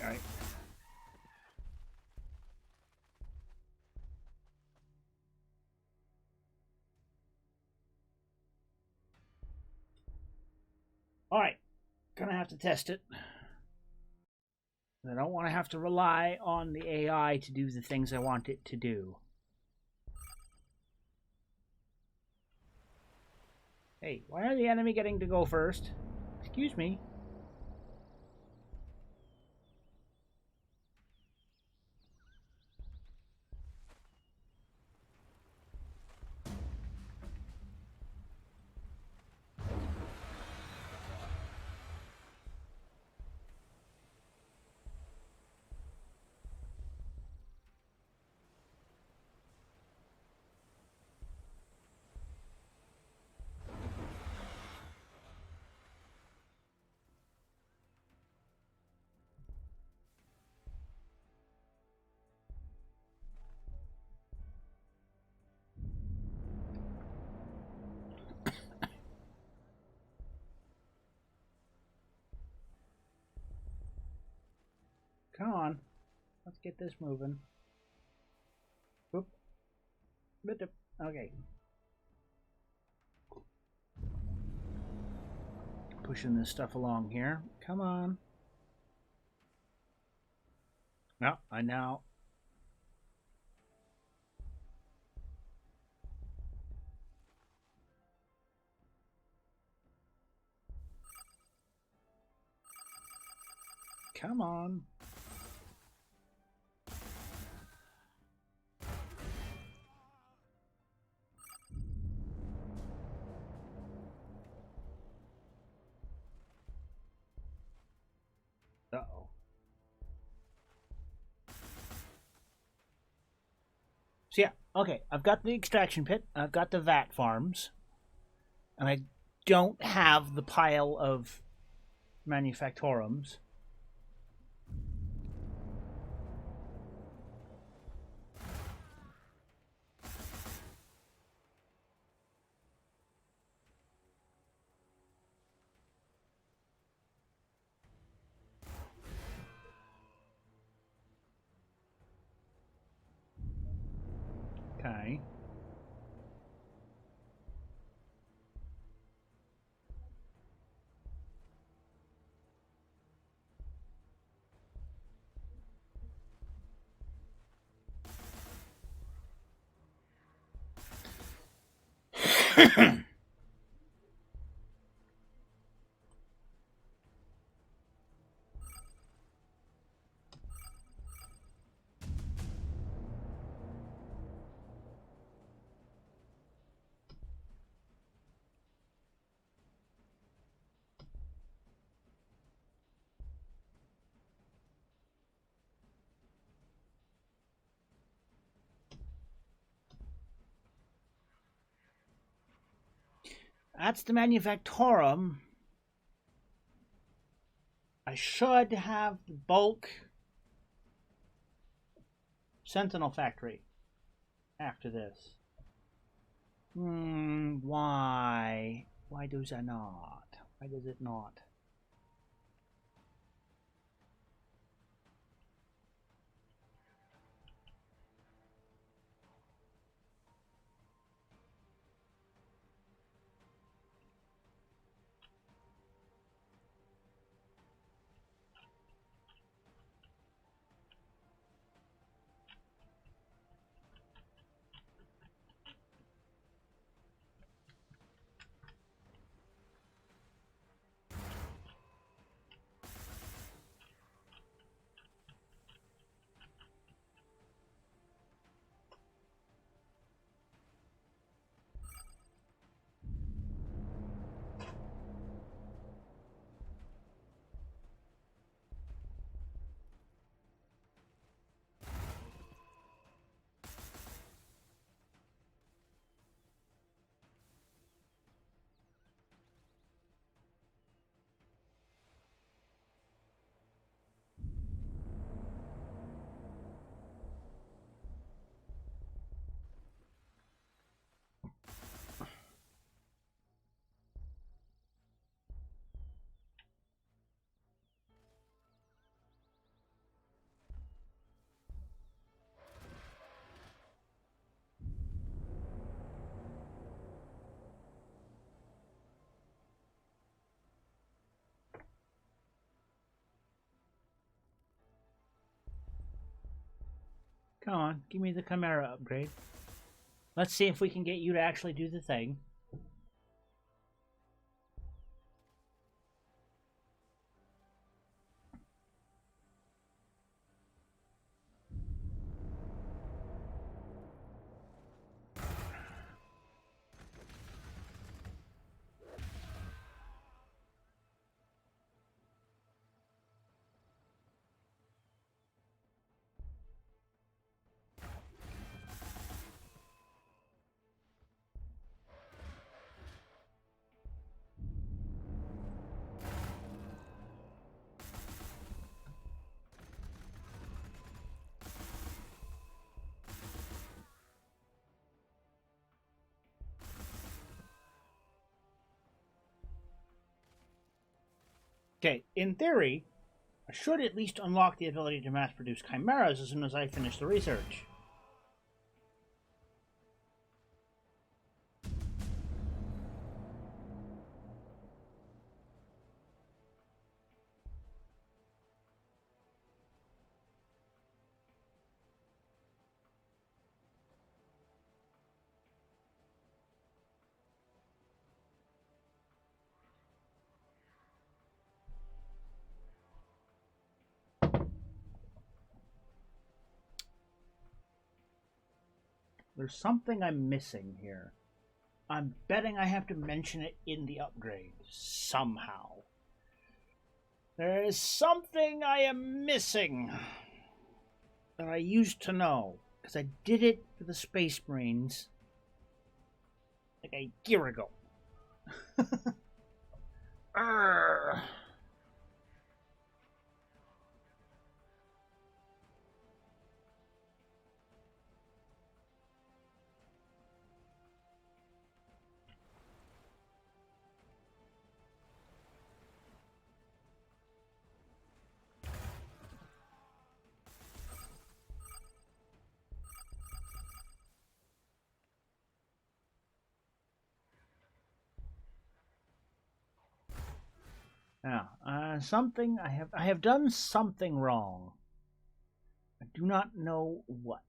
Speaker 1: All right. Gonna have to test it. I don't want to have to rely on the AI to do the things I want it to do. Hey, why are the enemy getting to go first? Excuse me. Come on. Let's get this moving. Oop. Okay. Pushing this stuff along here. Come on. No, I now. Come on. Uh-oh. So yeah, okay, I've got the extraction pit, I've got the vat farms, and I don't have the pile of manufactorums. Okay. That's the manufactorum. I should have the bulk Sentinel factory after this. Why? Why does it not? Why does it not? Come on, give me the Chimera upgrade. Let's see if we can get you to actually do the thing. Okay, in theory, I should at least unlock the ability to mass produce chimeras as soon as I finish the research. There's something I'm missing here. I'm betting I have to mention it in the upgrade somehow. There is something I am missing that I used to know, because I did it for the Space Marines like a year ago. Urgh. Now, something I have done something wrong. I do not know what.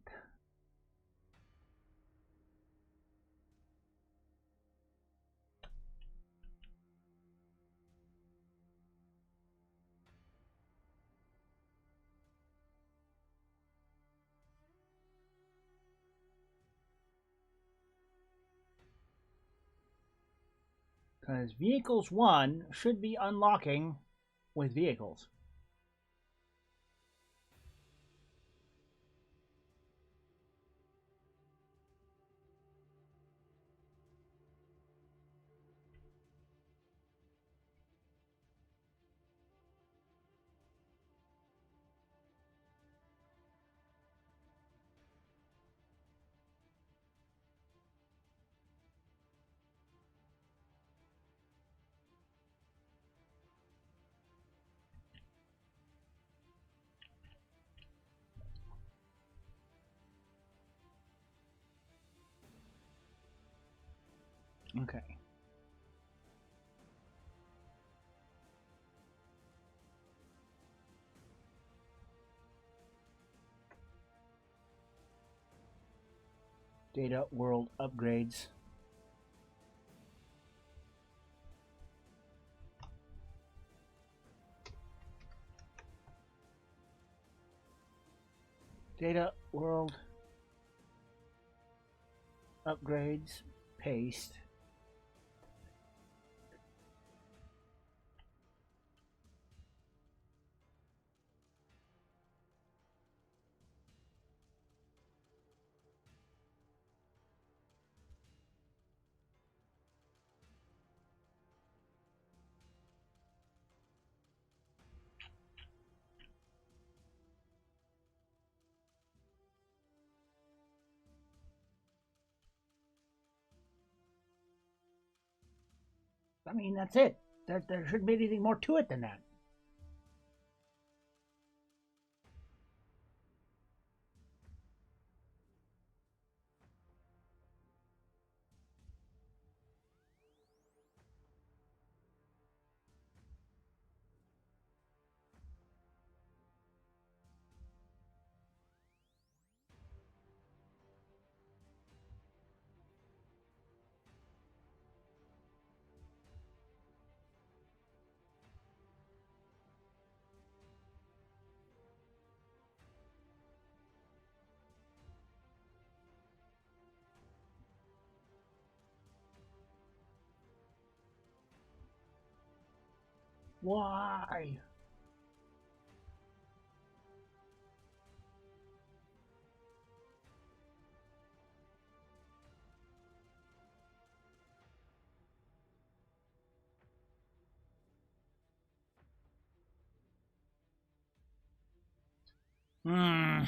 Speaker 1: Because Vehicles 1 should be unlocking with vehicles. Okay. Data world upgrades. Data world upgrades. Paste. I mean, that's it. There shouldn't be anything more to it than that. Why? Hmm.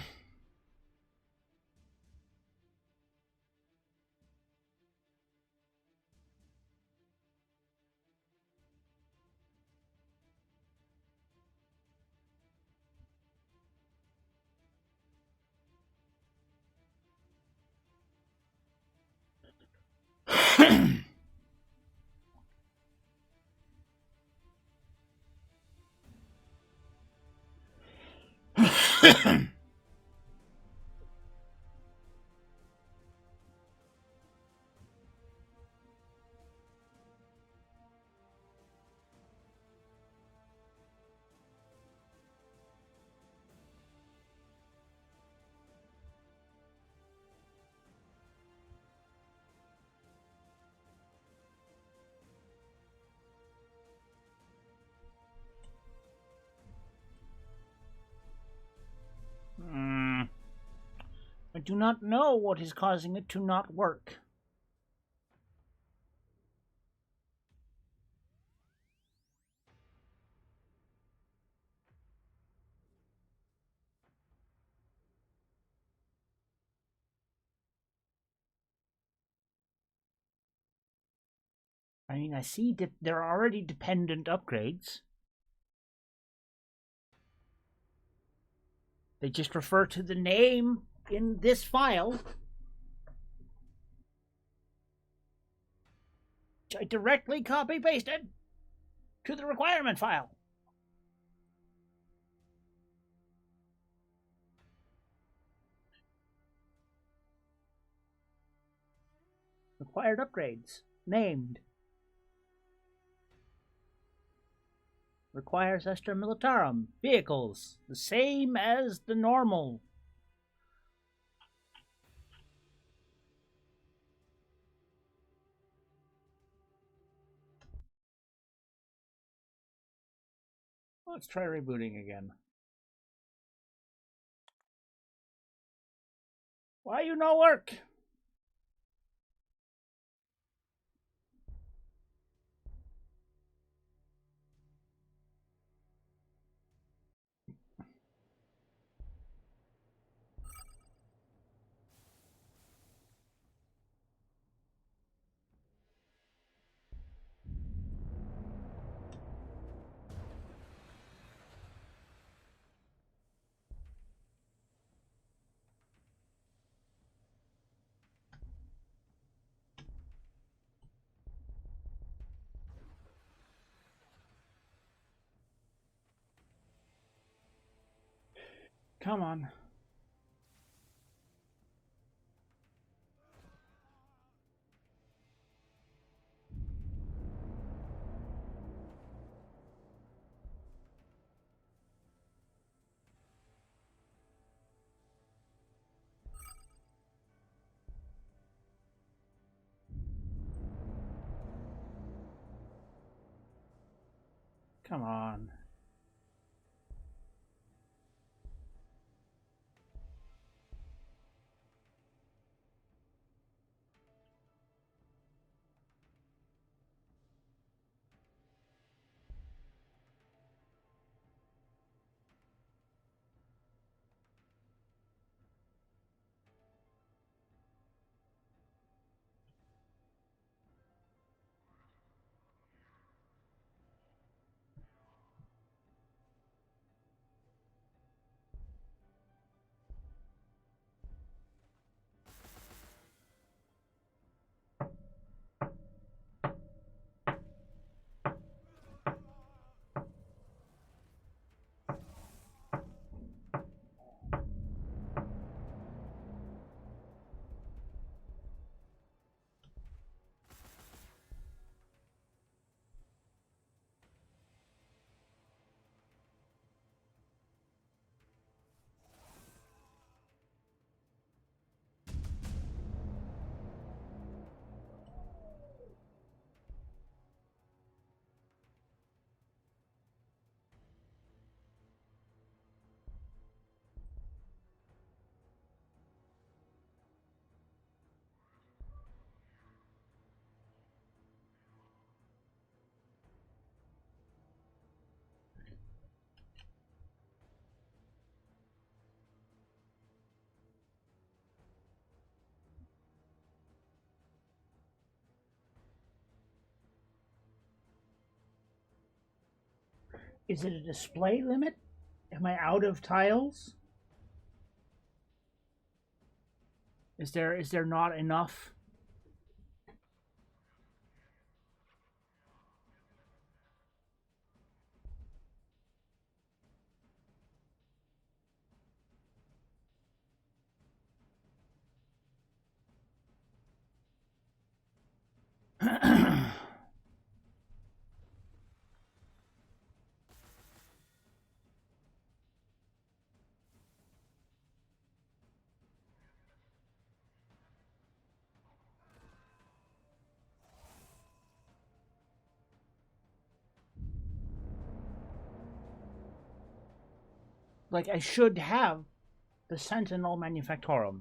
Speaker 1: Hmm. I do not know what is causing it to not work. I mean, I see that there are already dependent upgrades. They just refer to the name in this file, which I directly copy pasted to the requirement file. Required upgrades. Named. Requires extra militarum. Vehicles. The same as the normal. Let's try rebooting again. Why you no work? Come on. Come on. Is it a display limit? Am I out of tiles? Is there not enough? Like, I should have the Sentinel Manufactorum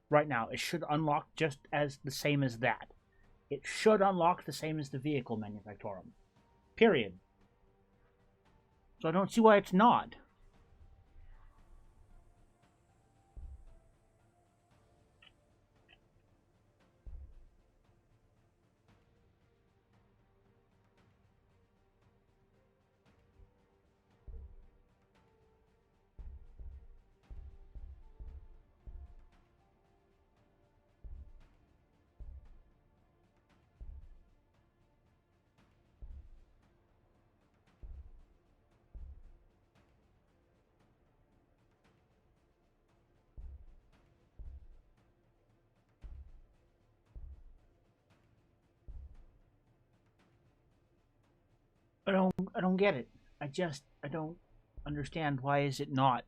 Speaker 1: right now. It should unlock just as the same as that. It should unlock the same as the Vehicle Manufactorum. Period. So I don't see why it's not. I don't get it. I don't understand why is it not.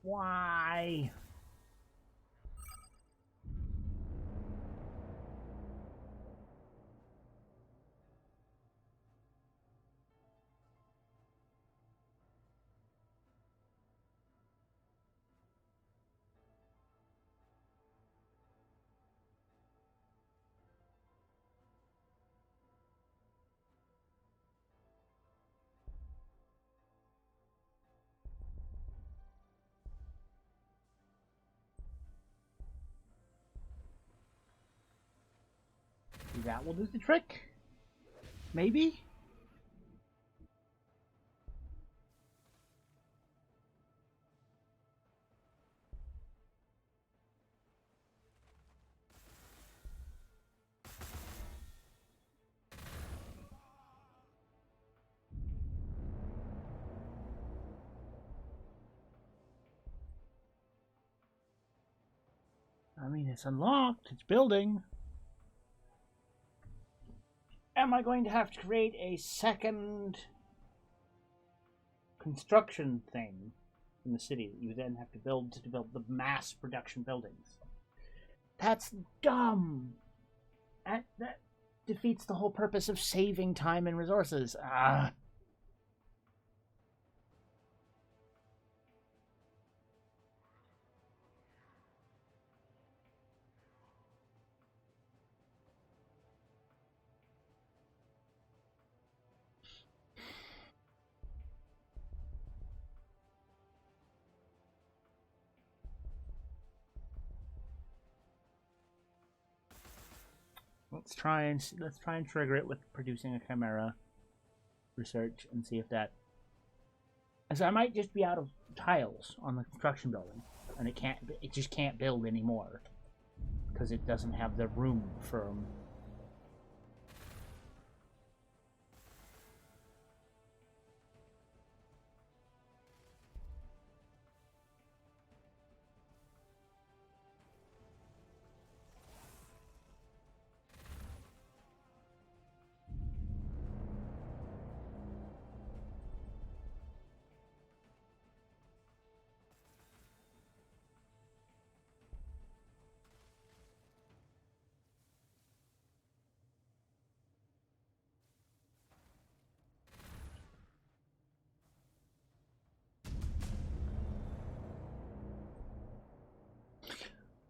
Speaker 1: Why? That will do the trick. Maybe? I mean, it's unlocked. It's building. Am I going to have to create a second construction thing in the city that you then have to build to build the mass production buildings? That's dumb. That defeats the whole purpose of saving time and resources. Let's try and trigger it with producing a chimera research and see if that. As I might just be out of tiles on the construction building, and it just can't build anymore because it doesn't have the room for them.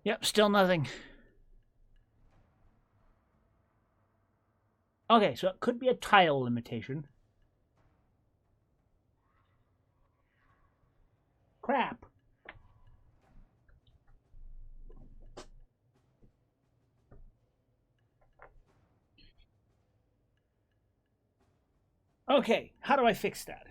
Speaker 1: Yep, still nothing. Okay, so it could be a tile limitation. Crap. Okay, how do I fix that?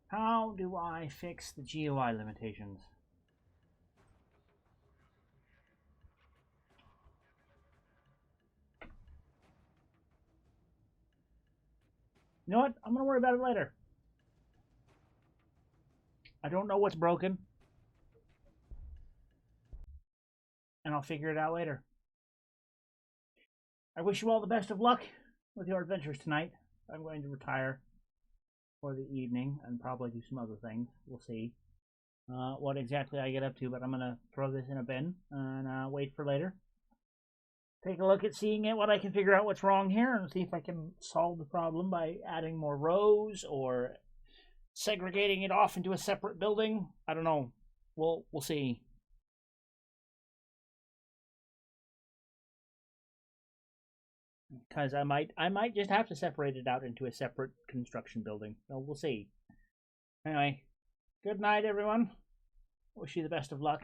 Speaker 1: How do I fix the GUI limitations? You know what? I'm going to worry about it later. I don't know what's broken. And I'll figure it out later. I wish you all the best of luck with your adventures tonight. I'm going to retire for the evening and probably do some other things. We'll see what exactly I get up to, but I'm going to throw this in a bin and wait for later. Take a look at seeing it, what I can figure out what's wrong here, and see if I can solve the problem by adding more rows or segregating it off into a separate building. I don't know. We'll see. Because I might just have to separate it out into a separate construction building. So we'll see. Anyway, good night, everyone. Wish you the best of luck.